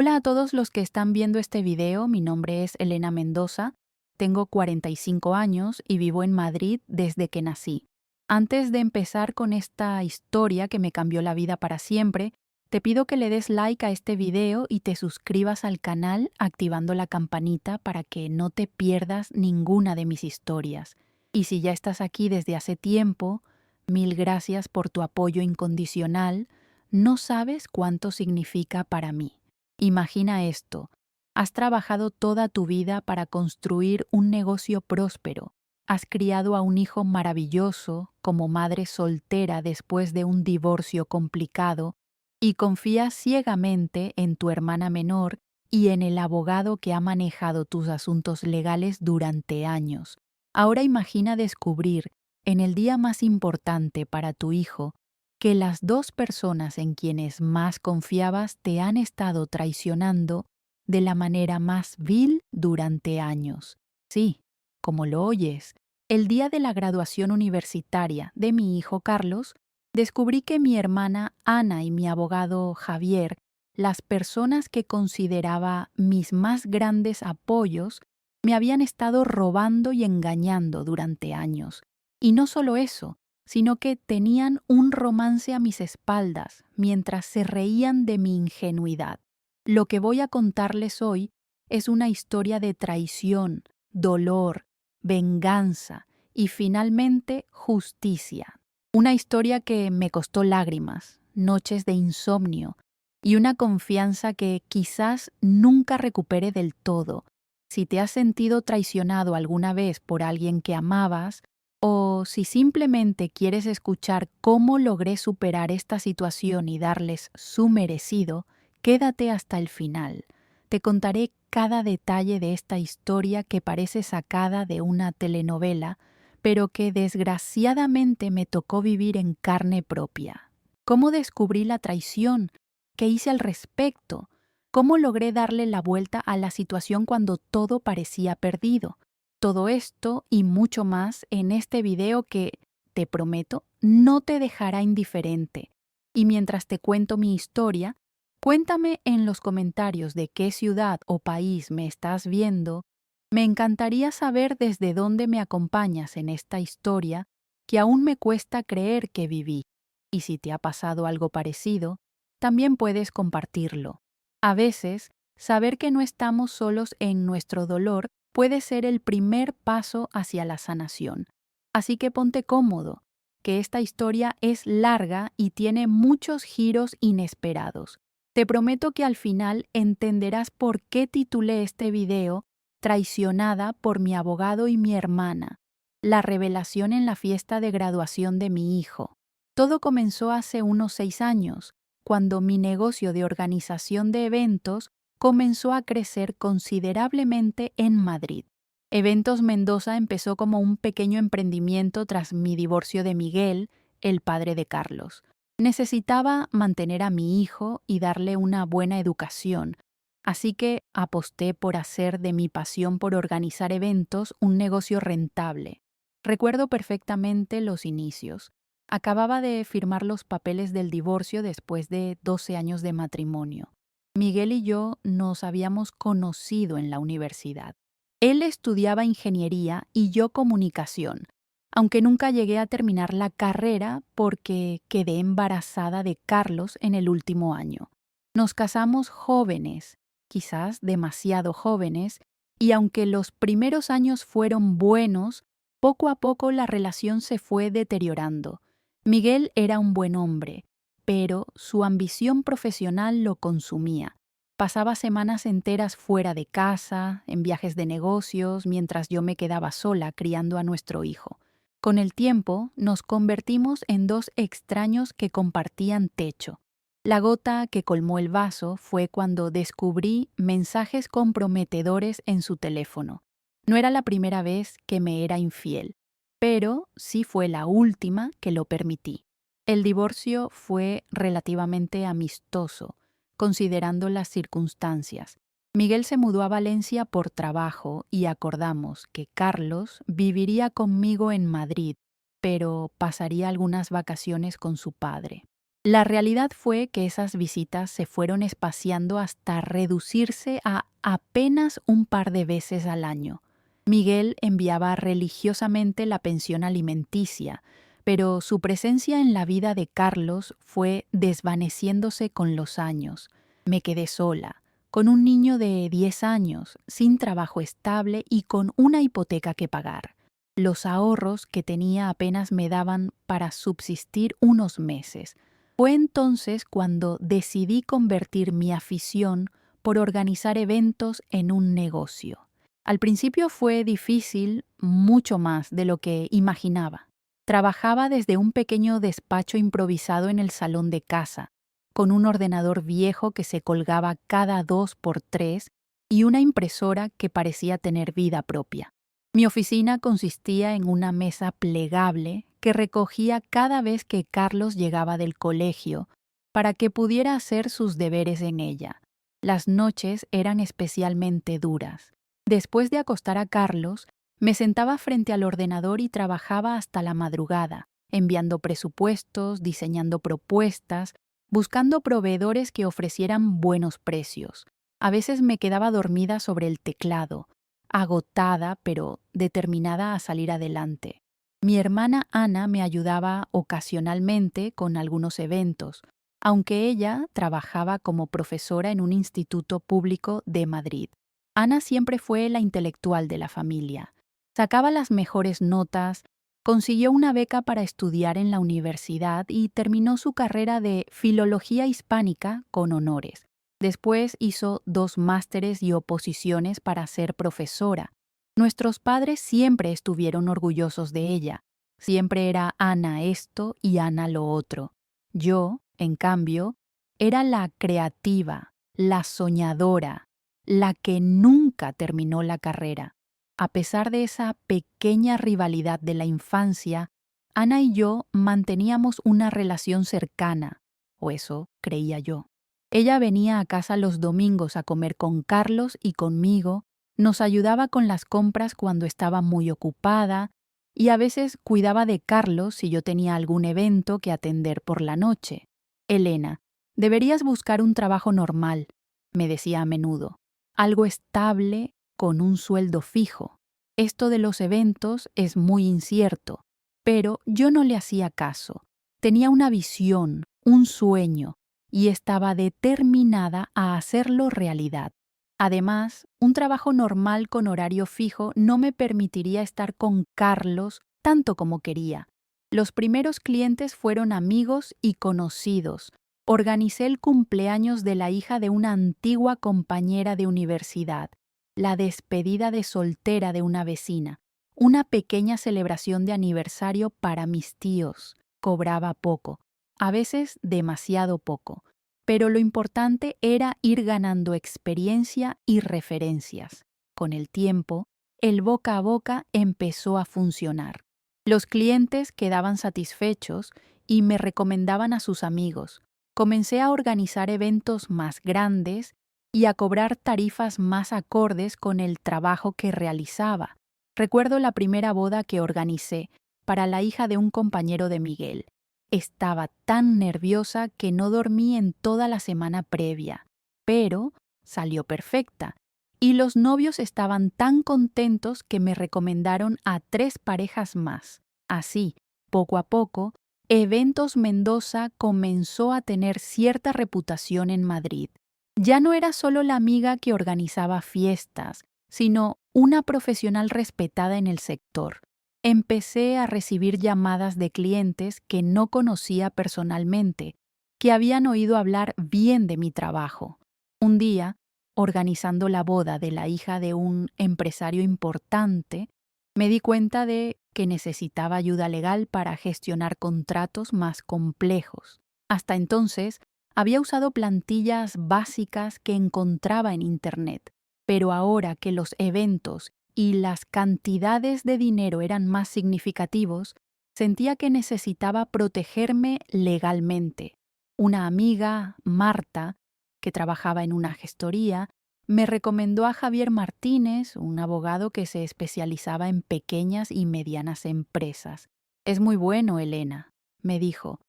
Hola a todos los que están viendo este video, mi nombre es Elena Mendoza, tengo 45 años y vivo en Madrid desde que nací. Antes de empezar con esta historia que me cambió la vida para siempre, te pido que le des like a este video y te suscribas al canal activando la campanita para que no te pierdas ninguna de mis historias. Y si ya estás aquí desde hace tiempo, mil gracias por tu apoyo incondicional, no sabes cuánto significa para mí. Imagina esto, has trabajado toda tu vida para construir un negocio próspero, has criado a un hijo maravilloso como madre soltera después de un divorcio complicado y confías ciegamente en tu hermana menor y en el abogado que ha manejado tus asuntos legales durante años. Ahora imagina descubrir, en el día más importante para tu hijo, que las dos personas en quienes más confiabas te han estado traicionando de la manera más vil durante años. Sí, como lo oyes, el día de la graduación universitaria de mi hijo Carlos, descubrí que mi hermana Ana y mi abogado Javier, las personas que consideraba mis más grandes apoyos, me habían estado robando y engañando durante años. Y no solo eso, sino que tenían un romance a mis espaldas mientras se reían de mi ingenuidad. Lo que voy a contarles hoy es una historia de traición, dolor, venganza y finalmente justicia. Una historia que me costó lágrimas, noches de insomnio y una confianza que quizás nunca recupere del todo. Si te has sentido traicionado alguna vez por alguien que amabas, o si simplemente quieres escuchar cómo logré superar esta situación y darles su merecido, quédate hasta el final. Te contaré cada detalle de esta historia que parece sacada de una telenovela, pero que desgraciadamente me tocó vivir en carne propia. ¿Cómo descubrí la traición? ¿Qué hice al respecto? ¿Cómo logré darle la vuelta a la situación cuando todo parecía perdido? Todo esto y mucho más en este video que, te prometo, no te dejará indiferente. Y mientras te cuento mi historia, cuéntame en los comentarios de qué ciudad o país me estás viendo. Me encantaría saber desde dónde me acompañas en esta historia que aún me cuesta creer que viví. Y si te ha pasado algo parecido, también puedes compartirlo. A veces, saber que no estamos solos en nuestro dolor puede ser el primer paso hacia la sanación. Así que ponte cómodo, que esta historia es larga y tiene muchos giros inesperados. Te prometo que al final entenderás por qué titulé este video Traicionada por mi abogado y mi hermana, la revelación en la fiesta de graduación de mi hijo. Todo comenzó hace unos 6 años, cuando mi negocio de organización de eventos comenzó a crecer considerablemente en Madrid. Eventos Mendoza empezó como un pequeño emprendimiento tras mi divorcio de Miguel, el padre de Carlos. Necesitaba mantener a mi hijo y darle una buena educación, así que aposté por hacer de mi pasión por organizar eventos un negocio rentable. Recuerdo perfectamente los inicios. Acababa de firmar los papeles del divorcio después de 12 años de matrimonio. Miguel y yo nos habíamos conocido en la universidad. Él estudiaba ingeniería y yo comunicación, aunque nunca llegué a terminar la carrera porque quedé embarazada de Carlos en el último año. Nos casamos jóvenes, quizás demasiado jóvenes, y aunque los primeros años fueron buenos, poco a poco la relación se fue deteriorando. Miguel era un buen hombre, pero su ambición profesional lo consumía. Pasaba semanas enteras fuera de casa, en viajes de negocios, mientras yo me quedaba sola criando a nuestro hijo. Con el tiempo, nos convertimos en dos extraños que compartían techo. La gota que colmó el vaso fue cuando descubrí mensajes comprometedores en su teléfono. No era la primera vez que me era infiel, pero sí fue la última que lo permití. El divorcio fue relativamente amistoso, considerando las circunstancias. Miguel se mudó a Valencia por trabajo y acordamos que Carlos viviría conmigo en Madrid, pero pasaría algunas vacaciones con su padre. La realidad fue que esas visitas se fueron espaciando hasta reducirse a apenas un par de veces al año. Miguel enviaba religiosamente la pensión alimenticia, pero su presencia en la vida de Carlos fue desvaneciéndose con los años. Me quedé sola, con un niño de 10 años, sin trabajo estable y con una hipoteca que pagar. Los ahorros que tenía apenas me daban para subsistir unos meses. Fue entonces cuando decidí convertir mi afición por organizar eventos en un negocio. Al principio fue difícil, mucho más de lo que imaginaba. Trabajaba desde un pequeño despacho improvisado en el salón de casa, con un ordenador viejo que se colgaba cada 2 por 3 y una impresora que parecía tener vida propia. Mi oficina consistía en una mesa plegable que recogía cada vez que Carlos llegaba del colegio para que pudiera hacer sus deberes en ella. Las noches eran especialmente duras. Después de acostar a Carlos, me sentaba frente al ordenador y trabajaba hasta la madrugada, enviando presupuestos, diseñando propuestas, buscando proveedores que ofrecieran buenos precios. A veces me quedaba dormida sobre el teclado, agotada pero determinada a salir adelante. Mi hermana Ana me ayudaba ocasionalmente con algunos eventos, aunque ella trabajaba como profesora en un instituto público de Madrid. Ana siempre fue la intelectual de la familia. Sacaba las mejores notas, consiguió una beca para estudiar en la universidad y terminó su carrera de Filología Hispánica con honores. Después hizo 2 másteres y oposiciones para ser profesora. Nuestros padres siempre estuvieron orgullosos de ella. Siempre era Ana esto y Ana lo otro. Yo, en cambio, era la creativa, la soñadora, la que nunca terminó la carrera. A pesar de esa pequeña rivalidad de la infancia, Ana y yo manteníamos una relación cercana, o eso creía yo. Ella venía a casa los domingos a comer con Carlos y conmigo, nos ayudaba con las compras cuando estaba muy ocupada y a veces cuidaba de Carlos si yo tenía algún evento que atender por la noche. Elena, deberías buscar un trabajo normal, me decía a menudo, algo estable con un sueldo fijo. Esto de los eventos es muy incierto, pero yo no le hacía caso. Tenía una visión, un sueño, y estaba determinada a hacerlo realidad. Además, un trabajo normal con horario fijo no me permitiría estar con Carlos tanto como quería. Los primeros clientes fueron amigos y conocidos. Organicé el cumpleaños de la hija de una antigua compañera de universidad, la despedida de soltera de una vecina, una pequeña celebración de aniversario para mis tíos. Cobraba poco, a veces demasiado poco, pero lo importante era ir ganando experiencia y referencias. Con el tiempo, el boca a boca empezó a funcionar. Los clientes quedaban satisfechos y me recomendaban a sus amigos. Comencé a organizar eventos más grandes y a cobrar tarifas más acordes con el trabajo que realizaba. Recuerdo la primera boda que organicé para la hija de un compañero de Miguel. Estaba tan nerviosa que no dormí en toda la semana previa, pero salió perfecta. Y los novios estaban tan contentos que me recomendaron a 3 parejas más. Así, poco a poco, Eventos Mendoza comenzó a tener cierta reputación en Madrid. Ya no era solo la amiga que organizaba fiestas, sino una profesional respetada en el sector. Empecé a recibir llamadas de clientes que no conocía personalmente, que habían oído hablar bien de mi trabajo. Un día, organizando la boda de la hija de un empresario importante, me di cuenta de que necesitaba ayuda legal para gestionar contratos más complejos. Hasta entonces, había usado plantillas básicas que encontraba en Internet, pero ahora que los eventos y las cantidades de dinero eran más significativos, sentía que necesitaba protegerme legalmente. Una amiga, Marta, que trabajaba en una gestoría, me recomendó a Javier Martínez, un abogado que se especializaba en pequeñas y medianas empresas. Es muy bueno, Elena, me dijo,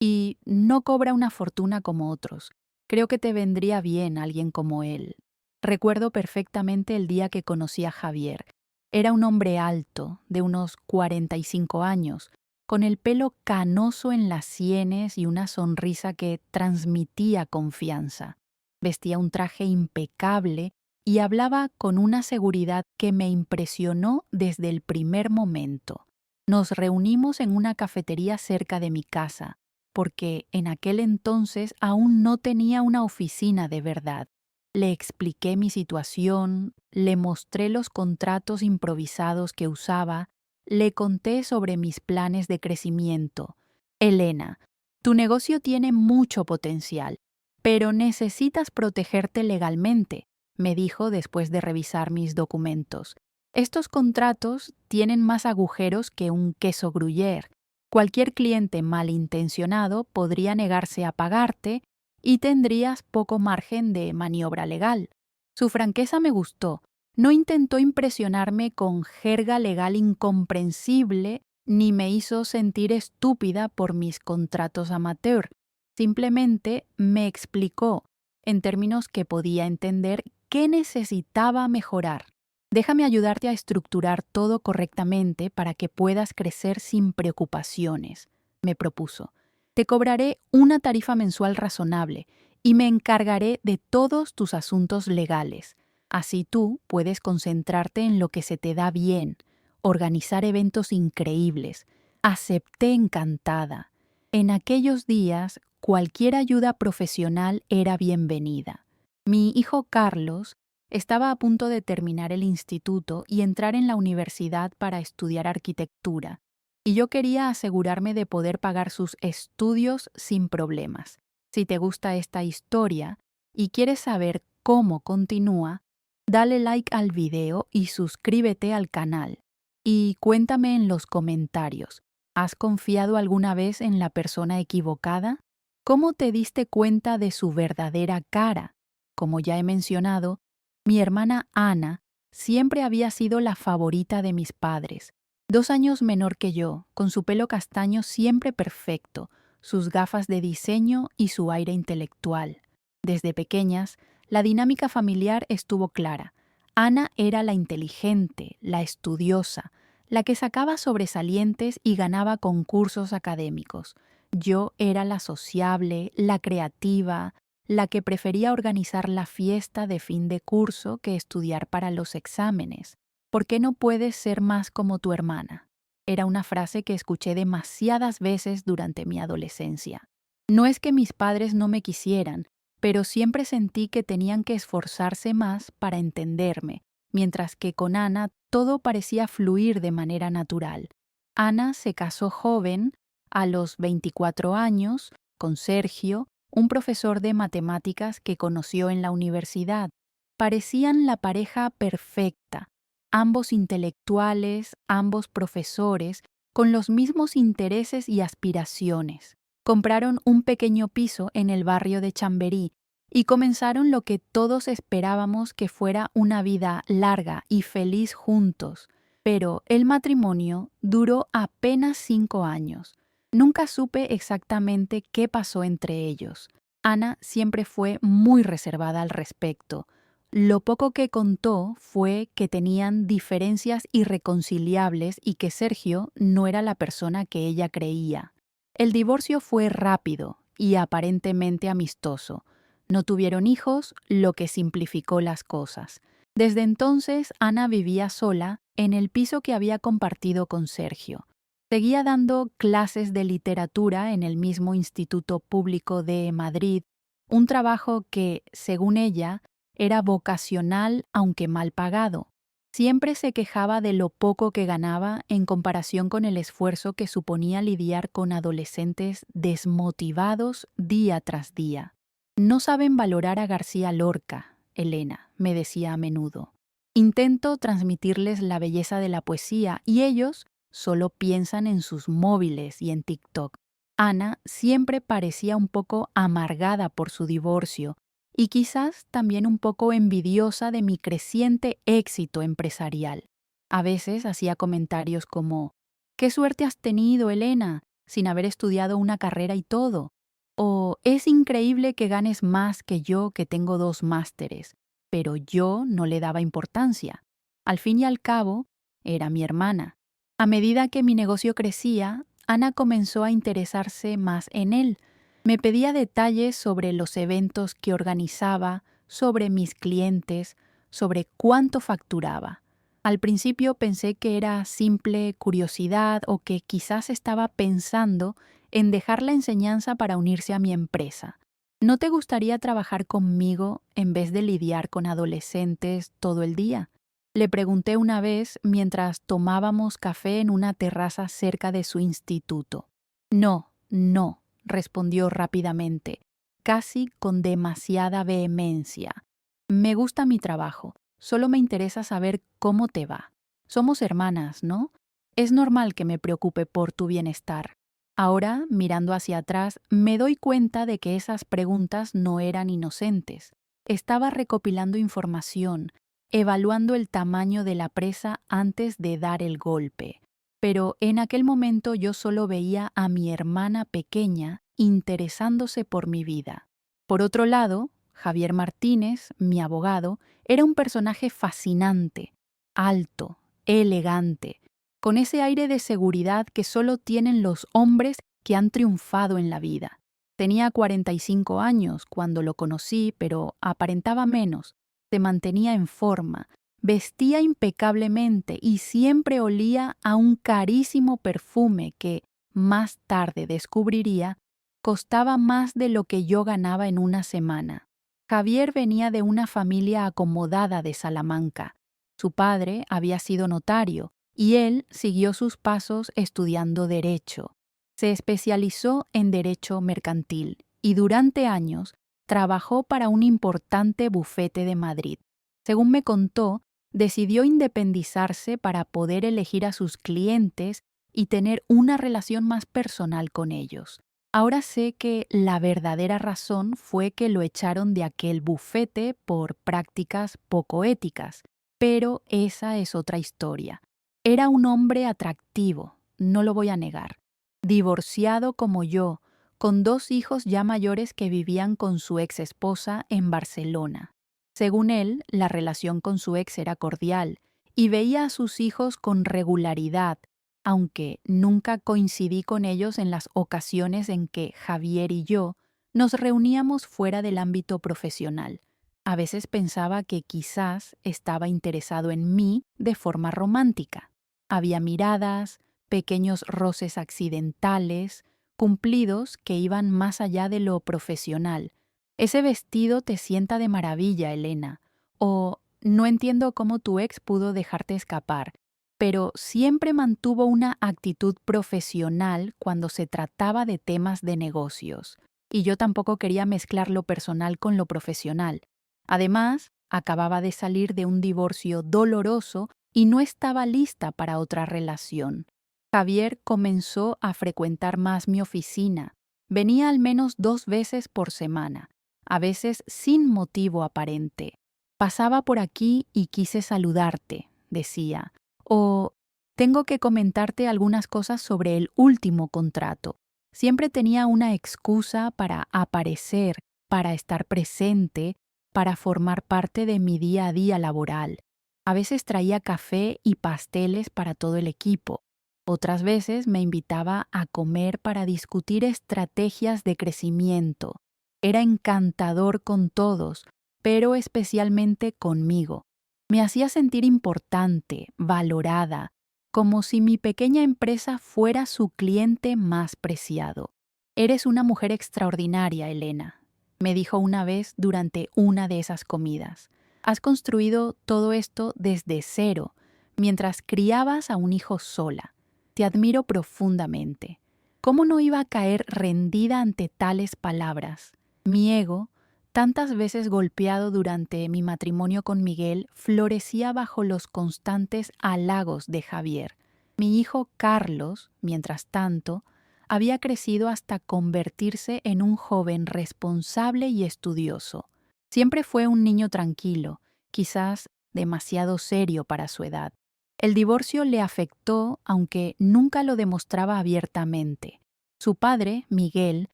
y no cobra una fortuna como otros. Creo que te vendría bien alguien como él. Recuerdo perfectamente el día que conocí a Javier. Era un hombre alto, de unos 45 años, con el pelo canoso en las sienes y una sonrisa que transmitía confianza. Vestía un traje impecable y hablaba con una seguridad que me impresionó desde el primer momento. Nos reunimos en una cafetería cerca de mi casa, porque en aquel entonces aún no tenía una oficina de verdad. Le expliqué mi situación, le mostré los contratos improvisados que usaba, le conté sobre mis planes de crecimiento. Elena, tu negocio tiene mucho potencial, pero necesitas protegerte legalmente, me dijo después de revisar mis documentos. Estos contratos tienen más agujeros que un queso gruyère. Cualquier cliente malintencionado podría negarse a pagarte y tendrías poco margen de maniobra legal. Su franqueza me gustó. No intentó impresionarme con jerga legal incomprensible ni me hizo sentir estúpida por mis contratos amateur. Simplemente me explicó, en términos que podía entender, qué necesitaba mejorar. Déjame ayudarte a estructurar todo correctamente para que puedas crecer sin preocupaciones, me propuso. Te cobraré una tarifa mensual razonable y me encargaré de todos tus asuntos legales. Así tú puedes concentrarte en lo que se te da bien, organizar eventos increíbles. Acepté encantada. En aquellos días, cualquier ayuda profesional era bienvenida. Mi hijo Carlos estaba a punto de terminar el instituto y entrar en la universidad para estudiar arquitectura, y yo quería asegurarme de poder pagar sus estudios sin problemas. Si te gusta esta historia y quieres saber cómo continúa, dale like al video y suscríbete al canal. Y cuéntame en los comentarios, ¿has confiado alguna vez en la persona equivocada? ¿Cómo te diste cuenta de su verdadera cara? Como ya he mencionado, mi hermana Ana siempre había sido la favorita de mis padres. 2 años menor que yo, con su pelo castaño siempre perfecto, sus gafas de diseño y su aire intelectual. Desde pequeñas, la dinámica familiar estuvo clara. Ana era la inteligente, la estudiosa, la que sacaba sobresalientes y ganaba concursos académicos. Yo era la sociable, la creativa, la que prefería organizar la fiesta de fin de curso que estudiar para los exámenes. ¿Por qué no puedes ser más como tu hermana? Era una frase que escuché demasiadas veces durante mi adolescencia. No es que mis padres no me quisieran, pero siempre sentí que tenían que esforzarse más para entenderme, mientras que con Ana todo parecía fluir de manera natural. Ana se casó joven, a los 24 años, con Sergio, un profesor de matemáticas que conoció en la universidad. Parecían la pareja perfecta, ambos intelectuales, ambos profesores, con los mismos intereses y aspiraciones. Compraron un pequeño piso en el barrio de Chamberí y comenzaron lo que todos esperábamos que fuera una vida larga y feliz juntos. Pero el matrimonio duró apenas 5 años. Nunca supe exactamente qué pasó entre ellos. Ana siempre fue muy reservada al respecto. Lo poco que contó fue que tenían diferencias irreconciliables y que Sergio no era la persona que ella creía. El divorcio fue rápido y aparentemente amistoso. No tuvieron hijos, lo que simplificó las cosas. Desde entonces, Ana vivía sola en el piso que había compartido con Sergio. Seguía dando clases de literatura en el mismo Instituto Público de Madrid, un trabajo que, según ella, era vocacional aunque mal pagado. Siempre se quejaba de lo poco que ganaba en comparación con el esfuerzo que suponía lidiar con adolescentes desmotivados día tras día. No saben valorar a García Lorca, Elena, me decía a menudo. Intento transmitirles la belleza de la poesía y ellos solo piensan en sus móviles y en TikTok. Ana siempre parecía un poco amargada por su divorcio y quizás también un poco envidiosa de mi creciente éxito empresarial. A veces hacía comentarios como: «¿Qué suerte has tenido, Elena? sin haber estudiado una carrera y todo. O es increíble que ganes más que yo, que tengo 2 másteres, pero yo no le daba importancia. Al fin y al cabo, era mi hermana. A medida que mi negocio crecía, Ana comenzó a interesarse más en él. Me pedía detalles sobre los eventos que organizaba, sobre mis clientes, sobre cuánto facturaba. Al principio pensé que era simple curiosidad o que quizás estaba pensando en dejar la enseñanza para unirse a mi empresa. ¿No te gustaría trabajar conmigo en vez de lidiar con adolescentes todo el día? Le pregunté una vez mientras tomábamos café en una terraza cerca de su instituto. No, no, respondió rápidamente, casi con demasiada vehemencia. Me gusta mi trabajo, solo me interesa saber cómo te va. Somos hermanas, ¿no? Es normal que me preocupe por tu bienestar. Ahora, mirando hacia atrás, me doy cuenta de que esas preguntas no eran inocentes. Estaba recopilando información, evaluando el tamaño de la presa antes de dar el golpe. Pero en aquel momento yo solo veía a mi hermana pequeña interesándose por mi vida. Por otro lado, Javier Martínez, mi abogado, era un personaje fascinante, alto, elegante, con ese aire de seguridad que solo tienen los hombres que han triunfado en la vida. Tenía 45 años cuando lo conocí, pero aparentaba menos. Se mantenía en forma, vestía impecablemente y siempre olía a un carísimo perfume que, más tarde descubriría, costaba más de lo que yo ganaba en una semana. Javier venía de una familia acomodada de Salamanca. Su padre había sido notario y él siguió sus pasos estudiando Derecho. Se especializó en Derecho Mercantil y durante años trabajó para un importante bufete de Madrid. Según me contó, decidió independizarse para poder elegir a sus clientes y tener una relación más personal con ellos. Ahora sé que la verdadera razón fue que lo echaron de aquel bufete por prácticas poco éticas, pero esa es otra historia. Era un hombre atractivo, no lo voy a negar. Divorciado como yo, con 2 hijos ya mayores que vivían con su ex esposa en Barcelona. Según él, la relación con su ex era cordial y veía a sus hijos con regularidad, aunque nunca coincidí con ellos en las ocasiones en que Javier y yo nos reuníamos fuera del ámbito profesional. A veces pensaba que quizás estaba interesado en mí de forma romántica. Había miradas, pequeños roces accidentales, cumplidos que iban más allá de lo profesional. Ese vestido te sienta de maravilla, Elena. O no entiendo cómo tu ex pudo dejarte escapar, pero siempre mantuvo una actitud profesional cuando se trataba de temas de negocios. Y yo tampoco quería mezclar lo personal con lo profesional. Además, acababa de salir de un divorcio doloroso y no estaba lista para otra relación. Javier comenzó a frecuentar más mi oficina. Venía al menos 2 veces por semana, a veces sin motivo aparente. Pasaba por aquí y quise saludarte, decía, o tengo que comentarte algunas cosas sobre el último contrato. Siempre tenía una excusa para aparecer, para estar presente, para formar parte de mi día a día laboral. A veces traía café y pasteles para todo el equipo. Otras veces me invitaba a comer para discutir estrategias de crecimiento. Era encantador con todos, pero especialmente conmigo. Me hacía sentir importante, valorada, como si mi pequeña empresa fuera su cliente más preciado. Eres una mujer extraordinaria, Elena, me dijo una vez durante una de esas comidas. Has construido todo esto desde cero, mientras criabas a un hijo sola. Te admiro profundamente. ¿Cómo no iba a caer rendida ante tales palabras? Mi ego, tantas veces golpeado durante mi matrimonio con Miguel, florecía bajo los constantes halagos de Javier. Mi hijo Carlos, mientras tanto, había crecido hasta convertirse en un joven responsable y estudioso. Siempre fue un niño tranquilo, quizás demasiado serio para su edad. El divorcio le afectó, aunque nunca lo demostraba abiertamente. Su padre, Miguel,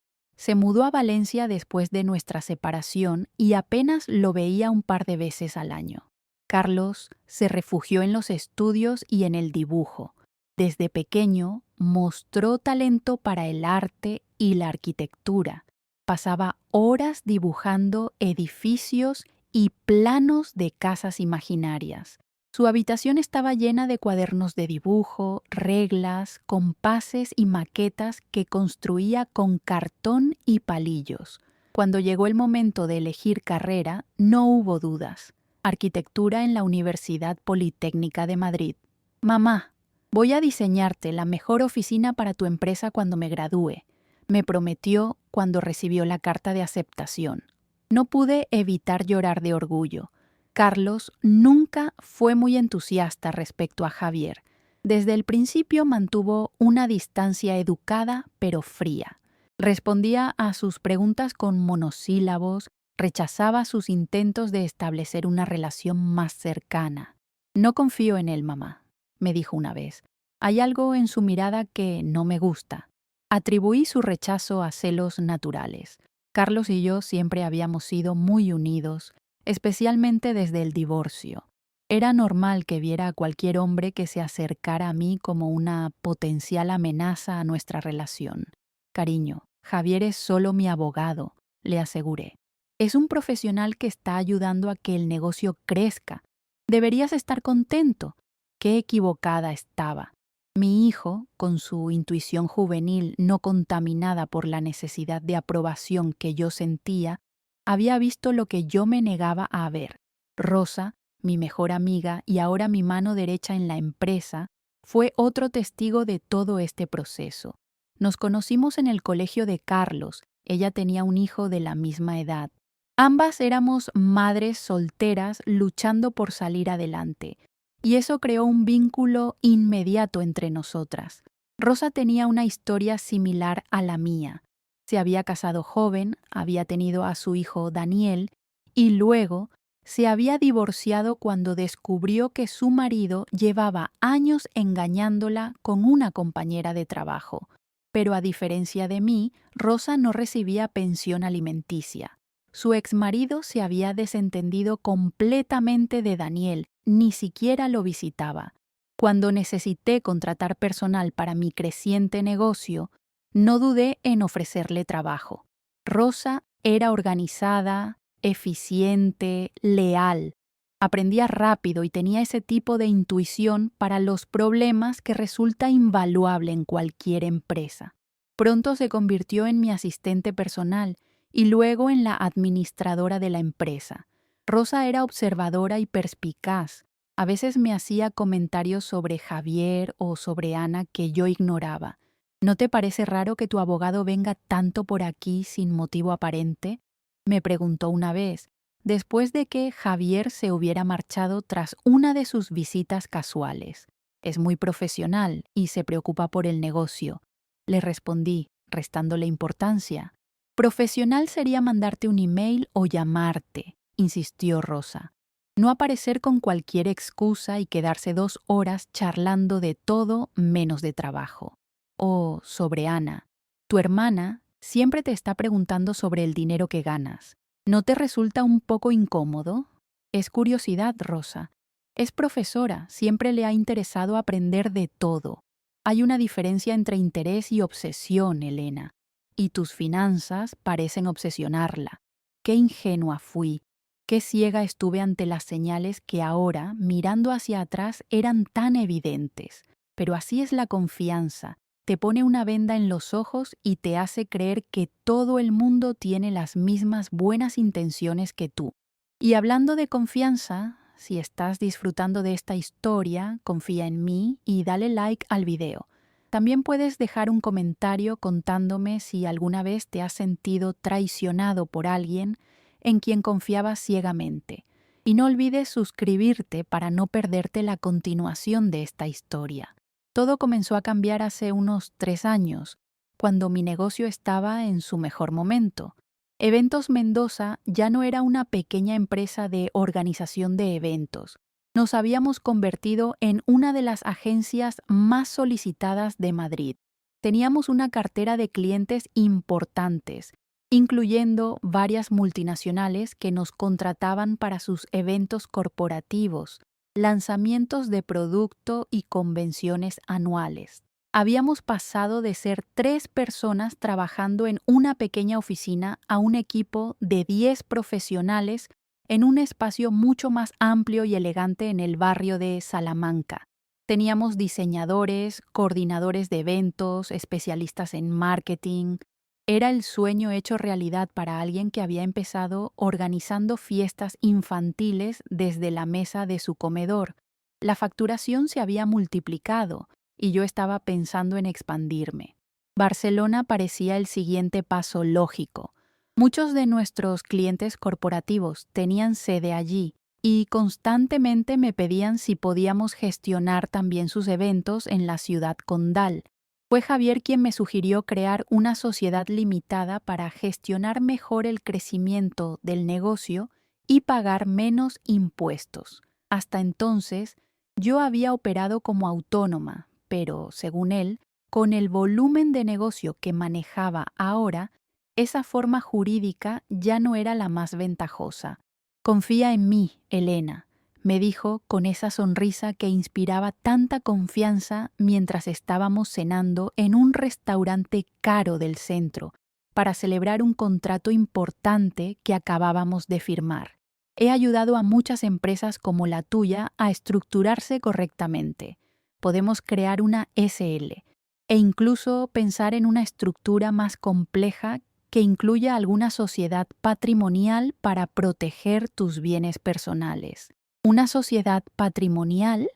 se mudó a Valencia después de nuestra separación y apenas lo veía un par de veces al año. Carlos se refugió en los estudios y en el dibujo. Desde pequeño mostró talento para el arte y la arquitectura. Pasaba horas dibujando edificios y planos de casas imaginarias. Su habitación estaba llena de cuadernos de dibujo, reglas, compases y maquetas que construía con cartón y palillos. Cuando llegó el momento de elegir carrera, no hubo dudas. Arquitectura en la Universidad Politécnica de Madrid. Mamá, voy a diseñarte la mejor oficina para tu empresa cuando me gradúe, me prometió cuando recibió la carta de aceptación. No pude evitar llorar de orgullo. Carlos nunca fue muy entusiasta respecto a Javier. Desde el principio mantuvo una distancia educada pero fría. Respondía a sus preguntas con monosílabos, rechazaba sus intentos de establecer una relación más cercana. No confío en él, mamá, me dijo una vez. Hay algo en su mirada que no me gusta. Atribuí su rechazo a celos naturales. Carlos y yo siempre habíamos sido muy unidos, especialmente desde el divorcio. Era normal que viera a cualquier hombre que se acercara a mí como una potencial amenaza a nuestra relación. Cariño, Javier es solo mi abogado, le aseguré. Es un profesional que está ayudando a que el negocio crezca. Deberías estar contento. Qué equivocada estaba. Mi hijo, con su intuición juvenil no contaminada por la necesidad de aprobación que yo sentía, había visto lo que yo me negaba a ver. Rosa, mi mejor amiga y ahora mi mano derecha en la empresa, fue otro testigo de todo este proceso. Nos conocimos en el colegio de Carlos. Ella tenía un hijo de la misma edad. Ambas éramos madres solteras luchando por salir adelante, y eso creó un vínculo inmediato entre nosotras. Rosa tenía una historia similar a la mía. Se había casado joven, había tenido a su hijo Daniel, y luego se había divorciado cuando descubrió que su marido llevaba años engañándola con una compañera de trabajo. Pero a diferencia de mí, Rosa no recibía pensión alimenticia. Su exmarido se había desentendido completamente de Daniel, ni siquiera lo visitaba. Cuando necesité contratar personal para mi creciente negocio, no dudé en ofrecerle trabajo. Rosa era organizada, eficiente, leal. Aprendía rápido y tenía ese tipo de intuición para los problemas que resulta invaluable en cualquier empresa. Pronto se convirtió en mi asistente personal y luego en la administradora de la empresa. Rosa era observadora y perspicaz. A veces me hacía comentarios sobre Javier o sobre Ana que yo ignoraba. ¿No te parece raro que tu abogado venga tanto por aquí sin motivo aparente?, me preguntó una vez, después de que Javier se hubiera marchado tras una de sus visitas casuales. Es muy profesional y se preocupa por el negocio. Le respondí, restándole importancia. Profesional sería mandarte un email o llamarte, insistió Rosa. No aparecer con cualquier excusa y quedarse 2 horas charlando de todo menos de trabajo. O sobre Ana. Tu hermana siempre te está preguntando sobre el dinero que ganas. ¿No te resulta un poco incómodo? Es curiosidad, Rosa. Es profesora, siempre le ha interesado aprender de todo. Hay una diferencia entre interés y obsesión, Elena. Y tus finanzas parecen obsesionarla. Qué ingenua fui, qué ciega estuve ante las señales que ahora, mirando hacia atrás, eran tan evidentes. Pero así es la confianza. Te pone una venda en los ojos y te hace creer que todo el mundo tiene las mismas buenas intenciones que tú. Y hablando de confianza, si estás disfrutando de esta historia, confía en mí y dale like al video. También puedes dejar un comentario contándome si alguna vez te has sentido traicionado por alguien en quien confiabas ciegamente. Y no olvides suscribirte para no perderte la continuación de esta historia. Todo comenzó a cambiar hace unos 3 años, cuando mi negocio estaba en su mejor momento. Eventos Mendoza ya no era una pequeña empresa de organización de eventos. Nos habíamos convertido en una de las agencias más solicitadas de Madrid. Teníamos una cartera de clientes importantes, incluyendo varias multinacionales que nos contrataban para sus eventos corporativos, lanzamientos de producto y convenciones anuales. Habíamos pasado de ser 3 personas trabajando en una pequeña oficina a un equipo de 10 profesionales en un espacio mucho más amplio y elegante en el barrio de Salamanca. Teníamos diseñadores, coordinadores de eventos, especialistas en marketing. Era el sueño hecho realidad para alguien que había empezado organizando fiestas infantiles desde la mesa de su comedor. La facturación se había multiplicado y yo estaba pensando en expandirme. Barcelona parecía el siguiente paso lógico. Muchos de nuestros clientes corporativos tenían sede allí y constantemente me pedían si podíamos gestionar también sus eventos en la ciudad condal. Fue Javier quien me sugirió crear una sociedad limitada para gestionar mejor el crecimiento del negocio y pagar menos impuestos. Hasta entonces, yo había operado como autónoma, pero, según él, con el volumen de negocio que manejaba ahora, esa forma jurídica ya no era la más ventajosa. Confía en mí, Elena, me dijo con esa sonrisa que inspiraba tanta confianza mientras estábamos cenando en un restaurante caro del centro para celebrar un contrato importante que acabábamos de firmar. He ayudado a muchas empresas como la tuya a estructurarse correctamente. Podemos crear una SL e incluso pensar en una estructura más compleja que incluya alguna sociedad patrimonial para proteger tus bienes personales. ¿Una sociedad patrimonial?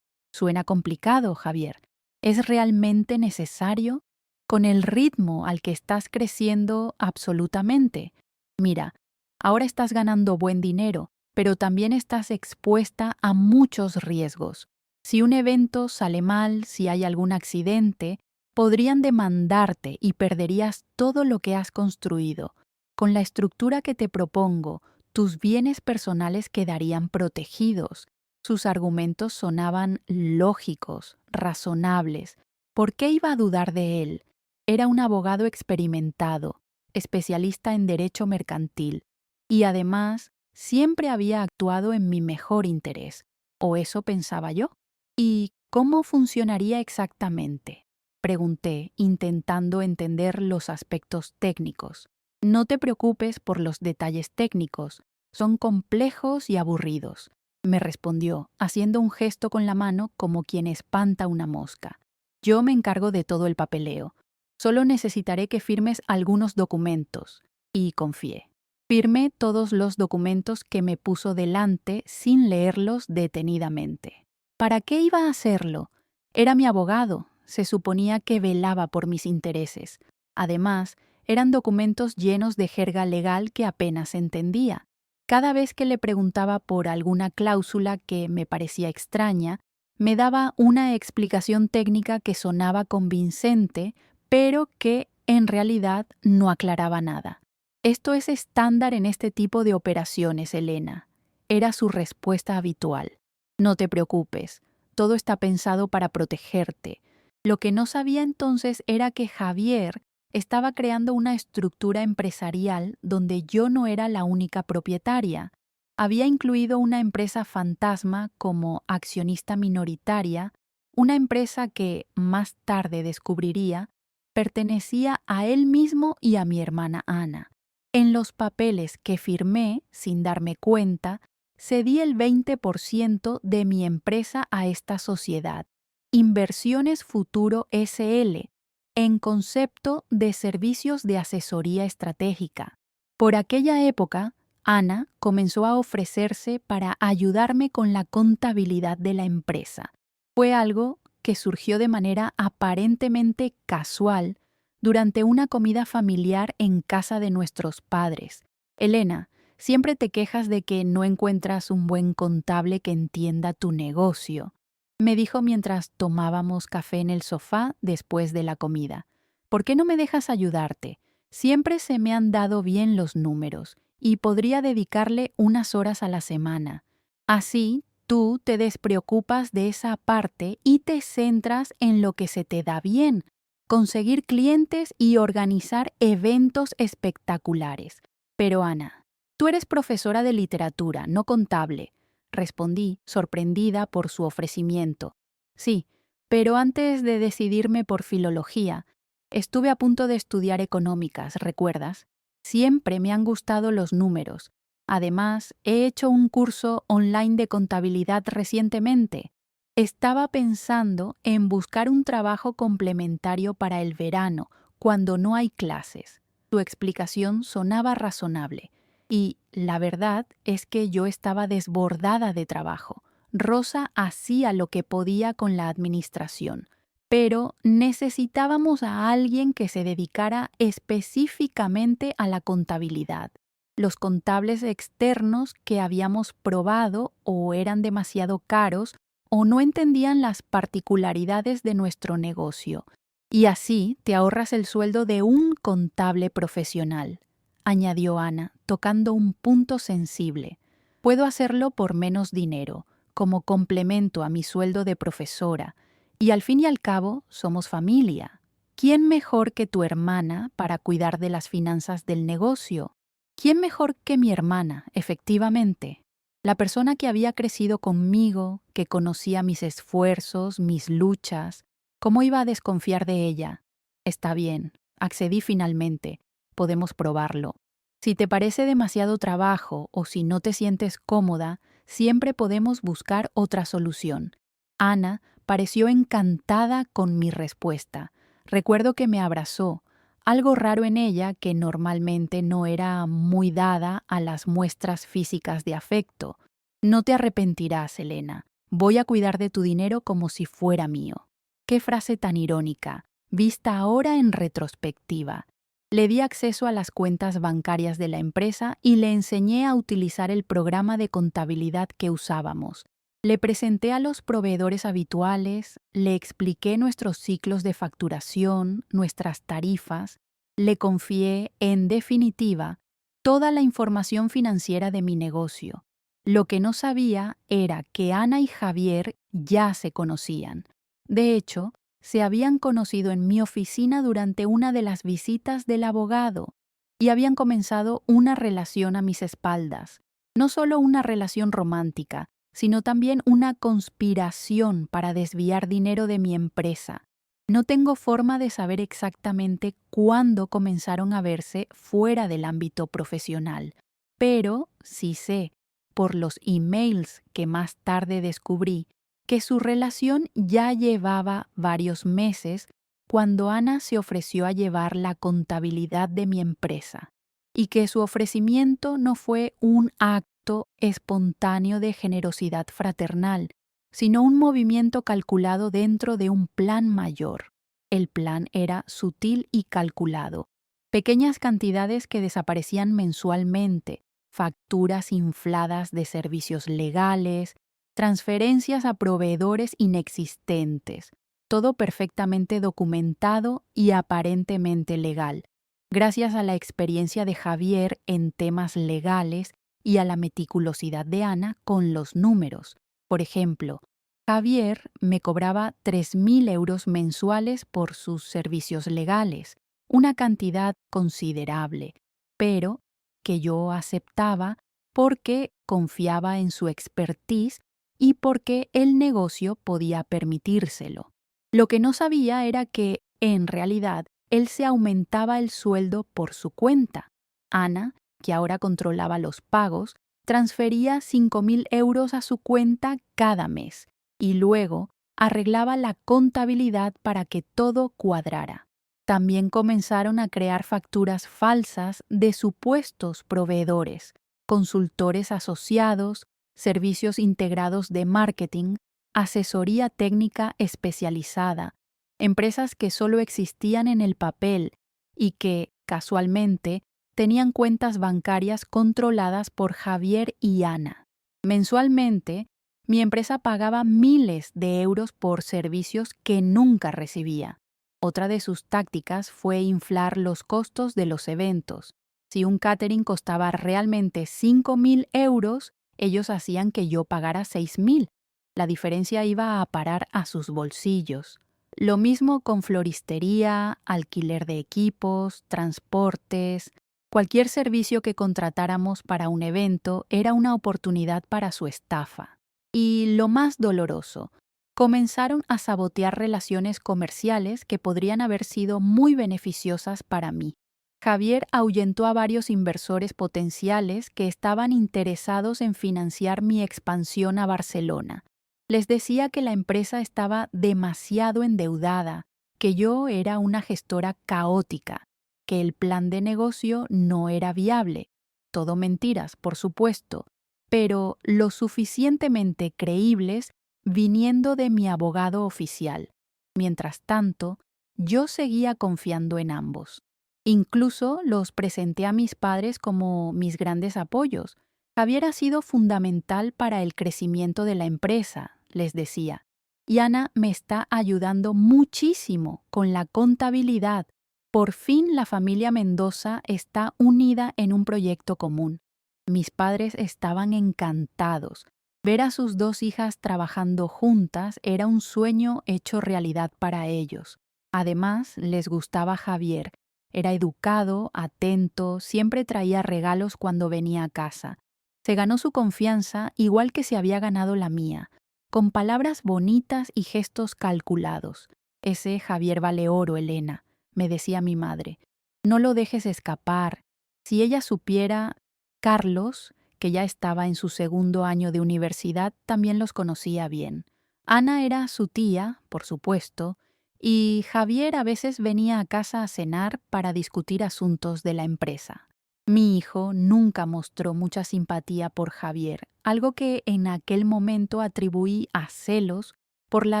Suena complicado, Javier. ¿Es realmente necesario? Con el ritmo al que estás creciendo, absolutamente. Mira, ahora estás ganando buen dinero, pero también estás expuesta a muchos riesgos. Si un evento sale mal, si hay algún accidente, podrían demandarte y perderías todo lo que has construido. Con la estructura que te propongo, tus bienes personales quedarían protegidos. Sus argumentos sonaban lógicos, razonables. ¿Por qué iba a dudar de él? Era un abogado experimentado, especialista en derecho mercantil, y además siempre había actuado en mi mejor interés, o eso pensaba yo. ¿Y cómo funcionaría exactamente? Pregunté, intentando entender los aspectos técnicos. No te preocupes por los detalles técnicos, son complejos y aburridos, me respondió, haciendo un gesto con la mano como quien espanta una mosca. Yo me encargo de todo el papeleo. Solo necesitaré que firmes algunos documentos. Y confié. Firmé todos los documentos que me puso delante sin leerlos detenidamente. ¿Para qué iba a hacerlo? Era mi abogado. Se suponía que velaba por mis intereses. Además, eran documentos llenos de jerga legal que apenas entendía. Cada vez que le preguntaba por alguna cláusula que me parecía extraña, me daba una explicación técnica que sonaba convincente, pero que en realidad no aclaraba nada. Esto es estándar en este tipo de operaciones, Elena. Era su respuesta habitual. No te preocupes, todo está pensado para protegerte. Lo que no sabía entonces era que Javier estaba creando una estructura empresarial donde yo no era la única propietaria. Había incluido una empresa fantasma como accionista minoritaria, una empresa que, más tarde descubriría, pertenecía a él mismo y a mi hermana Ana. En los papeles que firmé, sin darme cuenta, cedí el 20% de mi empresa a esta sociedad, Inversiones Futuro SL, en concepto de servicios de asesoría estratégica. Por aquella época, Ana comenzó a ofrecerse para ayudarme con la contabilidad de la empresa. Fue algo que surgió de manera aparentemente casual durante una comida familiar en casa de nuestros padres. Elena, siempre te quejas de que no encuentras un buen contable que entienda tu negocio, me dijo mientras tomábamos café en el sofá después de la comida. ¿Por qué no me dejas ayudarte? Siempre se me han dado bien los números y podría dedicarle unas horas a la semana. Así, tú te despreocupas de esa parte y te centras en lo que se te da bien, conseguir clientes y organizar eventos espectaculares. Pero Ana, tú eres profesora de literatura, no contable, respondí, sorprendida por su ofrecimiento. Sí, pero antes de decidirme por filología, estuve a punto de estudiar económicas, ¿recuerdas? Siempre me han gustado los números. Además, he hecho un curso online de contabilidad recientemente. Estaba pensando en buscar un trabajo complementario para el verano, cuando no hay clases. Tu explicación sonaba razonable, y la verdad es que yo estaba desbordada de trabajo. Rosa hacía lo que podía con la administración, pero necesitábamos a alguien que se dedicara específicamente a la contabilidad. Los contables externos que habíamos probado o eran demasiado caros o no entendían las particularidades de nuestro negocio. Y así te ahorras el sueldo de un contable profesional, añadió Ana, tocando un punto sensible. Puedo hacerlo por menos dinero, como complemento a mi sueldo de profesora, y al fin y al cabo somos familia. ¿Quién mejor que tu hermana para cuidar de las finanzas del negocio? ¿Quién mejor que mi hermana, efectivamente? La persona que había crecido conmigo, que conocía mis esfuerzos, mis luchas, ¿cómo iba a desconfiar de ella? Está bien, accedí finalmente. Podemos probarlo. Si te parece demasiado trabajo o si no te sientes cómoda, siempre podemos buscar otra solución. Ana pareció encantada con mi respuesta. Recuerdo que me abrazó, algo raro en ella que normalmente no era muy dada a las muestras físicas de afecto. No te arrepentirás, Elena. Voy a cuidar de tu dinero como si fuera mío. Qué frase tan irónica, vista ahora en retrospectiva. Le di acceso a las cuentas bancarias de la empresa y le enseñé a utilizar el programa de contabilidad que usábamos. Le presenté a los proveedores habituales, le expliqué nuestros ciclos de facturación, nuestras tarifas, le confié, en definitiva, toda la información financiera de mi negocio. Lo que no sabía era que Ana y Javier ya se conocían. De hecho, se habían conocido en mi oficina durante una de las visitas del abogado y habían comenzado una relación a mis espaldas. No solo una relación romántica, sino también una conspiración para desviar dinero de mi empresa. No tengo forma de saber exactamente cuándo comenzaron a verse fuera del ámbito profesional, pero sí sé, por los emails que más tarde descubrí, que su relación ya llevaba varios meses cuando Ana se ofreció a llevar la contabilidad de mi empresa, y que su ofrecimiento no fue un acto espontáneo de generosidad fraternal, sino un movimiento calculado dentro de un plan mayor. El plan era sutil y calculado. Pequeñas cantidades que desaparecían mensualmente, facturas infladas de servicios legales, transferencias a proveedores inexistentes, todo perfectamente documentado y aparentemente legal, gracias a la experiencia de Javier en temas legales y a la meticulosidad de Ana con los números. Por ejemplo, Javier me cobraba 3.000 euros mensuales por sus servicios legales, una cantidad considerable, pero que yo aceptaba porque confiaba en su expertise y porque el negocio podía permitírselo. Lo que no sabía era que, en realidad, él se aumentaba el sueldo por su cuenta. Ana, que ahora controlaba los pagos, transfería 5.000 euros a su cuenta cada mes y luego arreglaba la contabilidad para que todo cuadrara. También comenzaron a crear facturas falsas de supuestos proveedores, consultores asociados, servicios integrados de marketing, asesoría técnica especializada, empresas que solo existían en el papel y que, casualmente, tenían cuentas bancarias controladas por Javier y Ana. Mensualmente, mi empresa pagaba miles de euros por servicios que nunca recibía. Otra de sus tácticas fue inflar los costos de los eventos. Si un catering costaba realmente 5.000 euros, ellos hacían que yo pagara 6.000. La diferencia iba a parar a sus bolsillos. Lo mismo con floristería, alquiler de equipos, transportes. Cualquier servicio que contratáramos para un evento era una oportunidad para su estafa. Y lo más doloroso, comenzaron a sabotear relaciones comerciales que podrían haber sido muy beneficiosas para mí. Javier ahuyentó a varios inversores potenciales que estaban interesados en financiar mi expansión a Barcelona. Les decía que la empresa estaba demasiado endeudada, que yo era una gestora caótica, que el plan de negocio no era viable. Todo mentiras, por supuesto, pero lo suficientemente creíbles viniendo de mi abogado oficial. Mientras tanto, yo seguía confiando en ambos. Incluso los presenté a mis padres como mis grandes apoyos. Javier ha sido fundamental para el crecimiento de la empresa, les decía. Y Ana me está ayudando muchísimo con la contabilidad. Por fin la familia Mendoza está unida en un proyecto común. Mis padres estaban encantados. Ver a sus dos hijas trabajando juntas era un sueño hecho realidad para ellos. Además, les gustaba Javier. Era educado, atento, siempre traía regalos cuando venía a casa. Se ganó su confianza igual que se había ganado la mía, con palabras bonitas y gestos calculados. Ese Javier vale oro, Elena, me decía mi madre. No lo dejes escapar. Si ella supiera, Carlos, que ya estaba en su segundo año de universidad, también los conocía bien. Ana era su tía, por supuesto, y Javier a veces venía a casa a cenar para discutir asuntos de la empresa. Mi hijo nunca mostró mucha simpatía por Javier, algo que en aquel momento atribuí a celos por la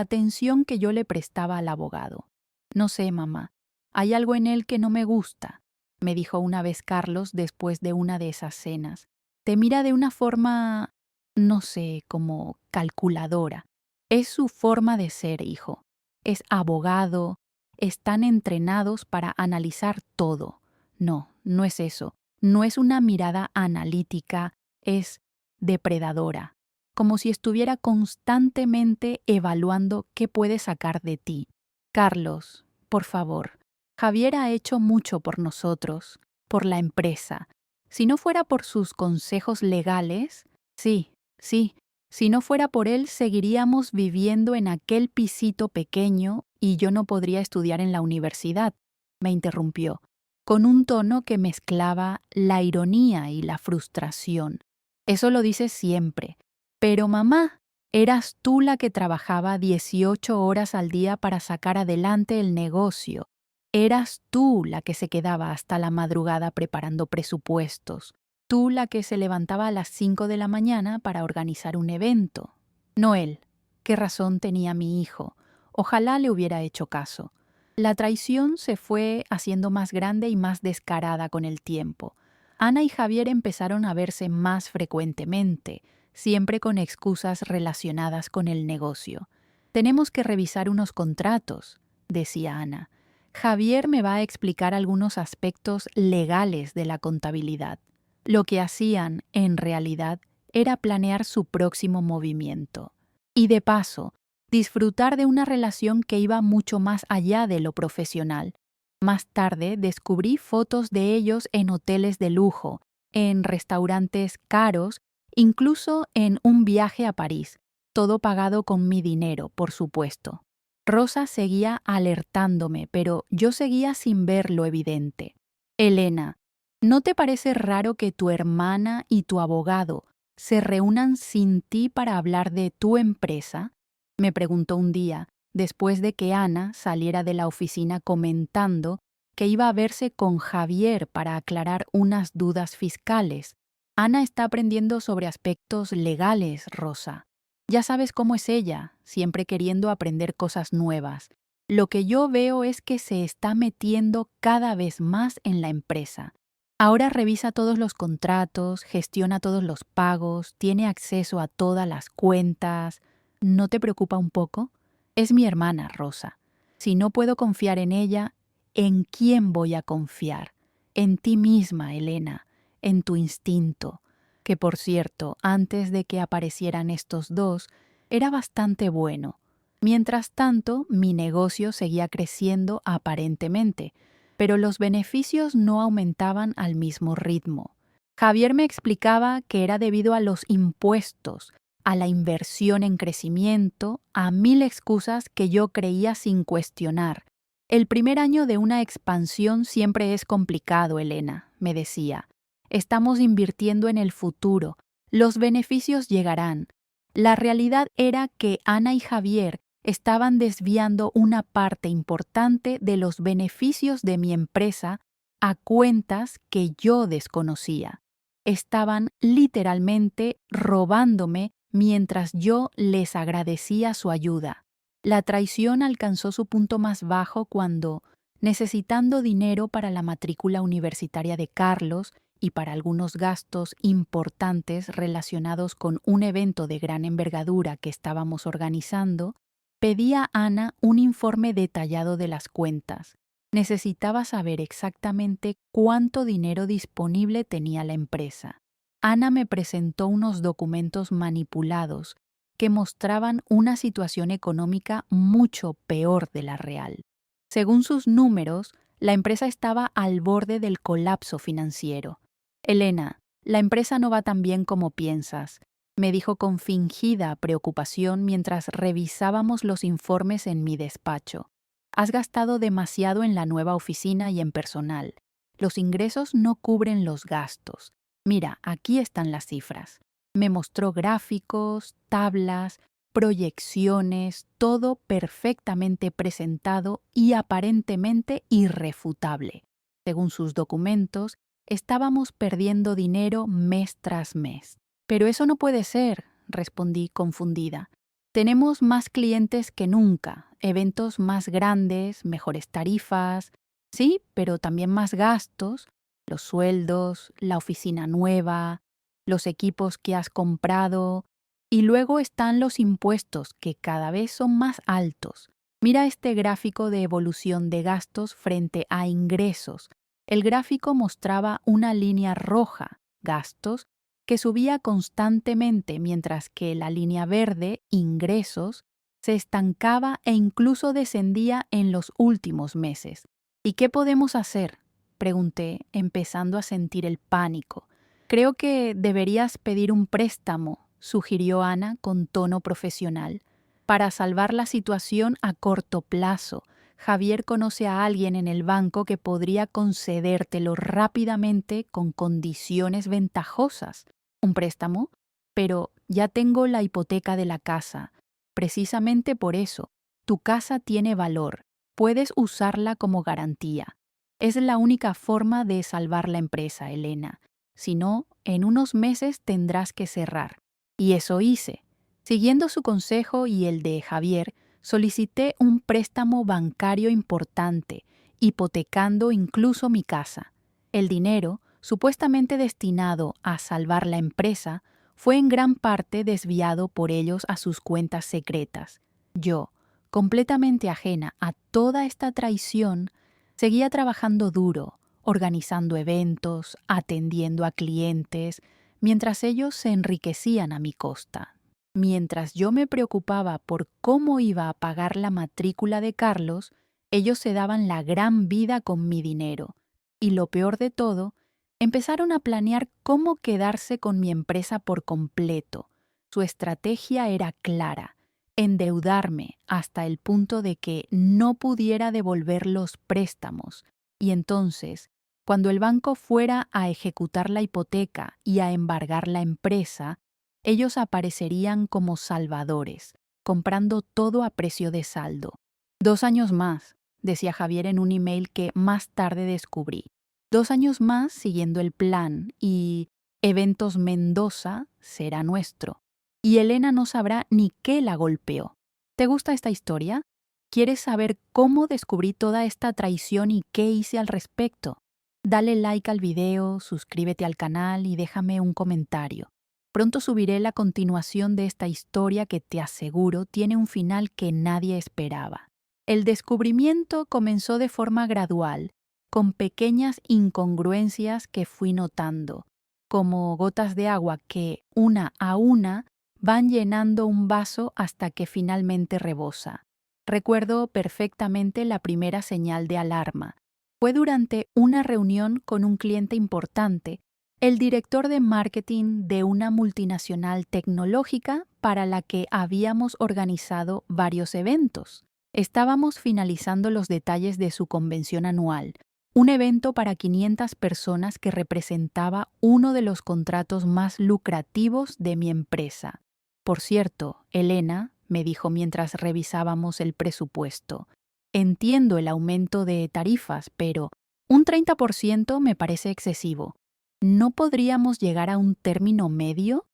atención que yo le prestaba al abogado. No sé, mamá, hay algo en él que no me gusta, me dijo una vez Carlos después de una de esas cenas. Te mira de una forma, no sé, como calculadora. Es su forma de ser, hijo. Es abogado, están entrenados para analizar todo. No, no es eso. No es una mirada analítica, es depredadora, como si estuviera constantemente evaluando qué puede sacar de ti. Carlos, por favor, Javier ha hecho mucho por nosotros, por la empresa. Si no fuera por sus consejos legales, sí, si no fuera por él, seguiríamos viviendo en aquel pisito pequeño y yo no podría estudiar en la universidad, me interrumpió, con un tono que mezclaba la ironía y la frustración. Eso lo dices siempre. Pero mamá, eras tú la que trabajaba 18 horas al día para sacar adelante el negocio. Eras tú la que se quedaba hasta la madrugada preparando presupuestos. Tú la que se levantaba a las 5 de la mañana para organizar un evento. No él. ¿Qué razón tenía mi hijo? Ojalá le hubiera hecho caso. La traición se fue haciendo más grande y más descarada con el tiempo. Ana y Javier empezaron a verse más frecuentemente, siempre con excusas relacionadas con el negocio. Tenemos que revisar unos contratos, decía Ana. Javier me va a explicar algunos aspectos legales de la contabilidad. Lo que hacían, en realidad, era planear su próximo movimiento. Y de paso, disfrutar de una relación que iba mucho más allá de lo profesional. Más tarde descubrí fotos de ellos en hoteles de lujo, en restaurantes caros, incluso en un viaje a París, todo pagado con mi dinero, por supuesto. Rosa seguía alertándome, pero yo seguía sin ver lo evidente. Elena, ¿no te parece raro que tu hermana y tu abogado se reúnan sin ti para hablar de tu empresa? Me preguntó un día, después de que Ana saliera de la oficina comentando que iba a verse con Javier para aclarar unas dudas fiscales. Ana está aprendiendo sobre aspectos legales, Rosa. Ya sabes cómo es ella, siempre queriendo aprender cosas nuevas. Lo que yo veo es que se está metiendo cada vez más en la empresa. Ahora revisa todos los contratos, gestiona todos los pagos, tiene acceso a todas las cuentas. ¿No te preocupa un poco? Es mi hermana, Rosa. Si no puedo confiar en ella, ¿en quién voy a confiar? En ti misma, Elena, en tu instinto, que por cierto, antes de que aparecieran estos dos, era bastante bueno. Mientras tanto, mi negocio seguía creciendo aparentemente, pero los beneficios no aumentaban al mismo ritmo. Javier me explicaba que era debido a los impuestos, a la inversión en crecimiento, a mil excusas que yo creía sin cuestionar. El primer año de una expansión siempre es complicado, Elena, me decía. Estamos invirtiendo en el futuro. Los beneficios llegarán. La realidad era que Ana y Javier estaban desviando una parte importante de los beneficios de mi empresa a cuentas que yo desconocía. Estaban literalmente robándome mientras yo les agradecía su ayuda. La traición alcanzó su punto más bajo cuando, necesitando dinero para la matrícula universitaria de Carlos y para algunos gastos importantes relacionados con un evento de gran envergadura que estábamos organizando, pedí a Ana un informe detallado de las cuentas. Necesitaba saber exactamente cuánto dinero disponible tenía la empresa. Ana me presentó unos documentos manipulados que mostraban una situación económica mucho peor de la real. Según sus números, la empresa estaba al borde del colapso financiero. Elena, la empresa no va tan bien como piensas, me dijo con fingida preocupación mientras revisábamos los informes en mi despacho. Has gastado demasiado en la nueva oficina y en personal. Los ingresos no cubren los gastos. Mira, aquí están las cifras. Me mostró gráficos, tablas, proyecciones, todo perfectamente presentado y aparentemente irrefutable. Según sus documentos, estábamos perdiendo dinero mes tras mes. Pero eso no puede ser, respondí confundida. Tenemos más clientes que nunca, eventos más grandes, mejores tarifas, sí, pero también más gastos, los sueldos, la oficina nueva, los equipos que has comprado, y luego están los impuestos que cada vez son más altos. Mira este gráfico de evolución de gastos frente a ingresos. El gráfico mostraba una línea roja, gastos, que subía constantemente mientras que la línea verde, ingresos, se estancaba e incluso descendía en los últimos meses. ¿Y qué podemos hacer?, pregunté, empezando a sentir el pánico. Creo que deberías pedir un préstamo, sugirió Ana con tono profesional. Para salvar la situación a corto plazo, Javier conoce a alguien en el banco que podría concedértelo rápidamente con condiciones ventajosas. ¿Un préstamo? Pero ya tengo la hipoteca de la casa. Precisamente por eso, tu casa tiene valor. Puedes usarla como garantía. Es la única forma de salvar la empresa, Elena. Si no, en unos meses tendrás que cerrar. Y eso hice. Siguiendo su consejo y el de Javier, solicité un préstamo bancario importante, hipotecando incluso mi casa. El dinero, supuestamente destinado a salvar la empresa, fue en gran parte desviado por ellos a sus cuentas secretas. Yo, completamente ajena a toda esta traición, seguía trabajando duro, organizando eventos, atendiendo a clientes, mientras ellos se enriquecían a mi costa. Mientras yo me preocupaba por cómo iba a pagar la matrícula de Carlos, ellos se daban la gran vida con mi dinero. Y lo peor de todo, empezaron a planear cómo quedarse con mi empresa por completo. Su estrategia era clara: endeudarme hasta el punto de que no pudiera devolver los préstamos. Y entonces, cuando el banco fuera a ejecutar la hipoteca y a embargar la empresa, ellos aparecerían como salvadores, comprando todo a precio de saldo. 2 años más, decía Javier en un email que más tarde descubrí. 2 años más siguiendo el plan y Eventos Mendoza será nuestro. Y Elena no sabrá ni qué la golpeó. ¿Te gusta esta historia? ¿Quieres saber cómo descubrí toda esta traición y qué hice al respecto? Dale like al video, suscríbete al canal y déjame un comentario. Pronto subiré la continuación de esta historia que te aseguro tiene un final que nadie esperaba. El descubrimiento comenzó de forma gradual, con pequeñas incongruencias que fui notando, como gotas de agua que, una a una, van llenando un vaso hasta que finalmente rebosa. Recuerdo perfectamente la primera señal de alarma. Fue durante una reunión con un cliente importante, el director de marketing de una multinacional tecnológica para la que habíamos organizado varios eventos. Estábamos finalizando los detalles de su convención anual, un evento para 500 personas que representaba uno de los contratos más lucrativos de mi empresa. Por cierto, Elena, me dijo mientras revisábamos el presupuesto, entiendo el aumento de tarifas, pero un 30% me parece excesivo. ¿No podríamos llegar a un término medio?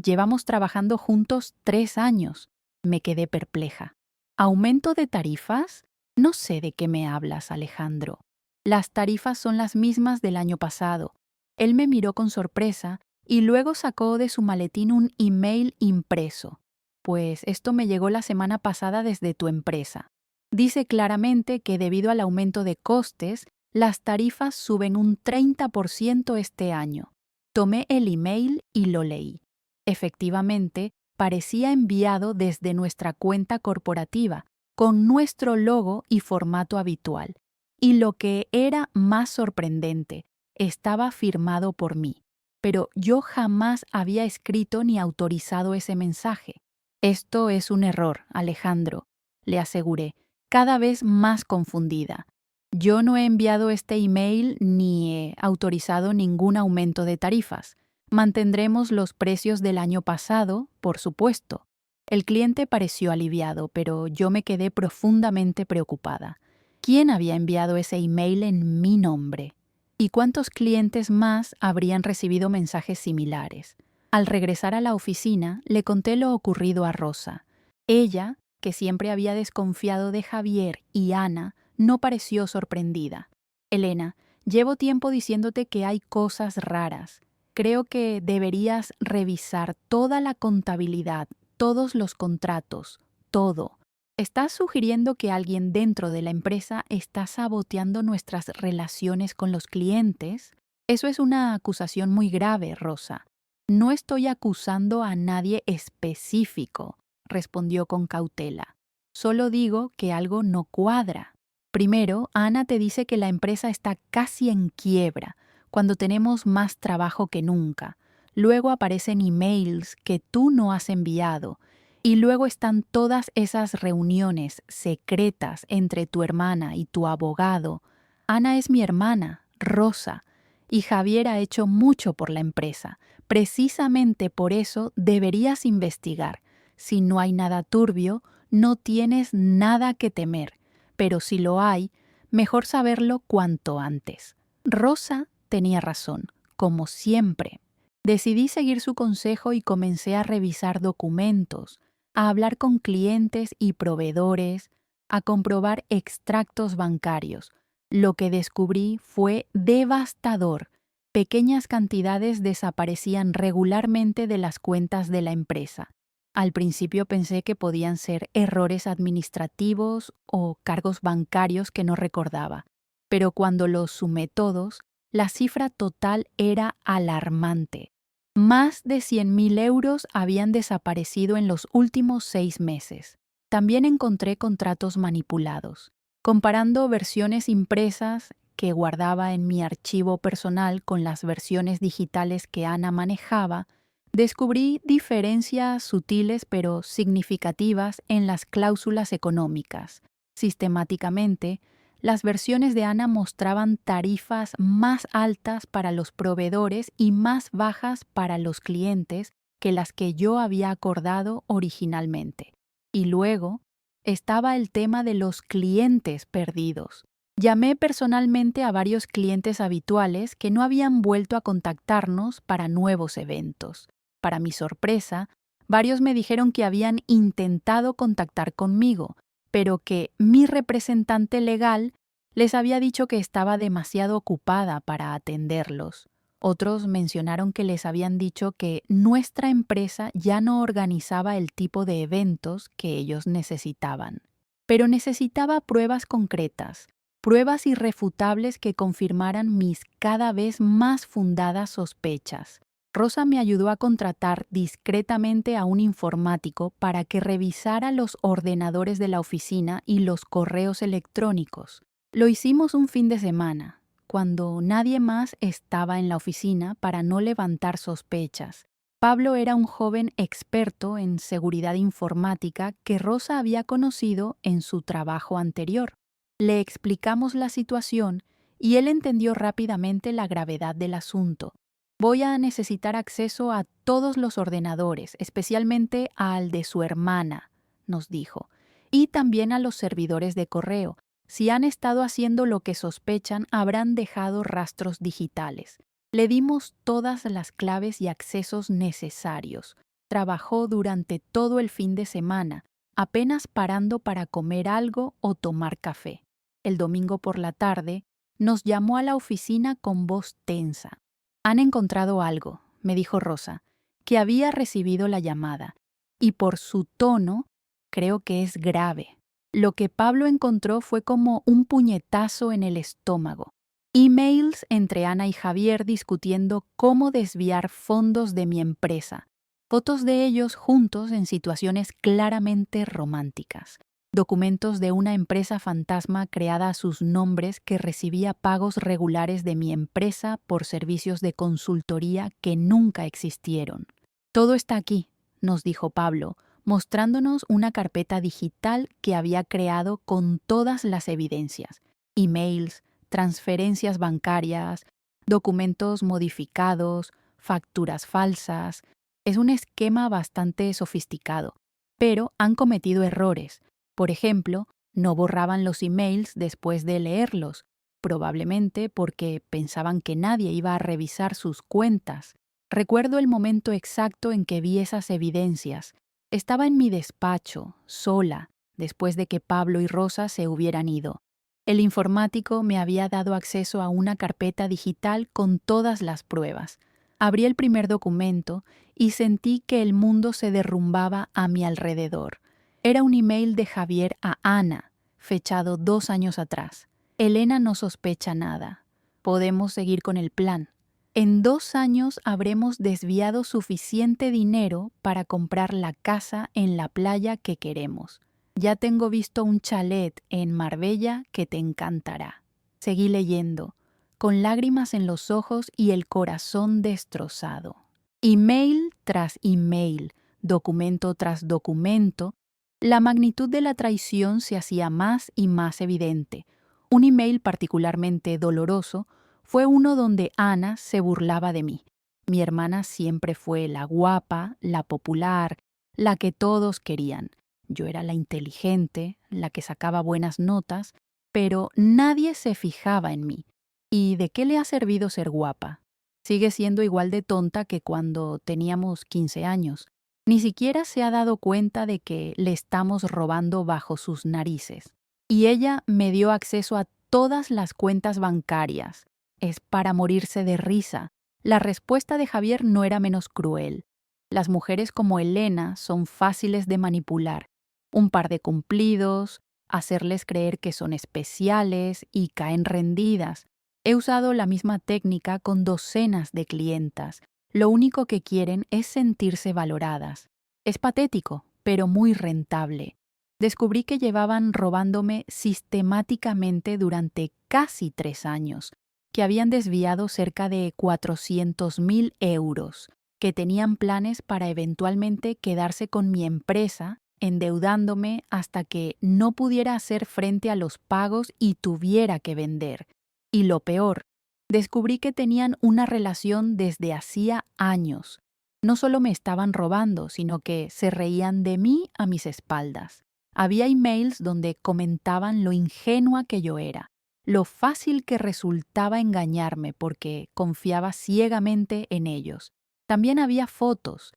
Llevamos trabajando juntos 3 años. Me quedé perpleja. ¿Aumento de tarifas? No sé de qué me hablas, Alejandro. Las tarifas son las mismas del año pasado. Él me miró con sorpresa y luego sacó de su maletín un email impreso. Pues esto me llegó la semana pasada desde tu empresa. Dice claramente que debido al aumento de costes, las tarifas suben un 30% este año. Tomé el email y lo leí. Efectivamente, parecía enviado desde nuestra cuenta corporativa, con nuestro logo y formato habitual. Y lo que era más sorprendente, estaba firmado por mí. Pero yo jamás había escrito ni autorizado ese mensaje. Esto es un error, Alejandro, le aseguré, cada vez más confundida. Yo no he enviado este email ni he autorizado ningún aumento de tarifas. Mantendremos los precios del año pasado, por supuesto. El cliente pareció aliviado, pero yo me quedé profundamente preocupada. ¿Quién había enviado ese email en mi nombre? ¿Y cuántos clientes más habrían recibido mensajes similares? Al regresar a la oficina, le conté lo ocurrido a Rosa. Ella, que siempre había desconfiado de Javier y Ana, no pareció sorprendida. Elena, llevo tiempo diciéndote que hay cosas raras. Creo que deberías revisar toda la contabilidad, todos los contratos, todo. ¿Estás sugiriendo que alguien dentro de la empresa está saboteando nuestras relaciones con los clientes? Eso es una acusación muy grave, Rosa. No estoy acusando a nadie específico, respondió con cautela. Solo digo que algo no cuadra. Primero, Ana te dice que la empresa está casi en quiebra, cuando tenemos más trabajo que nunca. Luego aparecen emails que tú no has enviado. Y luego están todas esas reuniones secretas entre tu hermana y tu abogado. Ana es mi hermana, Rosa, y Javier ha hecho mucho por la empresa. Precisamente por eso deberías investigar. Si no hay nada turbio, no tienes nada que temer. Pero si lo hay, mejor saberlo cuanto antes. Rosa tenía razón, como siempre. Decidí seguir su consejo y comencé a revisar documentos, a hablar con clientes y proveedores, a comprobar extractos bancarios. Lo que descubrí fue devastador. Pequeñas cantidades desaparecían regularmente de las cuentas de la empresa. Al principio pensé que podían ser errores administrativos o cargos bancarios que no recordaba, pero cuando los sumé todos, la cifra total era alarmante. Más de 100.000 euros habían desaparecido en los últimos 6 meses. También encontré contratos manipulados. Comparando versiones impresas que guardaba en mi archivo personal con las versiones digitales que Ana manejaba, descubrí diferencias sutiles pero significativas en las cláusulas económicas. Sistemáticamente, las versiones de Ana mostraban tarifas más altas para los proveedores y más bajas para los clientes que las que yo había acordado originalmente. Y luego estaba el tema de los clientes perdidos. Llamé personalmente a varios clientes habituales que no habían vuelto a contactarnos para nuevos eventos. Para mi sorpresa, varios me dijeron que habían intentado contactar conmigo, pero que mi representante legal les había dicho que estaba demasiado ocupada para atenderlos. Otros mencionaron que les habían dicho que nuestra empresa ya no organizaba el tipo de eventos que ellos necesitaban. Pero necesitaba pruebas concretas, pruebas irrefutables que confirmaran mis cada vez más fundadas sospechas. Rosa me ayudó a contratar discretamente a un informático para que revisara los ordenadores de la oficina y los correos electrónicos. Lo hicimos un fin de semana, cuando nadie más estaba en la oficina para no levantar sospechas. Pablo era un joven experto en seguridad informática que Rosa había conocido en su trabajo anterior. Le explicamos la situación y él entendió rápidamente la gravedad del asunto. Voy a necesitar acceso a todos los ordenadores, especialmente al de su hermana, nos dijo, y también a los servidores de correo. Si han estado haciendo lo que sospechan, habrán dejado rastros digitales. Le dimos todas las claves y accesos necesarios. Trabajó durante todo el fin de semana, apenas parando para comer algo o tomar café. El domingo por la tarde, nos llamó a la oficina con voz tensa. Han encontrado algo, me dijo Rosa, que había recibido la llamada, y por su tono, creo que es grave. Lo que Pablo encontró fue como un puñetazo en el estómago. Emails entre Ana y Javier discutiendo cómo desviar fondos de mi empresa. Fotos de ellos juntos en situaciones claramente románticas. Documentos de una empresa fantasma creada a sus nombres que recibía pagos regulares de mi empresa por servicios de consultoría que nunca existieron. Todo está aquí, nos dijo Pablo, mostrándonos una carpeta digital que había creado con todas las evidencias: emails, transferencias bancarias, documentos modificados, facturas falsas. Es un esquema bastante sofisticado, pero han cometido errores. Por ejemplo, no borraban los emails después de leerlos, probablemente porque pensaban que nadie iba a revisar sus cuentas. Recuerdo el momento exacto en que vi esas evidencias. Estaba en mi despacho, sola, después de que Pablo y Rosa se hubieran ido. El informático me había dado acceso a una carpeta digital con todas las pruebas. Abrí el primer documento y sentí que el mundo se derrumbaba a mi alrededor. Era un email de Javier a Ana, fechado 2 años atrás. Elena no sospecha nada. Podemos seguir con el plan. En 2 años habremos desviado suficiente dinero para comprar la casa en la playa que queremos. Ya tengo visto un chalet en Marbella que te encantará. Seguí leyendo, con lágrimas en los ojos y el corazón destrozado. Email tras email, documento tras documento. La magnitud de la traición se hacía más y más evidente. Un email particularmente doloroso fue uno donde Ana se burlaba de mí. Mi hermana siempre fue la guapa, la popular, la que todos querían. Yo era la inteligente, la que sacaba buenas notas, pero nadie se fijaba en mí. ¿Y de qué le ha servido ser guapa? Sigue siendo igual de tonta que cuando teníamos 15 años. Ni siquiera se ha dado cuenta de que le estamos robando bajo sus narices. Y ella me dio acceso a todas las cuentas bancarias. Es para morirse de risa. La respuesta de Javier no era menos cruel. Las mujeres como Elena son fáciles de manipular. Un par de cumplidos, hacerles creer que son especiales y caen rendidas. He usado la misma técnica con docenas de clientas. Lo único que quieren es sentirse valoradas. Es patético, pero muy rentable. Descubrí que llevaban robándome sistemáticamente durante casi 3 años, que habían desviado cerca de 400.000 euros, que tenían planes para eventualmente quedarse con mi empresa, endeudándome hasta que no pudiera hacer frente a los pagos y tuviera que vender. Y lo peor, descubrí que tenían una relación desde hacía años. No solo me estaban robando, sino que se reían de mí a mis espaldas. Había emails donde comentaban lo ingenua que yo era, lo fácil que resultaba engañarme porque confiaba ciegamente en ellos. También había fotos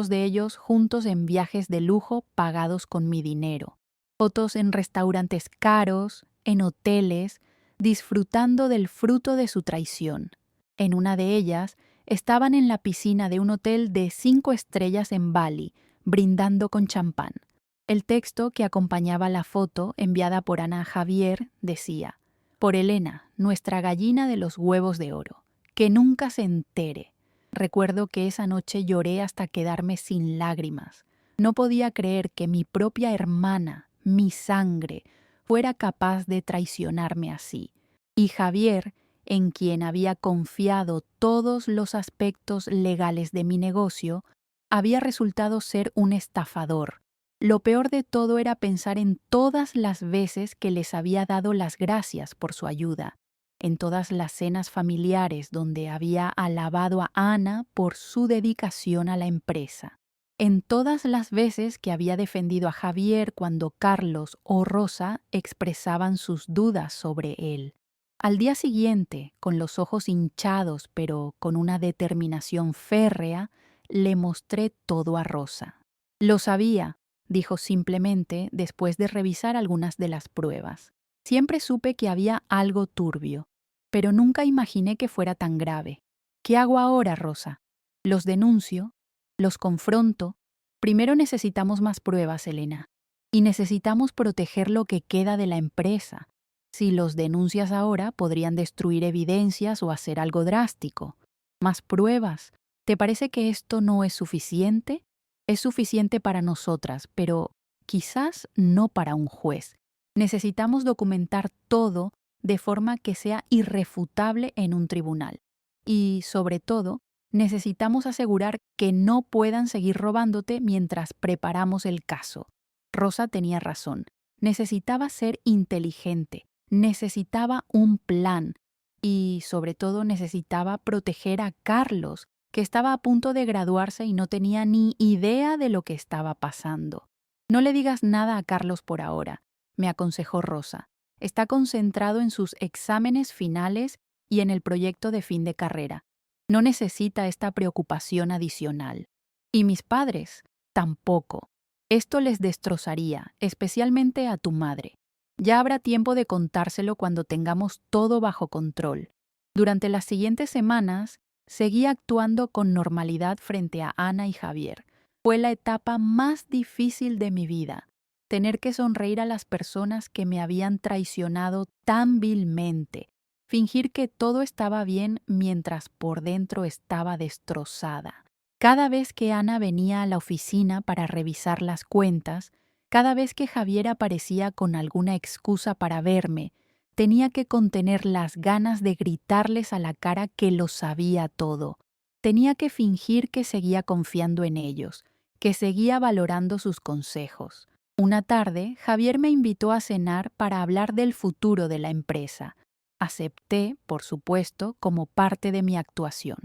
de ellos juntos en viajes de lujo pagados con mi dinero. Fotos en restaurantes caros, en hoteles, disfrutando del fruto de su traición. En una de ellas, estaban en la piscina de un hotel de 5 estrellas en Bali, brindando con champán. El texto que acompañaba la foto enviada por Ana a Javier decía: «Por Elena, nuestra gallina de los huevos de oro, que nunca se entere. Recuerdo que esa noche lloré hasta quedarme sin lágrimas. No podía creer que mi propia hermana, mi sangre, fuera capaz de traicionarme así. Y Javier, en quien había confiado todos los aspectos legales de mi negocio, había resultado ser un estafador. Lo peor de todo era pensar en todas las veces que les había dado las gracias por su ayuda, en todas las cenas familiares donde había alabado a Ana por su dedicación a la empresa, en todas las veces que había defendido a Javier cuando Carlos o Rosa expresaban sus dudas sobre él. Al día siguiente, con los ojos hinchados pero con una determinación férrea, le mostré todo a Rosa. Lo sabía, dijo simplemente después de revisar algunas de las pruebas. Siempre supe que había algo turbio, pero nunca imaginé que fuera tan grave. ¿Qué hago ahora, Rosa? ¿Los denuncio? ¿Los confronto? Primero necesitamos más pruebas, Elena. Y necesitamos proteger lo que queda de la empresa. Si los denuncias ahora, podrían destruir evidencias o hacer algo drástico. Más pruebas. ¿Te parece que esto no es suficiente? Es suficiente para nosotras, pero quizás no para un juez. Necesitamos documentar todo de forma que sea irrefutable en un tribunal. Y, sobre todo, necesitamos asegurar que no puedan seguir robándote mientras preparamos el caso. Rosa tenía razón. Necesitaba ser inteligente, necesitaba un plan y, sobre todo, necesitaba proteger a Carlos, que estaba a punto de graduarse y no tenía ni idea de lo que estaba pasando. No le digas nada a Carlos por ahora, me aconsejó Rosa. Está concentrado en sus exámenes finales y en el proyecto de fin de carrera. No necesita esta preocupación adicional. Y mis padres, tampoco. Esto les destrozaría, especialmente a tu madre. Ya habrá tiempo de contárselo cuando tengamos todo bajo control. Durante las siguientes semanas, seguí actuando con normalidad frente a Ana y Javier. Fue la etapa más difícil de mi vida. Tener que sonreír a las personas que me habían traicionado tan vilmente. Fingir que todo estaba bien mientras por dentro estaba destrozada. Cada vez que Ana venía a la oficina para revisar las cuentas, cada vez que Javier aparecía con alguna excusa para verme, tenía que contener las ganas de gritarles a la cara que lo sabía todo. Tenía que fingir que seguía confiando en ellos, que seguía valorando sus consejos. Una tarde, Javier me invitó a cenar para hablar del futuro de la empresa. Acepté, por supuesto, como parte de mi actuación.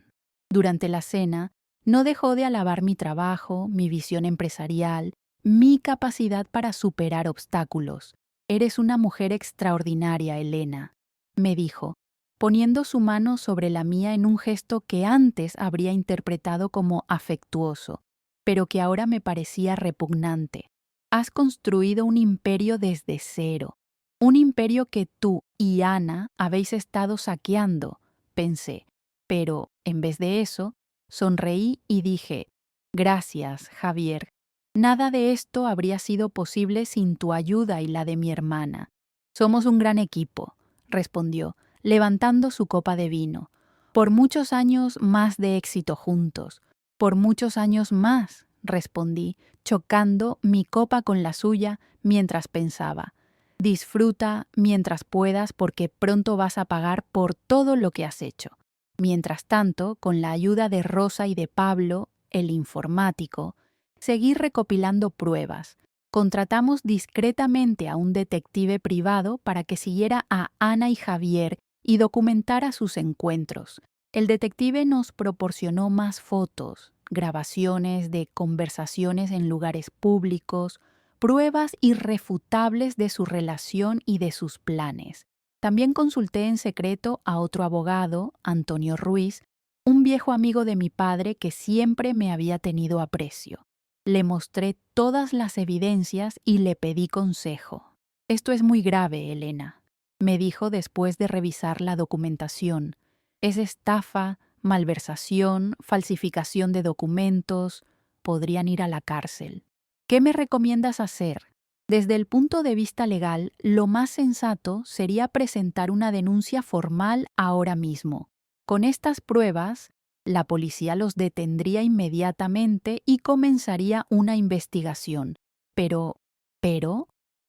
Durante la cena, no dejó de alabar mi trabajo, mi visión empresarial, mi capacidad para superar obstáculos. Eres una mujer extraordinaria, Elena, me dijo, poniendo su mano sobre la mía en un gesto que antes habría interpretado como afectuoso, pero que ahora me parecía repugnante. Has construido un imperio desde cero, un imperio que tú y Ana habéis estado saqueando, pensé, pero, en vez de eso, sonreí y dije, gracias, Javier. Nada de esto habría sido posible sin tu ayuda y la de mi hermana. Somos un gran equipo, respondió, levantando su copa de vino. Por muchos años más de éxito juntos. Por muchos años más, respondí, chocando mi copa con la suya mientras pensaba. Disfruta mientras puedas porque pronto vas a pagar por todo lo que has hecho. Mientras tanto, con la ayuda de Rosa y de Pablo, el informático, seguí recopilando pruebas. Contratamos discretamente a un detective privado para que siguiera a Ana y Javier y documentara sus encuentros. El detective nos proporcionó más fotos, grabaciones de conversaciones en lugares públicos, pruebas irrefutables de su relación y de sus planes. También consulté en secreto a otro abogado, Antonio Ruiz, un viejo amigo de mi padre que siempre me había tenido aprecio. Le mostré todas las evidencias y le pedí consejo. Esto es muy grave, Elena, me dijo después de revisar la documentación. Es estafa, malversación, falsificación de documentos, podrían ir a la cárcel. ¿Qué me recomiendas hacer? Desde el punto de vista legal, lo más sensato sería presentar una denuncia formal ahora mismo. Con estas pruebas, La policía los detendría inmediatamente y comenzaría una investigación. Pero,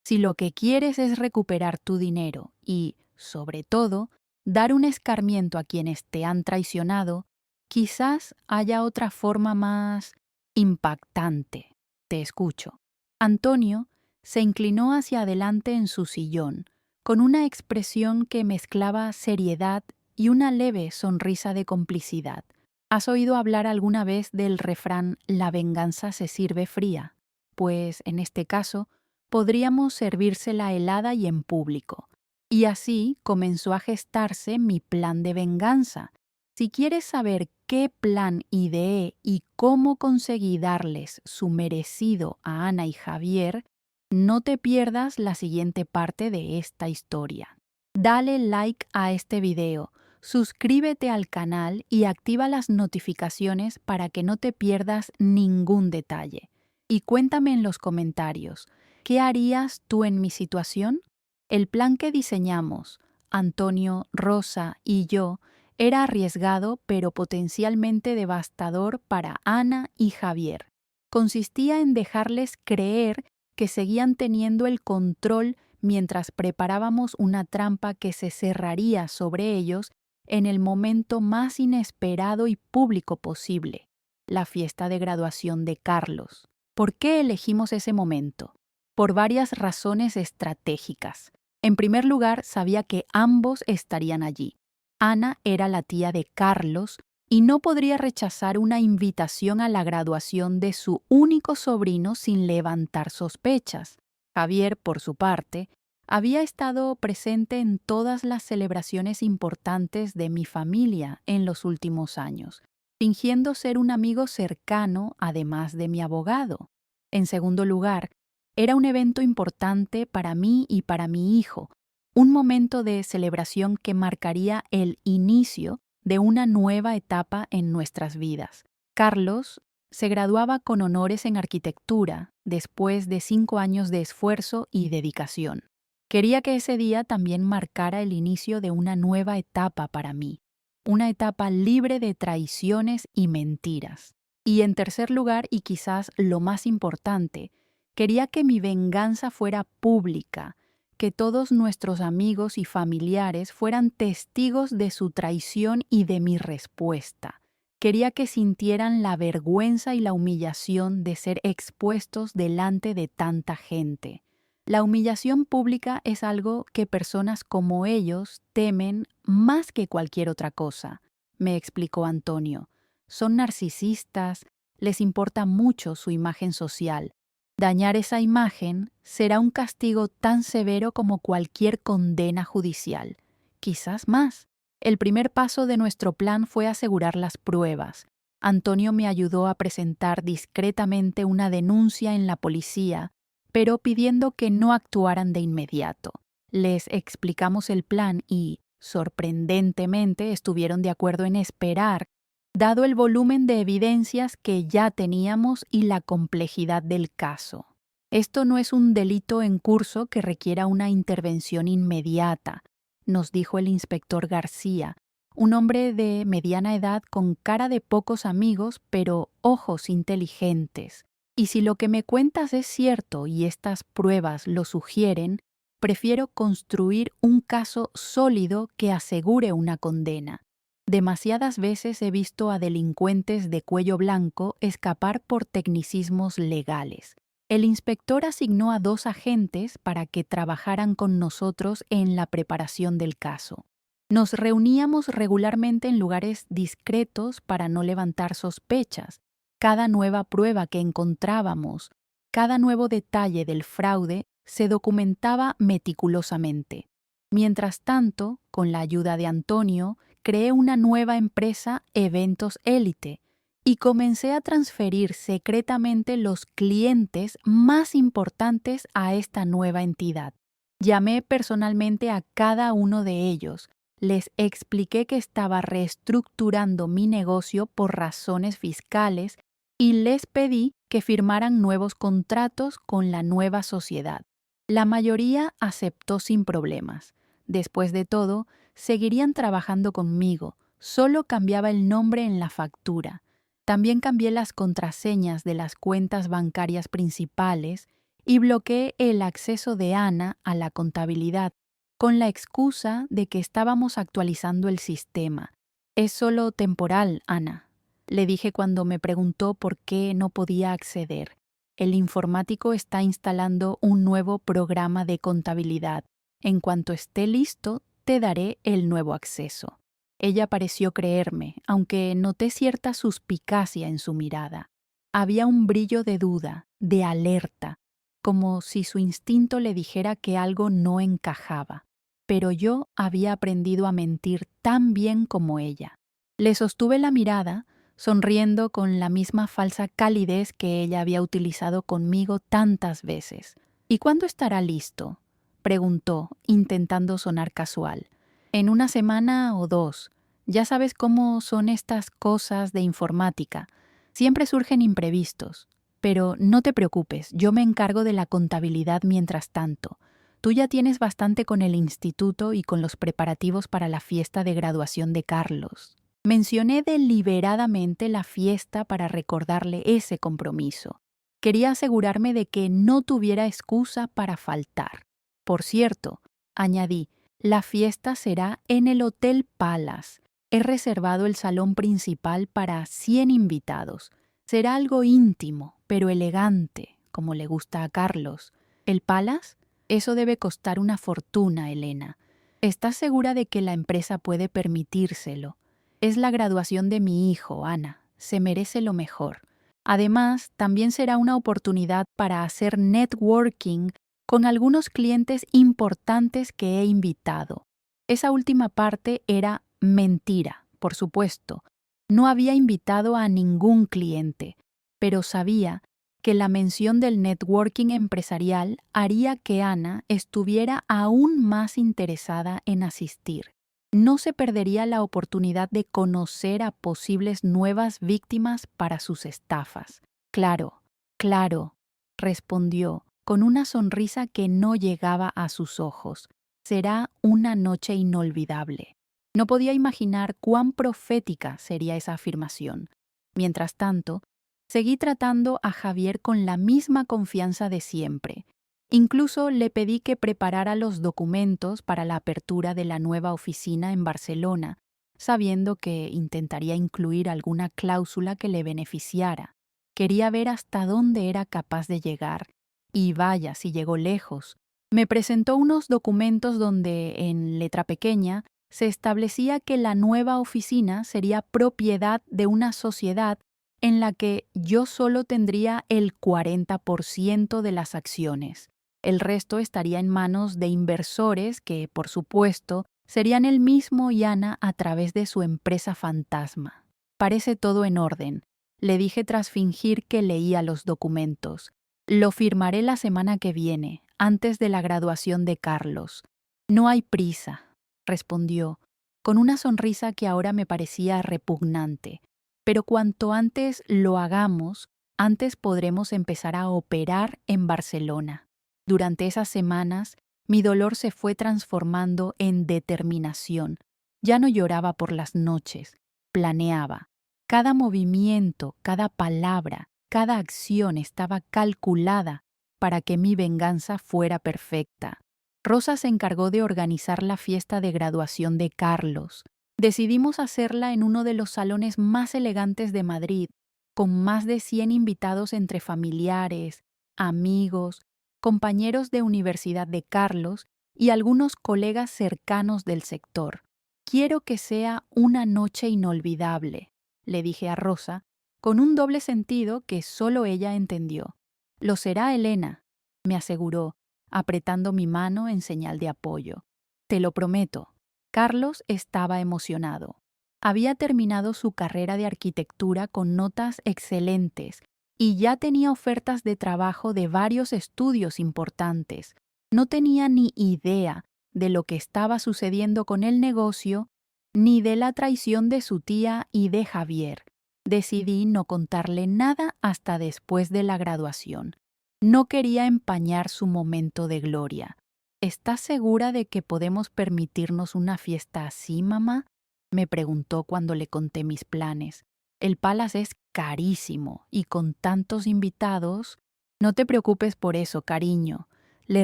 si lo que quieres es recuperar tu dinero y, sobre todo, dar un escarmiento a quienes te han traicionado, quizás haya otra forma más impactante. Te escucho. Antonio se inclinó hacia adelante en su sillón, con una expresión que mezclaba seriedad y una leve sonrisa de complicidad. ¿Has oído hablar alguna vez del refrán "la venganza se sirve fría"? Pues, en este caso, podríamos servírsela helada y en público. Y así comenzó a gestarse mi plan de venganza. Si quieres saber qué plan ideé y cómo conseguí darles su merecido a Ana y Javier, no te pierdas la siguiente parte de esta historia. Dale like a este video, suscríbete al canal y activa las notificaciones para que no te pierdas ningún detalle. Y cuéntame en los comentarios, ¿qué harías tú en mi situación? El plan que diseñamos, Antonio, Rosa y yo, era arriesgado pero potencialmente devastador para Ana y Javier. Consistía en dejarles creer que seguían teniendo el control mientras preparábamos una trampa que se cerraría sobre ellos en el momento más inesperado y público posible, la fiesta de graduación de Carlos. ¿Por qué elegimos ese momento? Por varias razones estratégicas. En primer lugar, sabía que ambos estarían allí. Ana era la tía de Carlos y no podría rechazar una invitación a la graduación de su único sobrino sin levantar sospechas. Javier, por su parte, había estado presente en todas las celebraciones importantes de mi familia en los últimos años, fingiendo ser un amigo cercano además de mi abogado. En segundo lugar, era un evento importante para mí y para mi hijo, un momento de celebración que marcaría el inicio de una nueva etapa en nuestras vidas. Carlos se graduaba con honores en arquitectura después de 5 años de esfuerzo y dedicación. Quería que ese día también marcara el inicio de una nueva etapa para mí, una etapa libre de traiciones y mentiras. Y en tercer lugar, y quizás lo más importante, quería que mi venganza fuera pública, que todos nuestros amigos y familiares fueran testigos de su traición y de mi respuesta. Quería que sintieran la vergüenza y la humillación de ser expuestos delante de tanta gente. La humillación pública es algo que personas como ellos temen más que cualquier otra cosa, me explicó Antonio. Son narcisistas, les importa mucho su imagen social. Dañar esa imagen será un castigo tan severo como cualquier condena judicial, quizás más. El primer paso de nuestro plan fue asegurar las pruebas. Antonio me ayudó a presentar discretamente una denuncia en la policía, pero pidiendo que no actuaran de inmediato. Les explicamos el plan y, sorprendentemente, estuvieron de acuerdo en esperar, dado el volumen de evidencias que ya teníamos y la complejidad del caso. Esto no es un delito en curso que requiera una intervención inmediata, nos dijo el inspector García, un hombre de mediana edad con cara de pocos amigos, pero ojos inteligentes. Y si lo que me cuentas es cierto y estas pruebas lo sugieren, prefiero construir un caso sólido que asegure una condena. Demasiadas veces he visto a delincuentes de cuello blanco escapar por tecnicismos legales. El inspector asignó a 2 agentes para que trabajaran con nosotros en la preparación del caso. Nos reuníamos regularmente en lugares discretos para no levantar sospechas. Cada nueva prueba que encontrábamos, cada nuevo detalle del fraude se documentaba meticulosamente. Mientras tanto, con la ayuda de Antonio, creé una nueva empresa, Eventos Élite, y comencé a transferir secretamente los clientes más importantes a esta nueva entidad. Llamé personalmente a cada uno de ellos, les expliqué que estaba reestructurando mi negocio por razones fiscales y les pedí que firmaran nuevos contratos con la nueva sociedad. La mayoría aceptó sin problemas. Después de todo, seguirían trabajando conmigo, Solo cambiaba el nombre en la factura. También cambié las contraseñas de las cuentas bancarias principales y bloqueé el acceso de Ana a la contabilidad, con la excusa de que estábamos actualizando el sistema. Es solo temporal, Ana, le dije cuando me preguntó por qué no podía acceder. El informático está instalando un nuevo programa de contabilidad. En cuanto esté listo, te daré el nuevo acceso. Ella pareció creerme, aunque noté cierta suspicacia en su mirada. Había un brillo de duda, de alerta, como si su instinto le dijera que algo no encajaba. Pero yo había aprendido a mentir tan bien como ella. Le sostuve la mirada, sonriendo con la misma falsa calidez que ella había utilizado conmigo tantas veces. ¿Y cuándo estará listo?, preguntó, intentando sonar casual. En una semana o 2. Ya sabes cómo son estas cosas de informática. Siempre surgen imprevistos. Pero no te preocupes, yo me encargo de la contabilidad mientras tanto. Tú ya tienes bastante con el instituto y con los preparativos para la fiesta de graduación de Carlos. Mencioné deliberadamente la fiesta para recordarle ese compromiso. Quería asegurarme de que no tuviera excusa para faltar. Por cierto, añadí, la fiesta será en el Hotel Palace. He reservado el salón principal para 100 invitados. Será algo íntimo, pero elegante, como le gusta a Carlos. ¿El Palace? Eso debe costar una fortuna, Elena. ¿Estás segura de que la empresa puede permitírselo? Es la graduación de mi hijo, Ana. Se merece lo mejor. Además, también será una oportunidad para hacer networking con algunos clientes importantes que he invitado. Esa última parte era mentira, por supuesto. No había invitado a ningún cliente, pero sabía que la mención del networking empresarial haría que Ana estuviera aún más interesada en asistir. No se perdería la oportunidad de conocer a posibles nuevas víctimas para sus estafas. Claro, claro, respondió, con una sonrisa que no llegaba a sus ojos. Será una noche inolvidable. No podía imaginar cuán profética sería esa afirmación. Mientras tanto, seguí tratando a Javier con la misma confianza de siempre. Incluso le pedí que preparara los documentos para la apertura de la nueva oficina en Barcelona, sabiendo que intentaría incluir alguna cláusula que le beneficiara. Quería ver hasta dónde era capaz de llegar. Y vaya si llegó lejos. Me presentó unos documentos donde, en letra pequeña, se establecía que la nueva oficina sería propiedad de una sociedad en la que yo solo tendría el 40% de las acciones. El resto estaría en manos de inversores que, por supuesto, serían él mismo y Ana a través de su empresa fantasma. Parece todo en orden, le dije tras fingir que leía los documentos. Lo firmaré la semana que viene, antes de la graduación de Carlos. No hay prisa, respondió, con una sonrisa que ahora me parecía repugnante. Pero cuanto antes lo hagamos, antes podremos empezar a operar en Barcelona. Durante esas semanas, mi dolor se fue transformando en determinación. Ya no lloraba por las noches, planeaba. Cada movimiento, cada palabra, cada acción estaba calculada para que mi venganza fuera perfecta. Rosa se encargó de organizar la fiesta de graduación de Carlos. Decidimos hacerla en uno de los salones más elegantes de Madrid, con más de 100 invitados entre familiares, amigos, compañeros de universidad de Carlos y algunos colegas cercanos del sector. Quiero que sea una noche inolvidable, le dije a Rosa, con un doble sentido que solo ella entendió. Lo será, Elena, me aseguró, apretando mi mano en señal de apoyo. Te lo prometo. Carlos estaba emocionado. Había terminado su carrera de arquitectura con notas excelentes y ya tenía ofertas de trabajo de varios estudios importantes. No tenía ni idea de lo que estaba sucediendo con el negocio ni de la traición de su tía y de Javier. Decidí no contarle nada hasta después de la graduación. No quería empañar su momento de gloria. ¿Estás segura de que podemos permitirnos una fiesta así, mamá?, me preguntó cuando le conté mis planes. El Palace es carísimo y con tantos invitados. No te preocupes por eso, cariño, le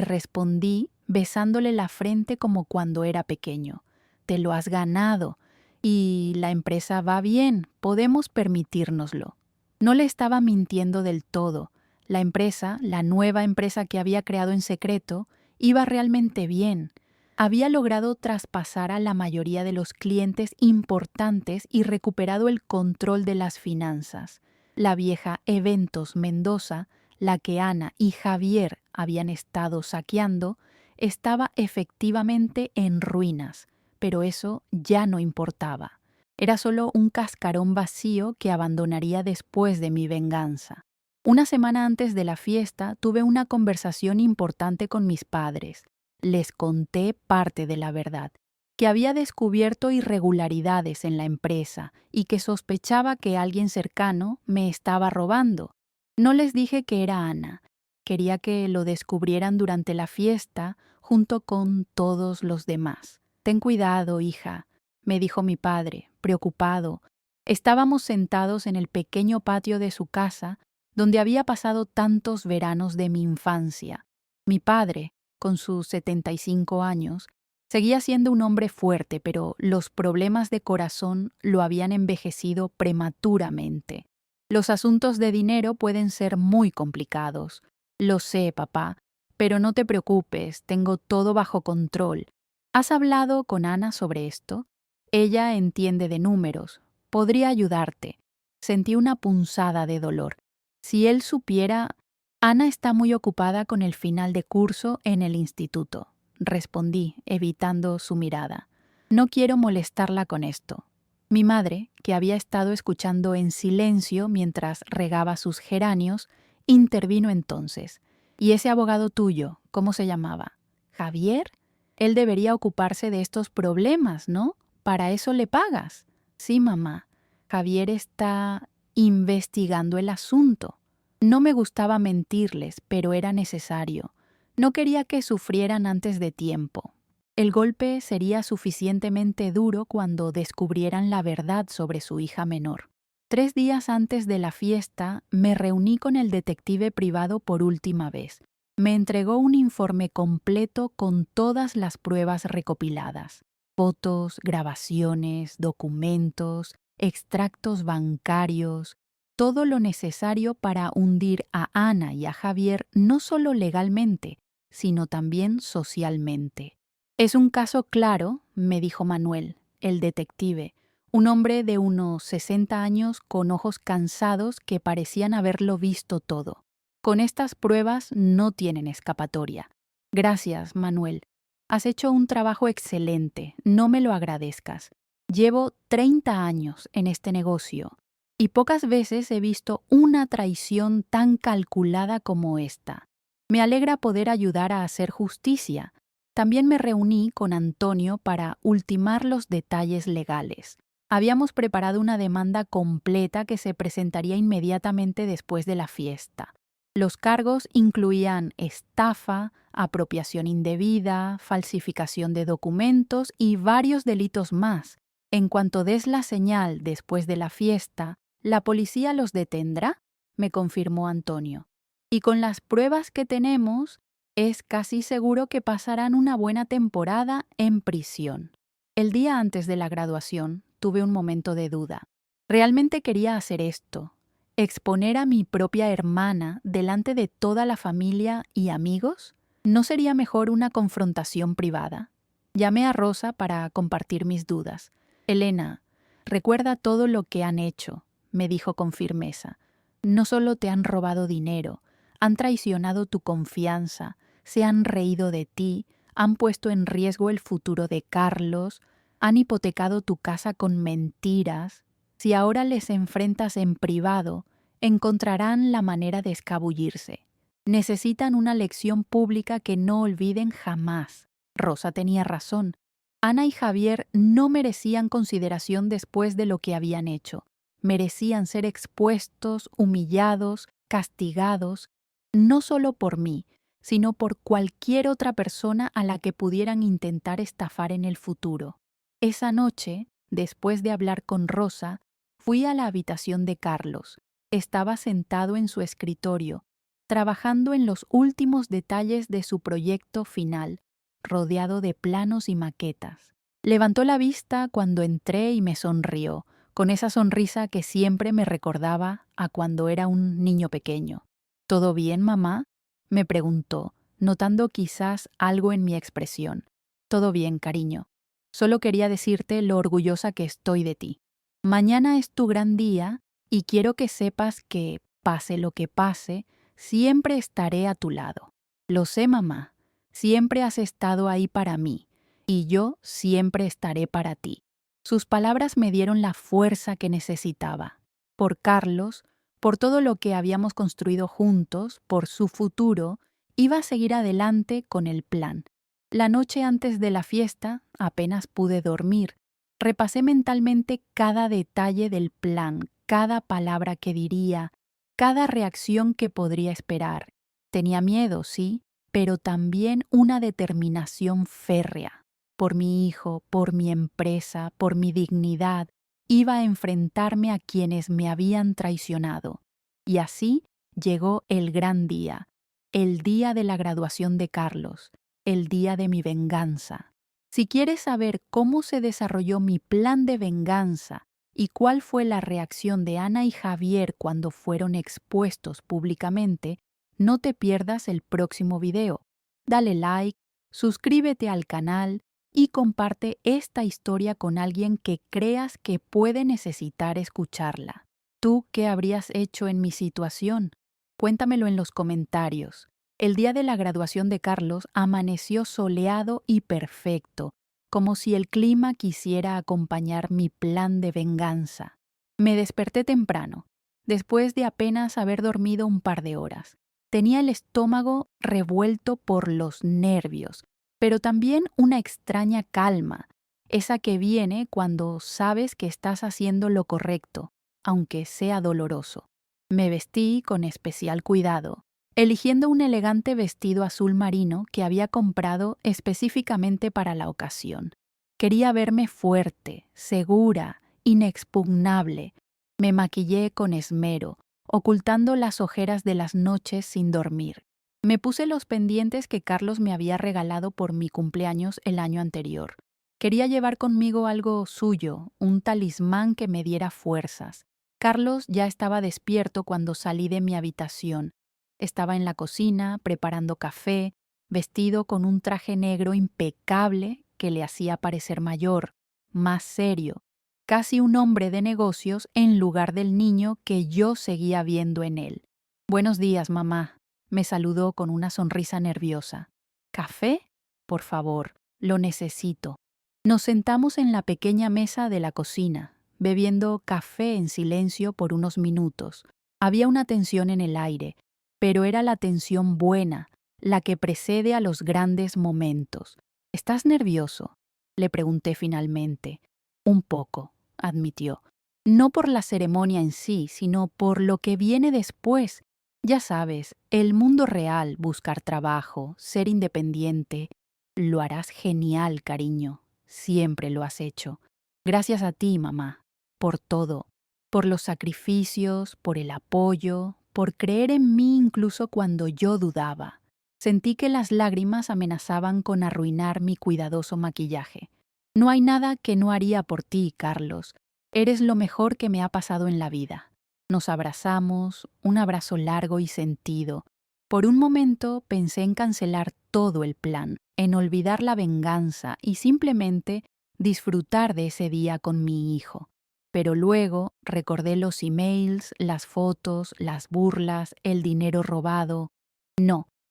respondí besándole la frente como cuando era pequeño. Te lo has ganado y la empresa va bien, podemos permitírnoslo. No le estaba mintiendo del todo. La empresa, la nueva empresa que había creado en secreto, iba realmente bien. Había logrado traspasar a la mayoría de los clientes importantes y recuperado el control de las finanzas. La vieja Eventos Mendoza, la que Ana y Javier habían estado saqueando, estaba efectivamente en ruinas, pero eso ya no importaba. Era solo un cascarón vacío que abandonaría después de mi venganza. Una semana antes de la fiesta tuve una conversación importante con mis padres. Les conté parte de la verdad, que había descubierto irregularidades en la empresa y que sospechaba que alguien cercano me estaba robando. No les dije que era Ana. Quería que lo descubrieran durante la fiesta junto con todos los demás. Ten cuidado, hija, me dijo mi padre, preocupado. Estábamos sentados en el pequeño patio de su casa, donde había pasado tantos veranos de mi infancia. Mi padre, con sus 75 años, seguía siendo un hombre fuerte, pero los problemas de corazón lo habían envejecido prematuramente. Los asuntos de dinero pueden ser muy complicados. Lo sé, papá, pero no te preocupes, tengo todo bajo control. ¿Has hablado con Ana sobre esto? Ella entiende de números. Podría ayudarte. Sentí una punzada de dolor. Si él supiera... Ana está muy ocupada con el final de curso en el instituto, respondí, evitando su mirada. No quiero molestarla con esto. Mi madre, que había estado escuchando en silencio mientras regaba sus geranios, intervino entonces. ¿Y ese abogado tuyo, cómo se llamaba? ¿Javier? Él debería ocuparse de estos problemas, ¿no? Para eso le pagas. Sí, mamá. Javier está investigando el asunto. No me gustaba mentirles, pero era necesario. No quería que sufrieran antes de tiempo. El golpe sería suficientemente duro cuando descubrieran la verdad sobre su hija menor. 3 días antes de la fiesta, me reuní con el detective privado por última vez. Me entregó un informe completo con todas las pruebas recopiladas. Fotos, grabaciones, documentos, extractos bancarios, todo lo necesario para hundir a Ana y a Javier no solo legalmente, sino también socialmente. Es un caso claro, me dijo Manuel, el detective, un hombre de unos 60 años con ojos cansados que parecían haberlo visto todo. Con estas pruebas no tienen escapatoria. Gracias, Manuel. Has hecho un trabajo excelente, no me lo agradezcas. Llevo 30 años en este negocio y pocas veces he visto una traición tan calculada como esta. Me alegra poder ayudar a hacer justicia. También me reuní con Antonio para ultimar los detalles legales. Habíamos preparado una demanda completa que se presentaría inmediatamente después de la fiesta. Los cargos incluían estafa, apropiación indebida, falsificación de documentos y varios delitos más. En cuanto des la señal después de la fiesta, ¿la policía los detendrá?, me confirmó Antonio. Y con las pruebas que tenemos, es casi seguro que pasarán una buena temporada en prisión. El día antes de la graduación, tuve un momento de duda. ¿Realmente quería hacer esto? ¿Exponer a mi propia hermana delante de toda la familia y amigos? ¿No sería mejor una confrontación privada? Llamé a Rosa para compartir mis dudas. Elena, recuerda todo lo que han hecho, me dijo con firmeza. No solo te han robado dinero, han traicionado tu confianza, se han reído de ti, han puesto en riesgo el futuro de Carlos, han hipotecado tu casa con mentiras. Si ahora les enfrentas en privado, encontrarán la manera de escabullirse. Necesitan una lección pública que no olviden jamás. Rosa tenía razón. Ana y Javier no merecían consideración después de lo que habían hecho. Merecían ser expuestos, humillados, castigados, no solo por mí, sino por cualquier otra persona a la que pudieran intentar estafar en el futuro. Esa noche, Después de hablar con Rosa, fui a la habitación de Carlos. Estaba sentado en su escritorio, trabajando en los últimos detalles de su proyecto final, rodeado de planos y maquetas. Levantó la vista cuando entré y me sonrió, con esa sonrisa que siempre me recordaba a cuando era un niño pequeño. ¿Todo bien, mamá?, me preguntó, notando quizás algo en mi expresión. Todo bien, cariño. Solo quería decirte lo orgullosa que estoy de ti. Mañana es tu gran día y quiero que sepas que, pase lo que pase, siempre estaré a tu lado. Lo sé, mamá. Siempre has estado ahí para mí y yo siempre estaré para ti. Sus palabras me dieron la fuerza que necesitaba. Por Carlos, por todo lo que habíamos construido juntos, por su futuro, iba a seguir adelante con el plan. La noche antes de la fiesta apenas pude dormir. Repasé mentalmente cada detalle del plan, cada palabra que diría, cada reacción que podría esperar. Tenía miedo, sí, pero también una determinación férrea. Por mi hijo, por mi empresa, por mi dignidad, iba a enfrentarme a quienes me habían traicionado. Y así llegó el gran día, el día de la graduación de Carlos, el día de mi venganza. Si quieres saber cómo se desarrolló mi plan de venganza y cuál fue la reacción de Ana y Javier cuando fueron expuestos públicamente, no te pierdas el próximo video. Dale like, suscríbete al canal y comparte esta historia con alguien que creas que puede necesitar escucharla. ¿Tú qué habrías hecho en mi situación? Cuéntamelo en los comentarios. El día de la graduación de Carlos amaneció soleado y perfecto, como si el clima quisiera acompañar mi plan de venganza. Me desperté temprano, después de apenas haber dormido un par de horas. Tenía el estómago revuelto por los nervios, pero también una extraña calma, esa que viene cuando sabes que estás haciendo lo correcto, aunque sea doloroso. Me vestí con especial cuidado, eligiendo un elegante vestido azul marino que había comprado específicamente para la ocasión. Quería verme fuerte, segura, inexpugnable. Me maquillé con esmero, ocultando las ojeras de las noches sin dormir. Me puse los pendientes que Carlos me había regalado por mi cumpleaños el año anterior. Quería llevar conmigo algo suyo, un talismán que me diera fuerzas. Carlos ya estaba despierto cuando salí de mi habitación. Estaba en la cocina, preparando café, vestido con un traje negro impecable que le hacía parecer mayor, más serio, casi un hombre de negocios en lugar del niño que yo seguía viendo en él. «Buenos días, mamá», me saludó con una sonrisa nerviosa. «¿Café? Por favor, lo necesito». Nos sentamos en la pequeña mesa de la cocina, bebiendo café en silencio por unos minutos. Había una tensión en el aire, pero era la tensión buena, la que precede a los grandes momentos. «¿Estás nervioso?», le pregunté finalmente. «Un poco», admitió. «No por la ceremonia en sí, sino por lo que viene después. Ya sabes, el mundo real, buscar trabajo, ser independiente. Lo harás genial, cariño. Siempre lo has hecho. Gracias a ti, mamá, por todo, por los sacrificios, por el apoyo, por creer en mí incluso cuando yo dudaba». Sentí que las lágrimas amenazaban con arruinar mi cuidadoso maquillaje. «No hay nada que no haría por ti, Carlos. Eres lo mejor que me ha pasado en la vida». Nos abrazamos, un abrazo largo y sentido. Por un momento pensé en cancelar todo el plan, en olvidar la venganza y simplemente disfrutar de ese día con mi hijo. Pero luego recordé los emails, las fotos, las burlas, el dinero robado.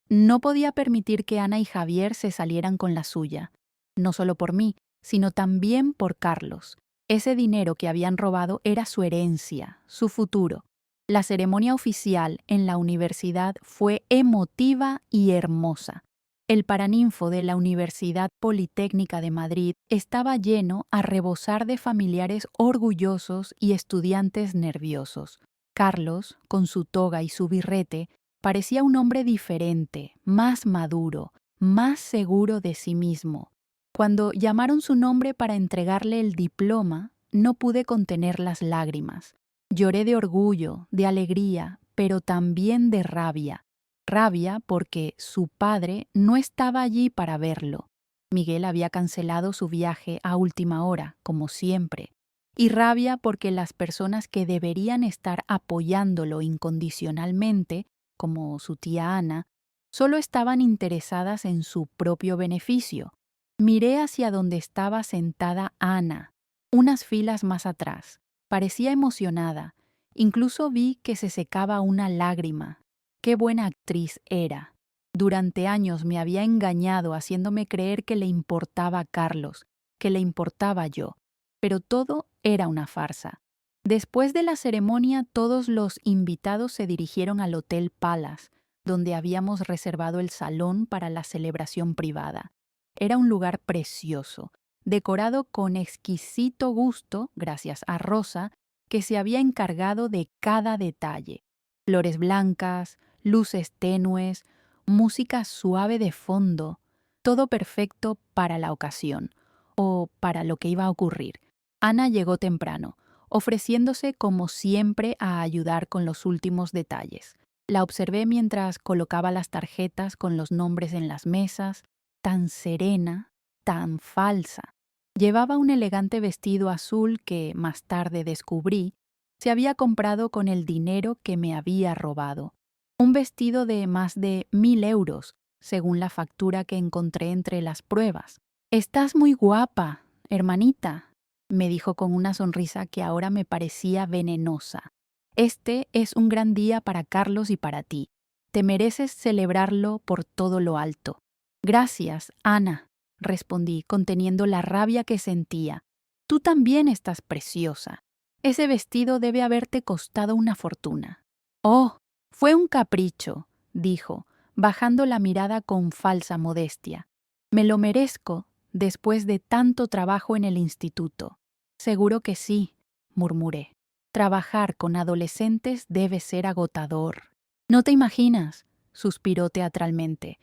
No podía permitir que Ana y Javier se salieran con la suya. No solo por mí, sino también por Carlos. Ese dinero que habían robado era su herencia, su futuro. La ceremonia oficial en la universidad fue emotiva y hermosa. El Paraninfo de la Universidad Politécnica de Madrid estaba lleno a rebosar de familiares orgullosos y estudiantes nerviosos. Carlos, con su toga y su birrete, parecía un hombre diferente, más maduro, más seguro de sí mismo. Cuando llamaron su nombre para entregarle el diploma, no pude contener las lágrimas. Lloré de orgullo, de alegría, pero también de rabia. Rabia porque su padre no estaba allí para verlo. Miguel había cancelado su viaje a última hora, como siempre. Y rabia porque las personas que deberían estar apoyándolo incondicionalmente, como su tía Ana, solo estaban interesadas en su propio beneficio. Miré hacia donde estaba sentada Ana, unas filas más atrás. Parecía emocionada. Incluso vi que se secaba una lágrima. Qué buena actriz era. Durante años me había engañado haciéndome creer que le importaba a Carlos, que le importaba yo. Pero todo era una farsa. Después de la ceremonia, todos los invitados se dirigieron al Hotel Palace, donde habíamos reservado el salón para la celebración privada. Era un lugar precioso, decorado con exquisito gusto, gracias a Rosa, que se había encargado de cada detalle. Flores blancas, luces tenues, música suave de fondo, todo perfecto para la ocasión, o para lo que iba a ocurrir. Ana llegó temprano, ofreciéndose como siempre a ayudar con los últimos detalles. La observé mientras colocaba las tarjetas con los nombres en las mesas, tan serena, tan falsa. Llevaba un elegante vestido azul que, más tarde descubrí, se había comprado con el dinero que me había robado. Un vestido de más de 1.000 euros, según la factura que encontré entre las pruebas. «Estás muy guapa, hermanita», me dijo con una sonrisa que ahora me parecía venenosa. «Este es un gran día para Carlos y para ti. Te mereces celebrarlo por todo lo alto». «Gracias, Ana», respondí, conteniendo la rabia que sentía. «Tú también estás preciosa. Ese vestido debe haberte costado una fortuna». «Oh, fue un capricho», dijo, bajando la mirada con falsa modestia. «Me lo merezco después de tanto trabajo en el instituto». «Seguro que sí», murmuré. «Trabajar con adolescentes debe ser agotador». «No te imaginas», suspiró teatralmente.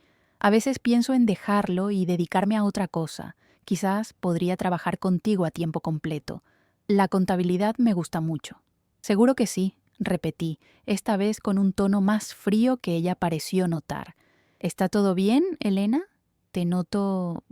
«A veces pienso en dejarlo y dedicarme a otra cosa. Quizás podría trabajar contigo a tiempo completo. La contabilidad me gusta mucho». «Seguro que sí», repetí, esta vez con un tono más frío que ella pareció notar. «¿Está todo bien, Elena? Te noto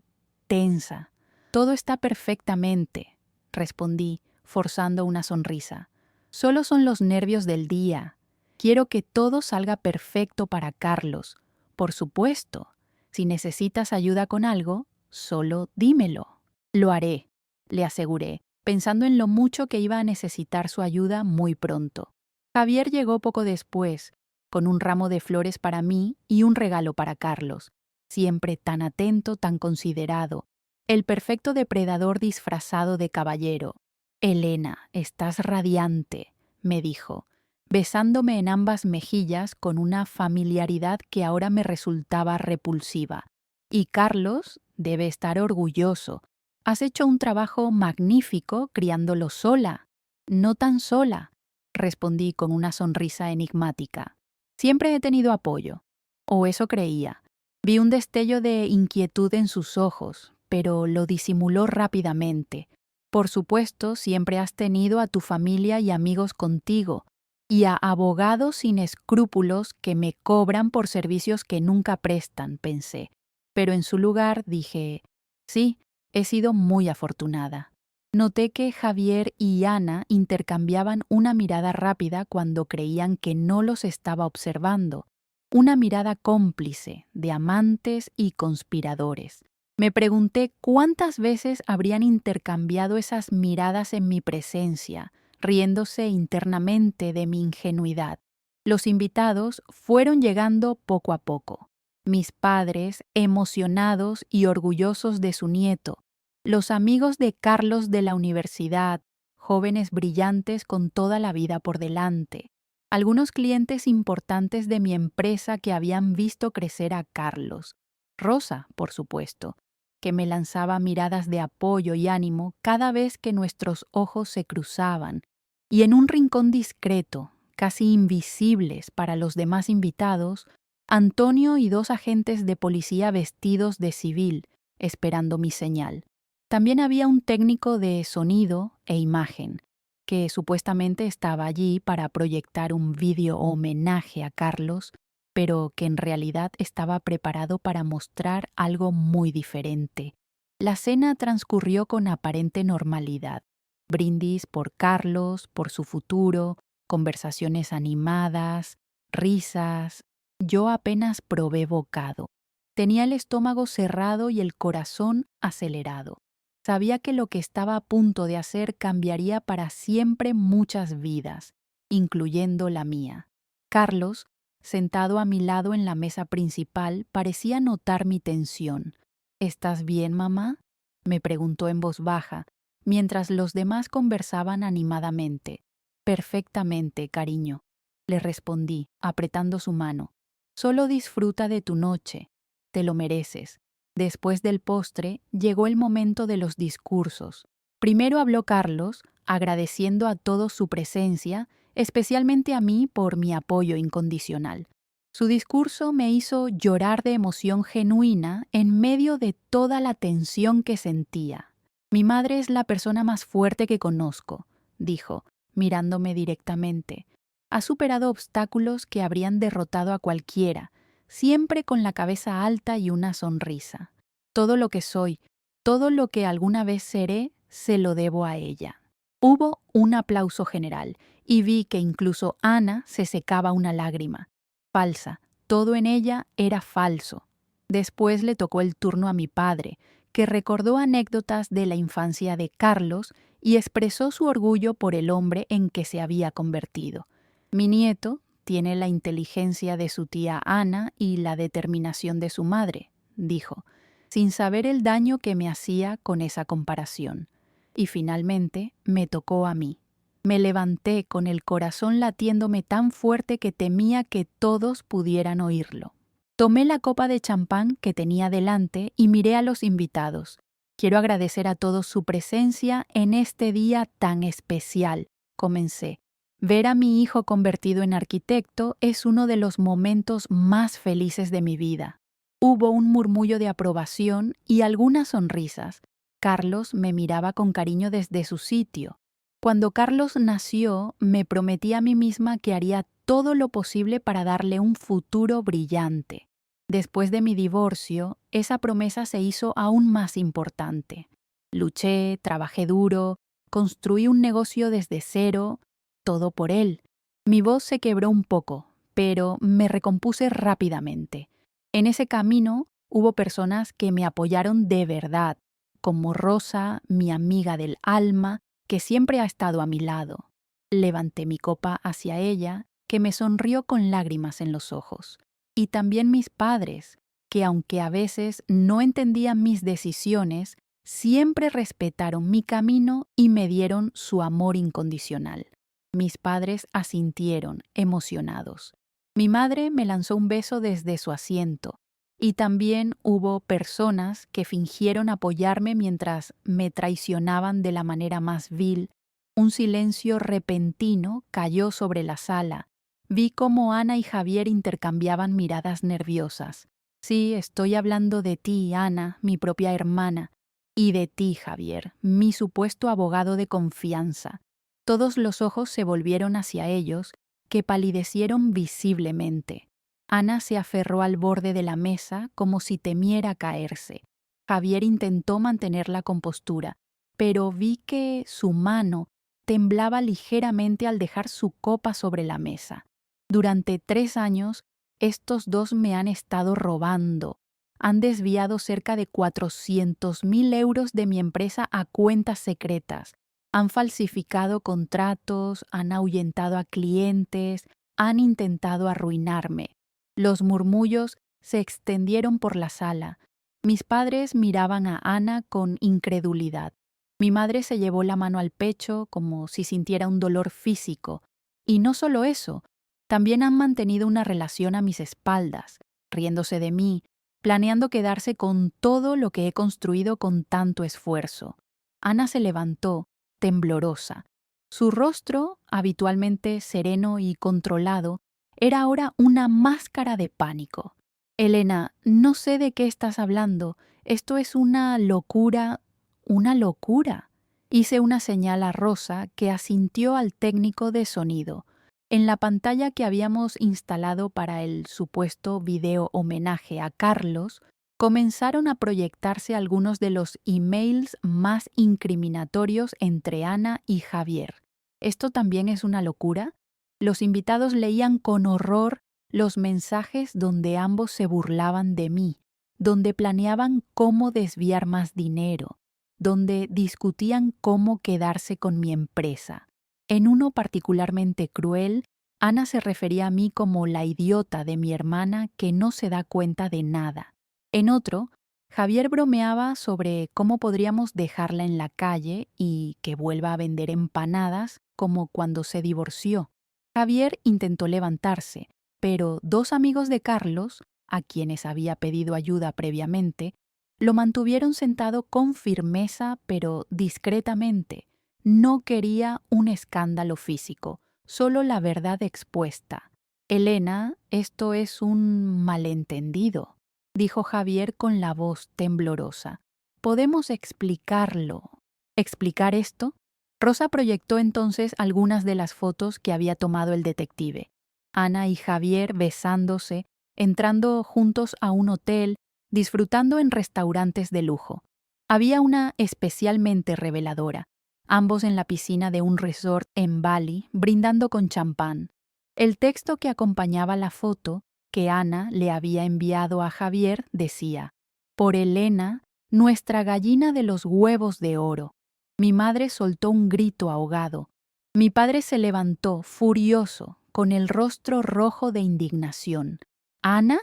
tensa». «Todo está perfectamente», respondí, forzando una sonrisa. «Solo son los nervios del día. Quiero que todo salga perfecto para Carlos. Por supuesto. Si necesitas ayuda con algo, solo dímelo». «Lo haré», le aseguré, pensando en lo mucho que iba a necesitar su ayuda muy pronto. Javier llegó poco después, con un ramo de flores para mí y un regalo para Carlos. Siempre tan atento, tan considerado. El perfecto depredador disfrazado de caballero. «Elena, estás radiante», me dijo, besándome en ambas mejillas con una familiaridad que ahora me resultaba repulsiva. «Y Carlos debe estar orgulloso. Has hecho un trabajo magnífico criándolo sola». «No tan sola», respondí con una sonrisa enigmática. «Siempre he tenido apoyo». O eso creía. Vi un destello de inquietud en sus ojos, pero lo disimuló rápidamente. «Por supuesto, siempre has tenido a tu familia y amigos contigo, y a abogados sin escrúpulos que me cobran por servicios que nunca prestan», pensé. Pero en su lugar dije, «Sí, he sido muy afortunada». Noté que Javier y Ana intercambiaban una mirada rápida cuando creían que no los estaba observando, una mirada cómplice de amantes y conspiradores. Me pregunté cuántas veces habrían intercambiado esas miradas en mi presencia, riéndose internamente de mi ingenuidad. Los invitados fueron llegando poco a poco. Mis padres, emocionados y orgullosos de su nieto. Los amigos de Carlos de la universidad, jóvenes brillantes con toda la vida por delante. Algunos clientes importantes de mi empresa que habían visto crecer a Carlos. Rosa, por supuesto, que me lanzaba miradas de apoyo y ánimo cada vez que nuestros ojos se cruzaban. Y en un rincón discreto, casi invisibles para los demás invitados, Antonio y 2 agentes de policía vestidos de civil, esperando mi señal. También había un técnico de sonido e imagen, que supuestamente estaba allí para proyectar un vídeo homenaje a Carlos, pero que en realidad estaba preparado para mostrar algo muy diferente. La cena transcurrió con aparente normalidad. Brindis por Carlos, por su futuro, conversaciones animadas, risas. Yo apenas probé bocado. Tenía el estómago cerrado y el corazón acelerado. Sabía que lo que estaba a punto de hacer cambiaría para siempre muchas vidas, incluyendo la mía. Carlos, sentado a mi lado en la mesa principal, parecía notar mi tensión. ¿Estás bien, mamá?, me preguntó en voz baja, mientras los demás conversaban animadamente. Perfectamente, cariño, le respondí, apretando su mano. Solo disfruta de tu noche. Te lo mereces. Después del postre, llegó el momento de los discursos. Primero habló Carlos, agradeciendo a todos su presencia, especialmente a mí por mi apoyo incondicional. Su discurso me hizo llorar de emoción genuina en medio de toda la tensión que sentía. Mi madre es la persona más fuerte que conozco, dijo, mirándome directamente. Ha superado obstáculos que habrían derrotado a cualquiera, siempre con la cabeza alta y una sonrisa. Todo lo que soy, todo lo que alguna vez seré, se lo debo a ella. Hubo un aplauso general y vi que incluso Ana se secaba una lágrima. Falsa, todo en ella era falso. Después le tocó el turno a mi padre, que recordó anécdotas de la infancia de Carlos y expresó su orgullo por el hombre en que se había convertido. Mi nieto tiene la inteligencia de su tía Ana y la determinación de su madre, dijo, sin saber el daño que me hacía con esa comparación. Y finalmente me tocó a mí. Me levanté con el corazón latiéndome tan fuerte que temía que todos pudieran oírlo. Tomé la copa de champán que tenía delante y miré a los invitados. Quiero agradecer a todos su presencia en este día tan especial, comencé. Ver a mi hijo convertido en arquitecto es uno de los momentos más felices de mi vida. Hubo un murmullo de aprobación y algunas sonrisas. Carlos me miraba con cariño desde su sitio. Cuando Carlos nació, me prometí a mí misma que haría todo lo posible para darle un futuro brillante. Después de mi divorcio, esa promesa se hizo aún más importante. Luché, trabajé duro, construí un negocio desde cero, todo por él. Mi voz se quebró un poco, pero me recompuse rápidamente. En ese camino hubo personas que me apoyaron de verdad, como Rosa, mi amiga del alma, que siempre ha estado a mi lado. Levanté mi copa hacia ella, que me sonrió con lágrimas en los ojos. Y también mis padres, que aunque a veces no entendían mis decisiones, siempre respetaron mi camino y me dieron su amor incondicional. Mis padres asintieron, emocionados. Mi madre me lanzó un beso desde su asiento, y también hubo personas que fingieron apoyarme mientras me traicionaban de la manera más vil. Un silencio repentino cayó sobre la sala. Vi cómo Ana y Javier intercambiaban miradas nerviosas. Sí, estoy hablando de ti, Ana, mi propia hermana, y de ti, Javier, mi supuesto abogado de confianza. Todos los ojos se volvieron hacia ellos, que palidecieron visiblemente. Ana se aferró al borde de la mesa como si temiera caerse. Javier intentó mantener la compostura, pero vi que su mano temblaba ligeramente al dejar su copa sobre la mesa. Durante 3 años, estos dos me han estado robando. Han desviado cerca de 400.000 euros de mi empresa a cuentas secretas. Han falsificado contratos, han ahuyentado a clientes, han intentado arruinarme. Los murmullos se extendieron por la sala. Mis padres miraban a Ana con incredulidad. Mi madre se llevó la mano al pecho como si sintiera un dolor físico. Y no solo eso, también han mantenido una relación a mis espaldas, riéndose de mí, planeando quedarse con todo lo que he construido con tanto esfuerzo. Ana se levantó, temblorosa. Su rostro, habitualmente sereno y controlado, era ahora una máscara de pánico. Elena, no sé de qué estás hablando. Esto es una locura, una locura. Hice una señal a Rosa, que asintió al técnico de sonido. En la pantalla que habíamos instalado para el supuesto video homenaje a Carlos, comenzaron a proyectarse algunos de los emails más incriminatorios entre Ana y Javier. ¿Esto también es una locura? Los invitados leían con horror los mensajes donde ambos se burlaban de mí, donde planeaban cómo desviar más dinero, donde discutían cómo quedarse con mi empresa. En uno particularmente cruel, Ana se refería a mí como la idiota de mi hermana que no se da cuenta de nada. En otro, Javier bromeaba sobre cómo podríamos dejarla en la calle y que vuelva a vender empanadas como cuando se divorció. Javier intentó levantarse, pero dos amigos de Carlos, a quienes había pedido ayuda previamente, lo mantuvieron sentado con firmeza pero discretamente. No quería un escándalo físico, solo la verdad expuesta. Elena, esto es un malentendido, dijo Javier con la voz temblorosa. ¿Podemos explicarlo? ¿Explicar esto? Rosa proyectó entonces algunas de las fotos que había tomado el detective. Ana y Javier besándose, entrando juntos a un hotel, disfrutando en restaurantes de lujo. Había una especialmente reveladora, ambos en la piscina de un resort en Bali, brindando con champán. El texto que acompañaba la foto, que Ana le había enviado a Javier, decía: «Por Elena, nuestra gallina de los huevos de oro». Mi madre soltó un grito ahogado. Mi padre se levantó, furioso, con el rostro rojo de indignación. «¿Ana?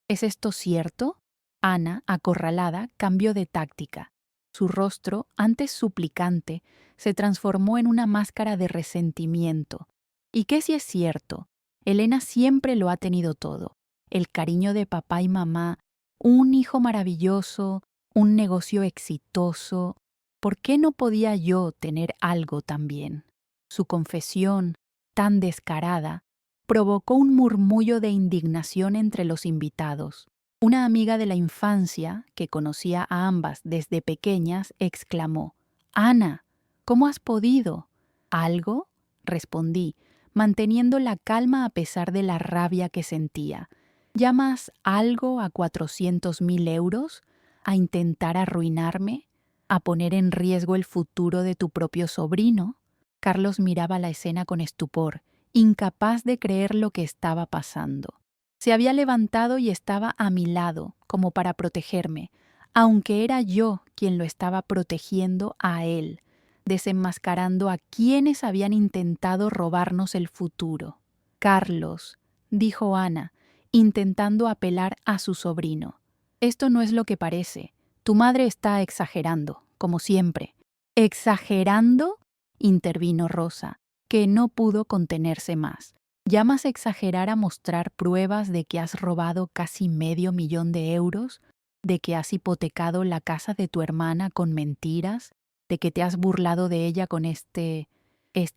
¿Es esto cierto?» Ana, acorralada, cambió de táctica. Su rostro, antes suplicante, se transformó en una máscara de resentimiento. ¿Y qué si es cierto? Elena siempre lo ha tenido todo: el cariño de papá y mamá, un hijo maravilloso, un negocio exitoso. ¿Por qué no podía yo tener algo también? Su confesión, tan descarada, provocó un murmullo de indignación entre los invitados. Una amiga de la infancia, que conocía a ambas desde pequeñas, exclamó: «Ana, ¿cómo has podido?» «¿Algo?», respondí, manteniendo la calma a pesar de la rabia que sentía. «¿Llamas algo a 400.000 euros? ¿A intentar arruinarme? ¿A poner en riesgo el futuro de tu propio sobrino?» Carlos miraba la escena con estupor, incapaz de creer lo que estaba pasando. Se había levantado y estaba a mi lado, como para protegerme, aunque era yo quien lo estaba protegiendo a él, desenmascarando a quienes habían intentado robarnos el futuro. «Carlos», dijo Ana, intentando apelar a su sobrino, «esto no es lo que parece. Tu madre está exagerando, como siempre». «¿Exagerando?», intervino Rosa, que no pudo contenerse más. ¿Llamas exagerar a mostrar pruebas de que has robado casi $500.000, de que has hipotecado la casa de tu hermana con mentiras, de que te has burlado de ella con este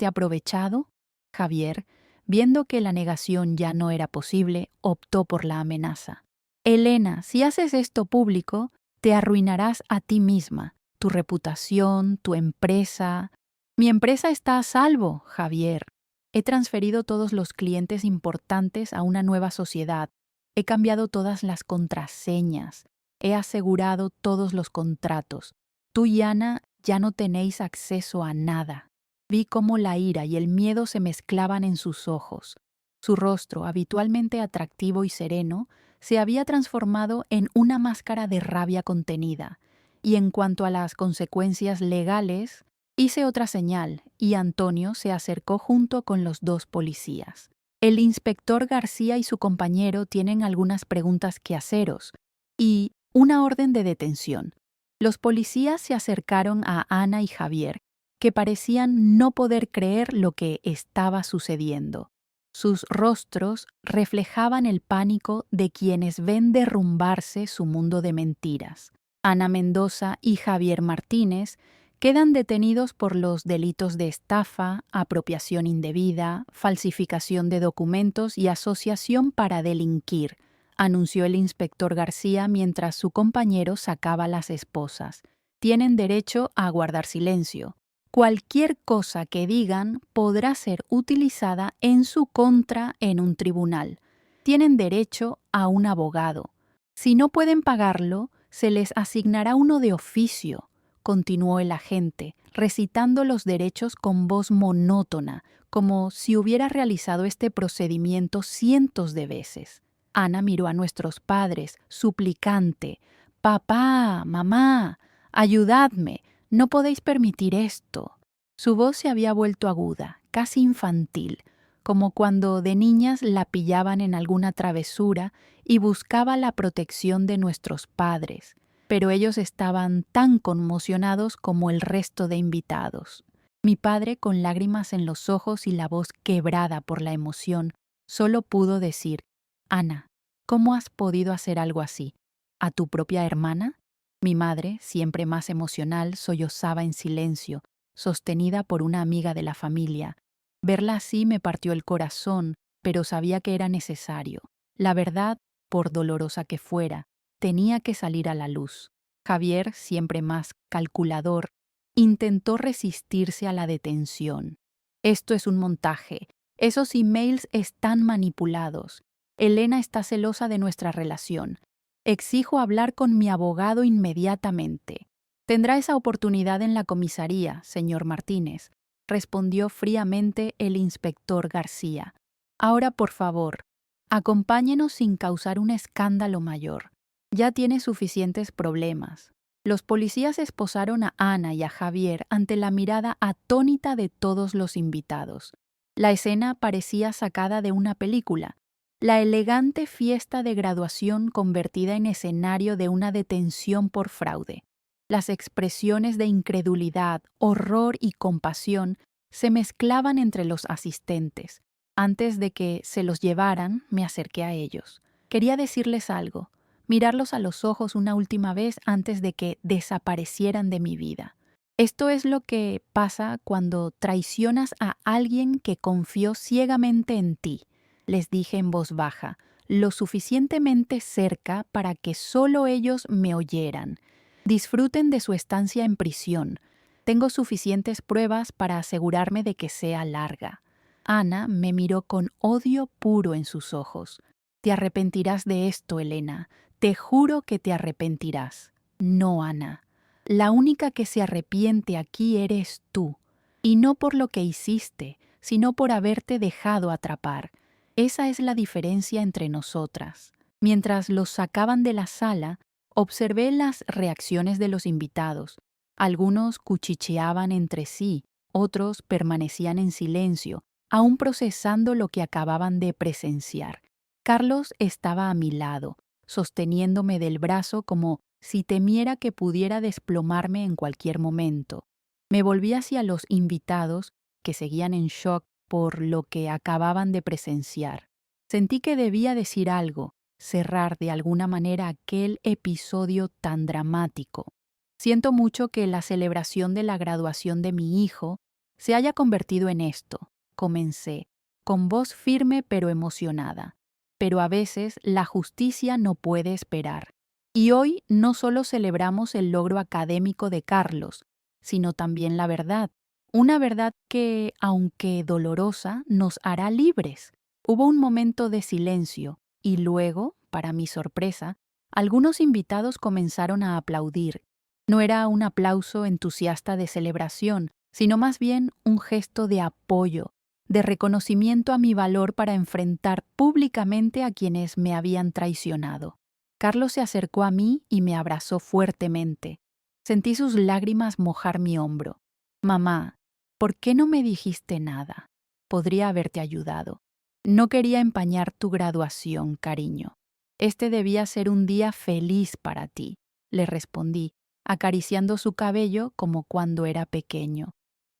aprovechado?» Javier, viendo que la negación ya no era posible, optó por la amenaza. «Elena, si haces esto público, te arruinarás a ti misma, tu reputación, tu empresa». «Mi empresa está a salvo, Javier. He transferido todos los clientes importantes a una nueva sociedad. He cambiado todas las contraseñas. He asegurado todos los contratos. Tú y Ana ya no tenéis acceso a nada». Vi cómo la ira y el miedo se mezclaban en sus ojos. Su rostro, habitualmente atractivo y sereno, se había transformado en una máscara de rabia contenida. Y en cuanto a las consecuencias legales, hice otra señal y Antonio se acercó junto con los dos policías. «El inspector García y su compañero tienen algunas preguntas que haceros y una orden de detención». Los policías se acercaron a Ana y Javier, que parecían no poder creer lo que estaba sucediendo. Sus rostros reflejaban el pánico de quienes ven derrumbarse su mundo de mentiras. Ana Mendoza y Javier Martínez quedan detenidos por los delitos de estafa, apropiación indebida, falsificación de documentos y asociación para delinquir, anunció el inspector García mientras su compañero sacaba las esposas. Tienen derecho a guardar silencio. Cualquier cosa que digan podrá ser utilizada en su contra en un tribunal. Tienen derecho a un abogado. Si no pueden pagarlo, se les asignará uno de oficio, continuó el agente, recitando los derechos con voz monótona, como si hubiera realizado este procedimiento cientos de veces. Ana miró a nuestros padres, suplicante. «Papá, mamá, ayudadme, no podéis permitir esto». Su voz se había vuelto aguda, casi infantil, como cuando de niñas la pillaban en alguna travesura y buscaba la protección de nuestros padres, pero ellos estaban tan conmocionados como el resto de invitados. Mi padre, con lágrimas en los ojos y la voz quebrada por la emoción, solo pudo decir: «Ana, ¿cómo has podido hacer algo así? ¿A tu propia hermana?». Mi madre, siempre más emocional, sollozaba en silencio, sostenida por una amiga de la familia. Verla así me partió el corazón, pero sabía que era necesario. La verdad, por dolorosa que fuera, tenía que salir a la luz. Javier, siempre más calculador, intentó resistirse a la detención. «Esto es un montaje. Esos emails están manipulados. Elena está celosa de nuestra relación. Exijo hablar con mi abogado inmediatamente». «Tendrá esa oportunidad en la comisaría, señor Martínez», respondió fríamente el inspector García. «Ahora, por favor, acompáñenos sin causar un escándalo mayor. Ya tiene suficientes problemas». Los policías esposaron a Ana y a Javier ante la mirada atónita de todos los invitados. La escena parecía sacada de una película. La elegante fiesta de graduación convertida en escenario de una detención por fraude. Las expresiones de incredulidad, horror y compasión se mezclaban entre los asistentes. Antes de que se los llevaran, me acerqué a ellos. Quería decirles algo, mirarlos a los ojos una última vez antes de que desaparecieran de mi vida. Esto es lo que pasa cuando traicionas a alguien que confió ciegamente en ti, les dije en voz baja, lo suficientemente cerca para que solo ellos me oyeran. Disfruten de su estancia en prisión. Tengo suficientes pruebas para asegurarme de que sea larga. Ana me miró con odio puro en sus ojos. «Te arrepentirás de esto, Elena. Te juro que te arrepentirás». «No, Ana. La única que se arrepiente aquí eres tú. Y no por lo que hiciste, sino por haberte dejado atrapar. Esa es la diferencia entre nosotras». Mientras los sacaban de la sala, observé las reacciones de los invitados. Algunos cuchicheaban entre sí, otros permanecían en silencio, aún procesando lo que acababan de presenciar. Carlos estaba a mi lado, sosteniéndome del brazo como si temiera que pudiera desplomarme en cualquier momento. Me volví hacia los invitados, que seguían en shock por lo que acababan de presenciar. Sentí que debía decir algo, cerrar de alguna manera aquel episodio tan dramático. Siento mucho que la celebración de la graduación de mi hijo se haya convertido en esto, comencé, con voz firme pero emocionada. Pero a veces la justicia no puede esperar. Y hoy no solo celebramos el logro académico de Carlos, sino también la verdad. Una verdad que, aunque dolorosa, nos hará libres. Hubo un momento de silencio y luego, para mi sorpresa, algunos invitados comenzaron a aplaudir. No era un aplauso entusiasta de celebración, sino más bien un gesto de apoyo, de reconocimiento a mi valor para enfrentar públicamente a quienes me habían traicionado. Carlos se acercó a mí y me abrazó fuertemente. Sentí sus lágrimas mojar mi hombro. «Mamá, ¿por qué no me dijiste nada? Podría haberte ayudado. No quería empañar tu graduación, cariño. Este debía ser un día feliz para ti», le respondí, acariciando su cabello como cuando era pequeño.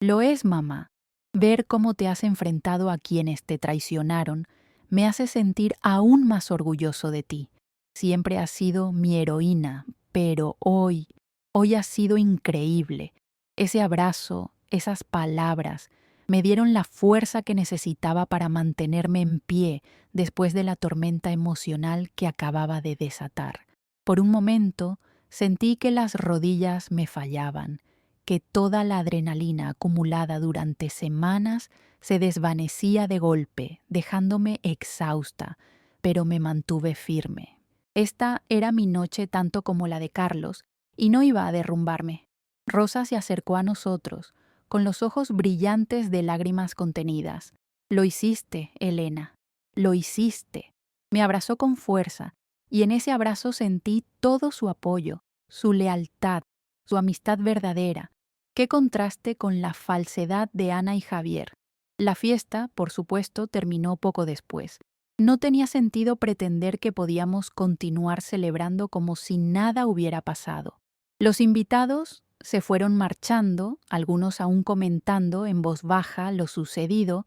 «Lo es, mamá. Ver cómo te has enfrentado a quienes te traicionaron me hace sentir aún más orgulloso de ti. Siempre has sido mi heroína, pero hoy has sido increíble. Ese abrazo, esas palabras, Me dieron la fuerza que necesitaba para mantenerme en pie después de la tormenta emocional que acababa de desatar. Por un momento sentí que las rodillas me fallaban, que toda la adrenalina acumulada durante semanas se desvanecía de golpe, dejándome exhausta, pero me mantuve firme. Esta era mi noche tanto como la de Carlos, y no iba a derrumbarme. Rosa se acercó a nosotros, con los ojos brillantes de lágrimas contenidas. «Lo hiciste, Elena, lo hiciste». Me abrazó con fuerza, y en ese abrazo sentí todo su apoyo, su lealtad, su amistad verdadera. Qué contraste con la falsedad de Ana y Javier. La fiesta, por supuesto, terminó poco después. No tenía sentido pretender que podíamos continuar celebrando como si nada hubiera pasado. Los invitados se fueron marchando, algunos aún comentando en voz baja lo sucedido,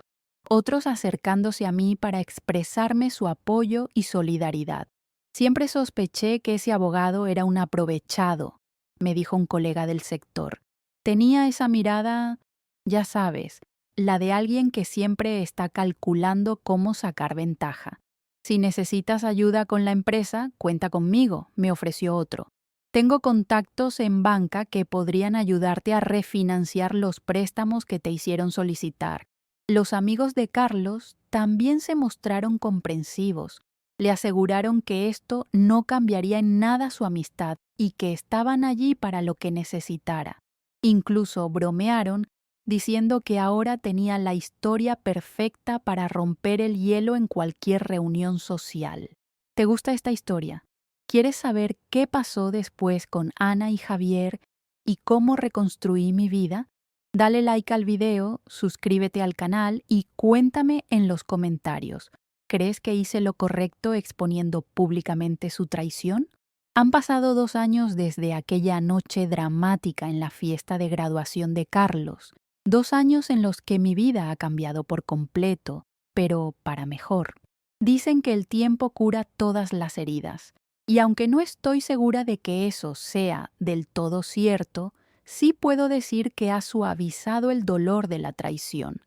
otros acercándose a mí para expresarme su apoyo y solidaridad. Siempre sospeché que ese abogado era un aprovechado, me dijo un colega del sector. Tenía esa mirada, ya sabes, la de alguien que siempre está calculando cómo sacar ventaja. Si necesitas ayuda con la empresa, cuenta conmigo, me ofreció otro. Tengo contactos en banca que podrían ayudarte a refinanciar los préstamos que te hicieron solicitar. Los amigos de Carlos también se mostraron comprensivos. Le aseguraron que esto no cambiaría en nada su amistad y que estaban allí para lo que necesitara. Incluso bromearon diciendo que ahora tenía la historia perfecta para romper el hielo en cualquier reunión social. ¿Te gusta esta historia? ¿Quieres saber qué pasó después con Ana y Javier y cómo reconstruí mi vida? Dale like al video, suscríbete al canal y cuéntame en los comentarios. ¿Crees que hice lo correcto exponiendo públicamente su traición? Han pasado 2 años desde aquella noche dramática en la fiesta de graduación de Carlos. 2 años en los que mi vida ha cambiado por completo, pero para mejor. Dicen que el tiempo cura todas las heridas. Y aunque no estoy segura de que eso sea del todo cierto, sí puedo decir que ha suavizado el dolor de la traición.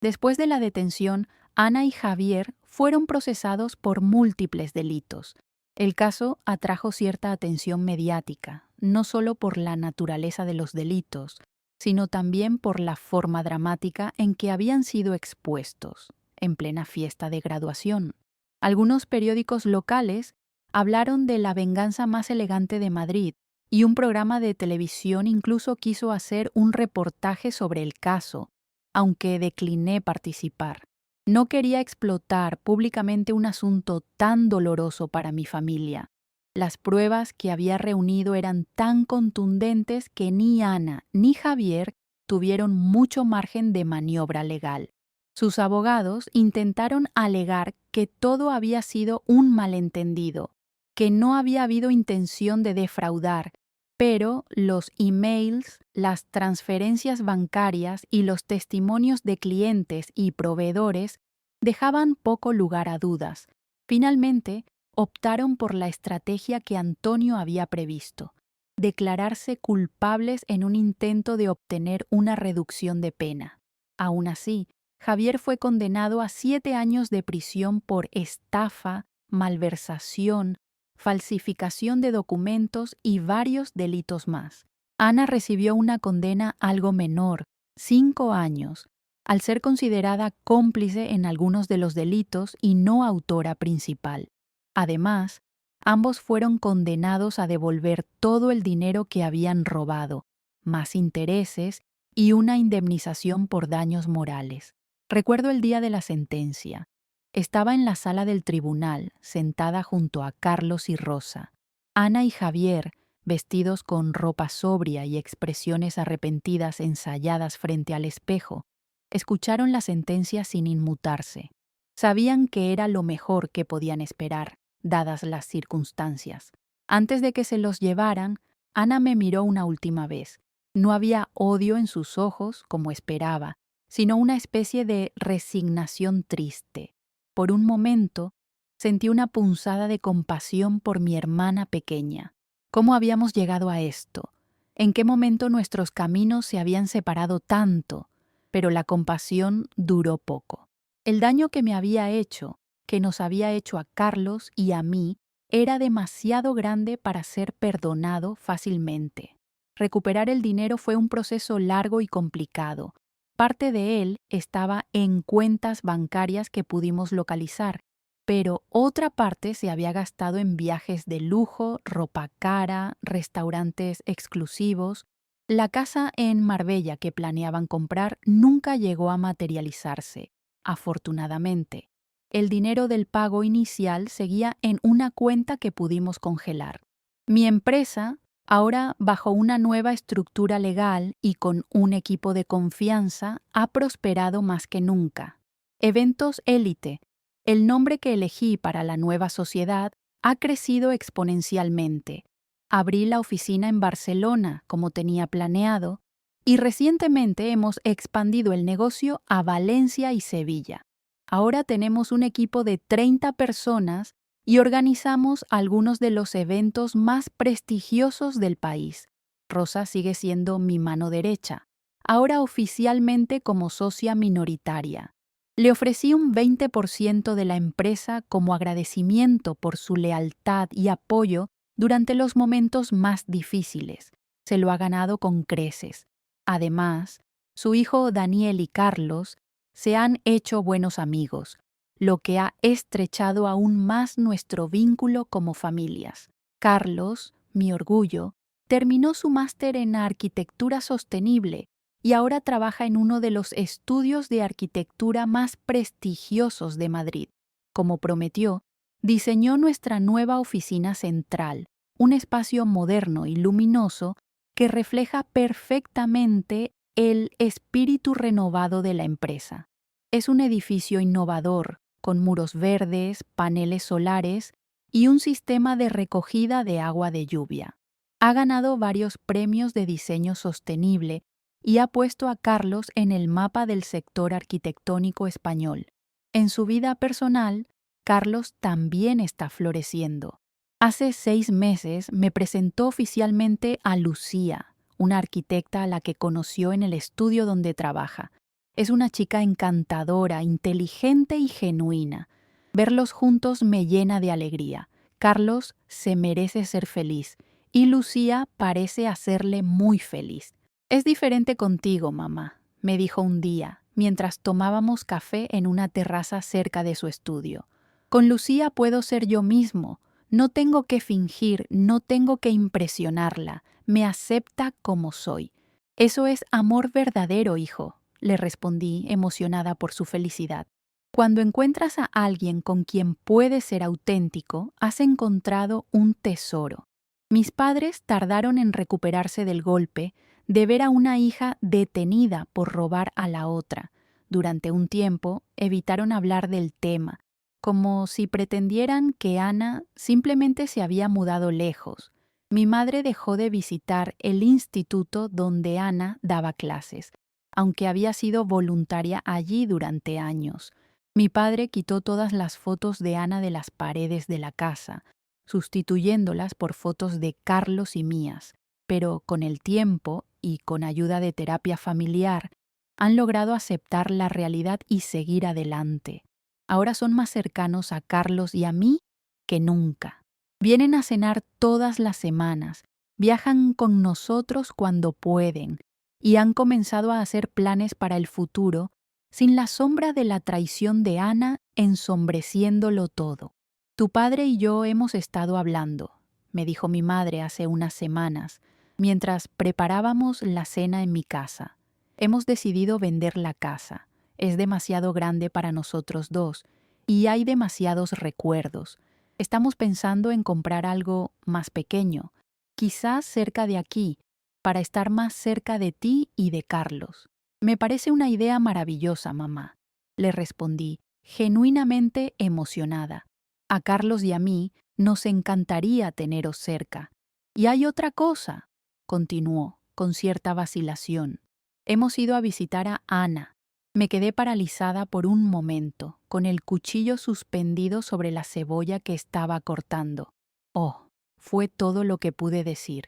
Después de la detención, Ana y Javier fueron procesados por múltiples delitos. El caso atrajo cierta atención mediática, no solo por la naturaleza de los delitos, sino también por la forma dramática en que habían sido expuestos, en plena fiesta de graduación. Algunos periódicos locales hablaron de la venganza más elegante de Madrid, y un programa de televisión incluso quiso hacer un reportaje sobre el caso, aunque decliné participar. No quería explotar públicamente un asunto tan doloroso para mi familia. Las pruebas que había reunido eran tan contundentes que ni Ana ni Javier tuvieron mucho margen de maniobra legal. Sus abogados intentaron alegar que todo había sido un malentendido, que no había habido intención de defraudar, pero los emails, las transferencias bancarias y los testimonios de clientes y proveedores dejaban poco lugar a dudas. Finalmente, optaron por la estrategia que Antonio había previsto: declararse culpables en un intento de obtener una reducción de pena. Aún así, Javier fue condenado a 7 años de prisión por estafa, malversación, falsificación de documentos y varios delitos más. Ana recibió una condena algo menor, 5 años, al ser considerada cómplice en algunos de los delitos y no autora principal. Además, ambos fueron condenados a devolver todo el dinero que habían robado, más intereses y una indemnización por daños morales. Recuerdo el día de la sentencia. Estaba en la sala del tribunal, sentada junto a Carlos y Rosa. Ana y Javier, vestidos con ropa sobria y expresiones arrepentidas ensayadas frente al espejo, escucharon la sentencia sin inmutarse. Sabían que era lo mejor que podían esperar, dadas las circunstancias. Antes de que se los llevaran, Ana me miró una última vez. No había odio en sus ojos, como esperaba, sino una especie de resignación triste. Por un momento, sentí una punzada de compasión por mi hermana pequeña. ¿Cómo habíamos llegado a esto? ¿En qué momento nuestros caminos se habían separado tanto? pero la compasión duró poco. El daño que me había hecho, que nos había hecho a Carlos y a mí, era demasiado grande para ser perdonado fácilmente. Recuperar el dinero fue un proceso largo y complicado. Parte de él estaba en cuentas bancarias que pudimos localizar, pero otra parte se había gastado en viajes de lujo, ropa cara, restaurantes exclusivos. La casa en Marbella que planeaban comprar nunca llegó a materializarse, afortunadamente. El dinero del pago inicial seguía en una cuenta que pudimos congelar. Mi empresa, ahora bajo una nueva estructura legal y con un equipo de confianza, ha prosperado más que nunca. Eventos Élite, el nombre que elegí para la nueva sociedad, ha crecido exponencialmente. Abrí la oficina en Barcelona, como tenía planeado, y recientemente hemos expandido el negocio a Valencia y Sevilla. Ahora tenemos un equipo de 30 personas y organizamos algunos de los eventos más prestigiosos del país. Rosa sigue siendo mi mano derecha, ahora oficialmente como socia minoritaria. Le ofrecí un 20% de la empresa como agradecimiento por su lealtad y apoyo durante los momentos más difíciles. Se lo ha ganado con creces. Además, su hijo Daniel y Carlos se han hecho buenos amigos, lo que ha estrechado aún más nuestro vínculo como familias. Carlos, mi orgullo, terminó su máster en arquitectura sostenible y ahora trabaja en uno de los estudios de arquitectura más prestigiosos de Madrid. Como prometió, diseñó nuestra nueva oficina central, un espacio moderno y luminoso que refleja perfectamente el espíritu renovado de la empresa. Es un edificio innovador, con muros verdes, paneles solares y un sistema de recogida de agua de lluvia. Ha ganado varios premios de diseño sostenible y ha puesto a Carlos en el mapa del sector arquitectónico español. En su vida personal, Carlos también está floreciendo. Hace 6 meses me presentó oficialmente a Lucía, una arquitecta a la que conoció en el estudio donde trabaja. Es una chica encantadora, inteligente y genuina. Verlos juntos me llena de alegría. Carlos se merece ser feliz y Lucía parece hacerle muy feliz. Es diferente contigo, mamá, me dijo un día, mientras tomábamos café en una terraza cerca de su estudio. Con Lucía puedo ser yo mismo. No tengo que fingir, no tengo que impresionarla. Me acepta como soy. Eso es amor verdadero, hijo, le respondí, emocionada por su felicidad. Cuando encuentras a alguien con quien puedes ser auténtico, has encontrado un tesoro. Mis padres tardaron en recuperarse del golpe de ver a una hija detenida por robar a la otra. Durante un tiempo evitaron hablar del tema, como si pretendieran que Ana simplemente se había mudado lejos. Mi madre dejó de visitar el instituto donde Ana daba clases, aunque había sido voluntaria allí durante años. Mi padre quitó todas las fotos de Ana de las paredes de la casa, sustituyéndolas por fotos de Carlos y mías, pero con el tiempo y con ayuda de terapia familiar, han logrado aceptar la realidad y seguir adelante. Ahora son más cercanos a Carlos y a mí que nunca. Vienen a cenar todas las semanas, viajan con nosotros cuando pueden y han comenzado a hacer planes para el futuro sin la sombra de la traición de Ana ensombreciéndolo todo. Tu padre y yo hemos estado hablando, me dijo mi madre hace unas semanas, mientras preparábamos la cena en mi casa. Hemos decidido vender la casa. Es demasiado grande para nosotros dos y hay demasiados recuerdos. Estamos pensando en comprar algo más pequeño, quizás cerca de aquí, para estar más cerca de ti y de Carlos. Me parece una idea maravillosa, mamá, le respondí, genuinamente emocionada. A Carlos y a mí nos encantaría teneros cerca. Y hay otra cosa, continuó, con cierta vacilación. Hemos ido a visitar a Ana. Me quedé paralizada por un momento, con el cuchillo suspendido sobre la cebolla que estaba cortando. Oh, fue todo lo que pude decir.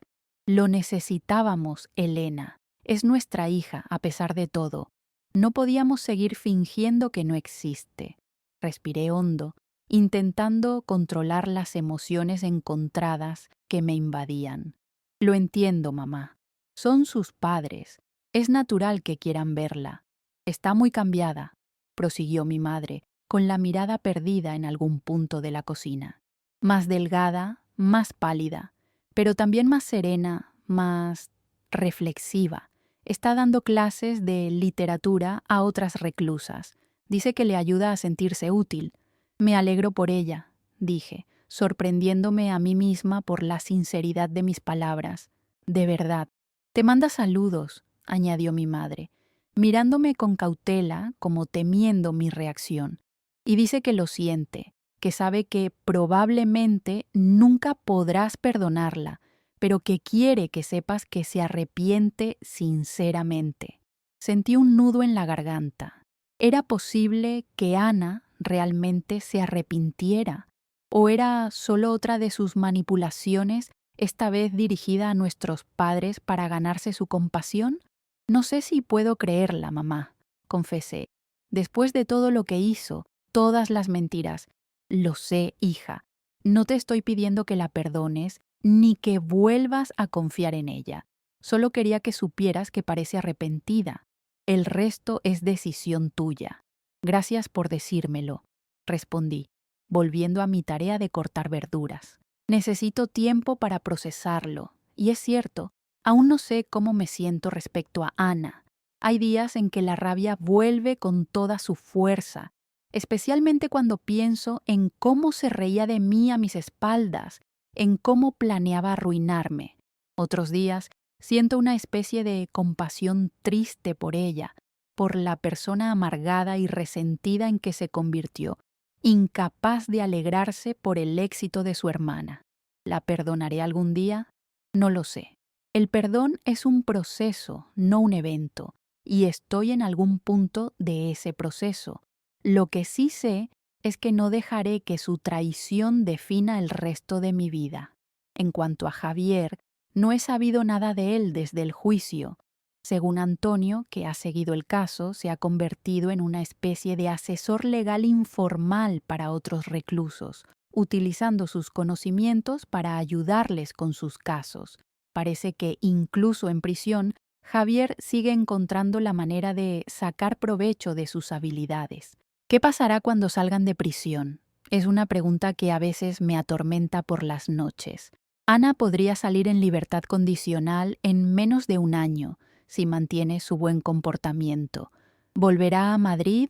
Lo necesitábamos, Elena. Es nuestra hija, a pesar de todo. No podíamos seguir fingiendo que no existe. Respiré hondo, intentando controlar las emociones encontradas que me invadían. Lo entiendo, mamá. Son sus padres. Es natural que quieran verla. Está muy cambiada, prosiguió mi madre, con la mirada perdida en algún punto de la cocina. Más delgada, más pálida, pero también más serena, más reflexiva. Está dando clases de literatura a otras reclusas. Dice que le ayuda a sentirse útil. Me alegro por ella, dije, sorprendiéndome a mí misma por la sinceridad de mis palabras. De verdad. Te manda saludos, añadió mi madre, mirándome con cautela, como temiendo mi reacción. Y dice que lo siente, que sabe que probablemente nunca podrás perdonarla, pero que quiere que sepas que se arrepiente sinceramente. Sentí un nudo en la garganta. ¿Era posible que Ana realmente se arrepintiera? ¿O era solo otra de sus manipulaciones, esta vez dirigida a nuestros padres para ganarse su compasión? No sé si puedo creerla, mamá, confesé. Después de todo lo que hizo, todas las mentiras. Lo sé, hija. No te estoy pidiendo que la perdones ni que vuelvas a confiar en ella. Solo quería que supieras que parece arrepentida. El resto es decisión tuya. Gracias por decírmelo, respondí, volviendo a mi tarea de cortar verduras. Necesito tiempo para procesarlo. Y es cierto, aún no sé cómo me siento respecto a Ana. Hay días en que la rabia vuelve con toda su fuerza, especialmente cuando pienso en cómo se reía de mí a mis espaldas, en cómo planeaba arruinarme. Otros días siento una especie de compasión triste por ella, por la persona amargada y resentida en que se convirtió, incapaz de alegrarse por el éxito de su hermana. ¿La perdonaré algún día? No lo sé. El perdón es un proceso, no un evento, y estoy en algún punto de ese proceso. Lo que sí sé es que no dejaré que su traición defina el resto de mi vida. En cuanto a Javier, no he sabido nada de él desde el juicio. Según Antonio, que ha seguido el caso, se ha convertido en una especie de asesor legal informal para otros reclusos, utilizando sus conocimientos para ayudarles con sus casos. Parece que incluso en prisión, Javier sigue encontrando la manera de sacar provecho de sus habilidades. ¿Qué pasará cuando salgan de prisión? Es una pregunta que a veces me atormenta por las noches. Ana podría salir en libertad condicional en menos de un año, si mantiene su buen comportamiento. ¿Volverá a Madrid?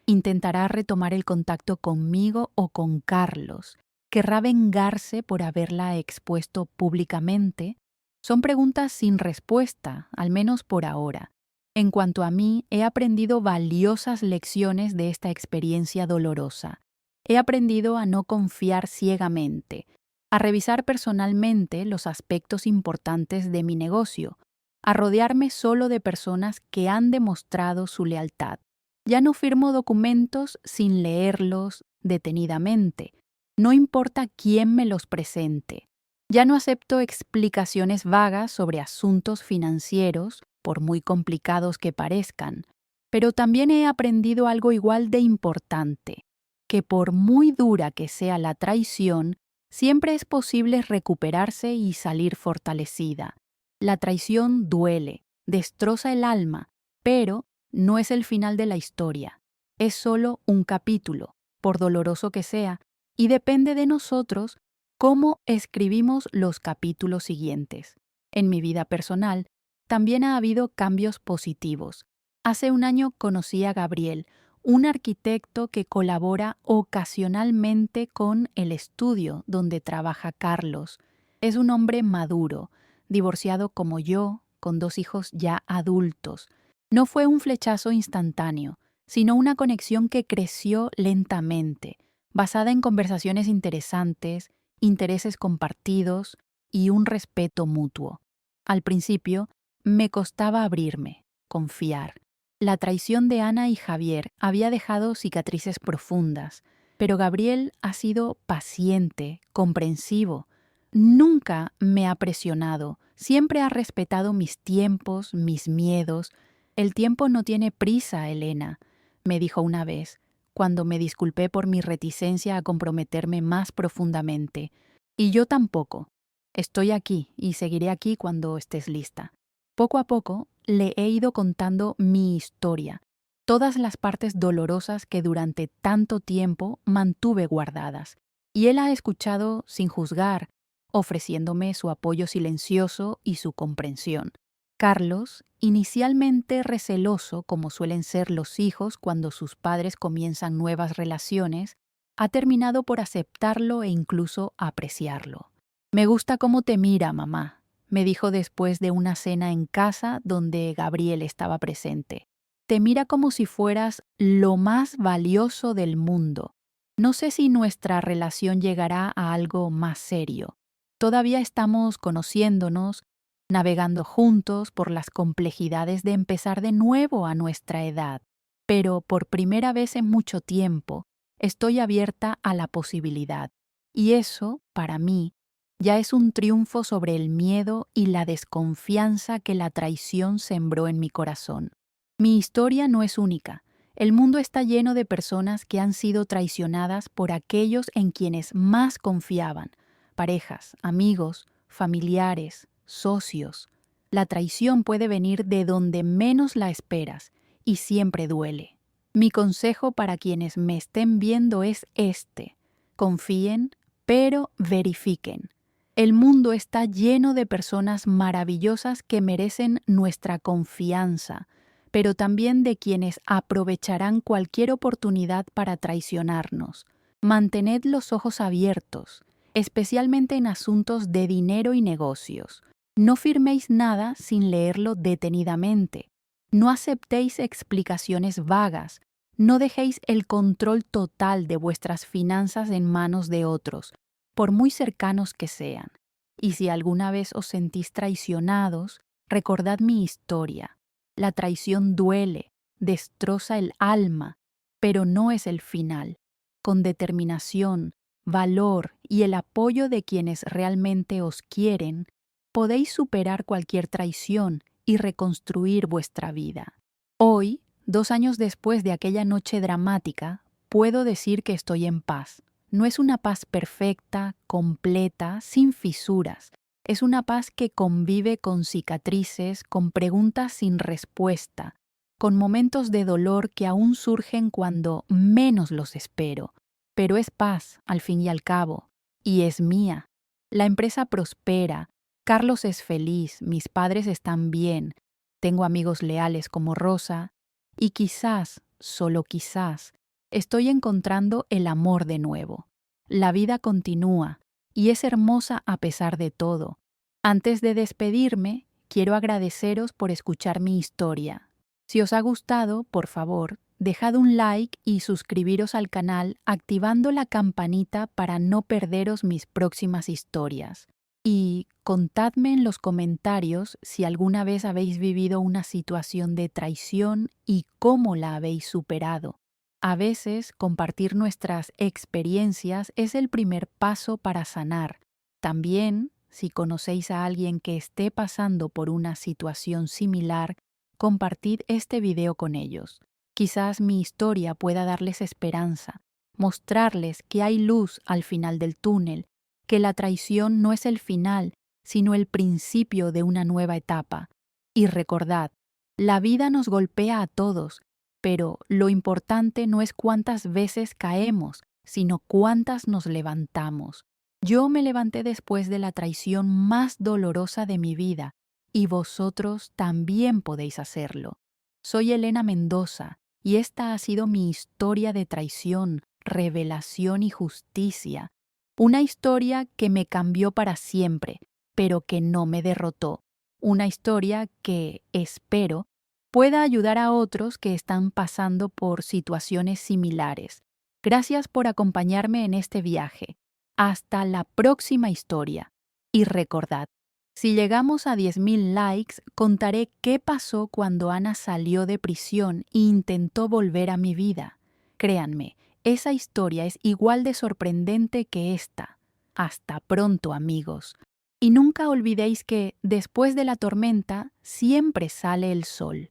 ¿Intentará retomar el contacto conmigo o con Carlos? ¿Querrá vengarse por haberla expuesto públicamente? Son preguntas sin respuesta, al menos por ahora. En cuanto a mí, he aprendido valiosas lecciones de esta experiencia dolorosa. He aprendido a no confiar ciegamente, a revisar personalmente los aspectos importantes de mi negocio, a rodearme solo de personas que han demostrado su lealtad. Ya no firmo documentos sin leerlos detenidamente, no importa quién me los presente. Ya no acepto explicaciones vagas sobre asuntos financieros, por muy complicados que parezcan, pero también he aprendido algo igual de importante, que por muy dura que sea la traición, siempre es posible recuperarse y salir fortalecida. La traición duele, destroza el alma, pero no es el final de la historia. Es solo un capítulo, por doloroso que sea, y depende de nosotros cómo escribimos los capítulos siguientes. En mi vida personal, también ha habido cambios positivos. Hace un año conocí a Gabriel, un arquitecto que colabora ocasionalmente con el estudio donde trabaja Carlos. Es un hombre maduro, divorciado como yo, con 2 hijos ya adultos. No fue un flechazo instantáneo, sino una conexión que creció lentamente, basada en conversaciones interesantes, intereses compartidos y un respeto mutuo. Al principio, me costaba abrirme, confiar. La traición de Ana y Javier había dejado cicatrices profundas, pero Gabriel ha sido paciente, comprensivo. Nunca me ha presionado, siempre ha respetado mis tiempos, mis miedos. El tiempo no tiene prisa, Elena, me dijo una vez, cuando me disculpé por mi reticencia a comprometerme más profundamente. Y yo tampoco. Estoy aquí y seguiré aquí cuando estés lista. Poco a poco le he ido contando mi historia, todas las partes dolorosas que durante tanto tiempo mantuve guardadas. Y él ha escuchado sin juzgar, ofreciéndome su apoyo silencioso y su comprensión. Carlos, inicialmente receloso como suelen ser los hijos cuando sus padres comienzan nuevas relaciones, ha terminado por aceptarlo e incluso apreciarlo. Me gusta cómo te mira, mamá, me dijo después de una cena en casa donde Gabriel estaba presente. Te mira como si fueras lo más valioso del mundo. No sé si nuestra relación llegará a algo más serio. Todavía estamos conociéndonos, navegando juntos por las complejidades de empezar de nuevo a nuestra edad. Pero por primera vez en mucho tiempo, estoy abierta a la posibilidad. Y eso, para mí, ya es un triunfo sobre el miedo y la desconfianza que la traición sembró en mi corazón. Mi historia no es única. El mundo está lleno de personas que han sido traicionadas por aquellos en quienes más confiaban, parejas, amigos, familiares, socios. La traición puede venir de donde menos la esperas y siempre duele. Mi consejo para quienes me estén viendo es este: confíen, pero verifiquen. El mundo está lleno de personas maravillosas que merecen nuestra confianza, pero también de quienes aprovecharán cualquier oportunidad para traicionarnos. Mantened los ojos abiertos, especialmente en asuntos de dinero y negocios. No firméis nada sin leerlo detenidamente. No aceptéis explicaciones vagas. No dejéis el control total de vuestras finanzas en manos de otros, por muy cercanos que sean. Y si alguna vez os sentís traicionados, recordad mi historia. La traición duele, destroza el alma, pero no es el final. Con determinación, valor y el apoyo de quienes realmente os quieren, podéis superar cualquier traición y reconstruir vuestra vida. Hoy, 2 años después de aquella noche dramática, puedo decir que estoy en paz. No es una paz perfecta, completa, sin fisuras. Es una paz que convive con cicatrices, con preguntas sin respuesta, con momentos de dolor que aún surgen cuando menos los espero. Pero es paz, al fin y al cabo, y es mía. La empresa prospera, Carlos es feliz, mis padres están bien, tengo amigos leales como Rosa, y quizás, solo quizás, estoy encontrando el amor de nuevo. La vida continúa, y es hermosa a pesar de todo. Antes de despedirme, quiero agradeceros por escuchar mi historia. Si os ha gustado, por favor, dejad un like y suscribiros al canal activando la campanita para no perderos mis próximas historias. Y contadme en los comentarios si alguna vez habéis vivido una situación de traición y cómo la habéis superado. A veces, compartir nuestras experiencias es el primer paso para sanar. También, si conocéis a alguien que esté pasando por una situación similar, compartid este video con ellos. Quizás mi historia pueda darles esperanza, mostrarles que hay luz al final del túnel, que la traición no es el final, sino el principio de una nueva etapa. Y recordad, la vida nos golpea a todos, pero lo importante no es cuántas veces caemos, sino cuántas nos levantamos. Yo me levanté después de la traición más dolorosa de mi vida, y vosotros también podéis hacerlo. Soy Elena Mendoza, y esta ha sido mi historia de traición, revelación y justicia. Una historia que me cambió para siempre, pero que no me derrotó. Una historia que, espero, pueda ayudar a otros que están pasando por situaciones similares. Gracias por acompañarme en este viaje. Hasta la próxima historia. Y recordad, si llegamos a 10,000 likes, contaré qué pasó cuando Ana salió de prisión e intentó volver a mi vida. Créanme, esa historia es igual de sorprendente que esta. Hasta pronto, amigos. Y nunca olvidéis que, después de la tormenta, siempre sale el sol.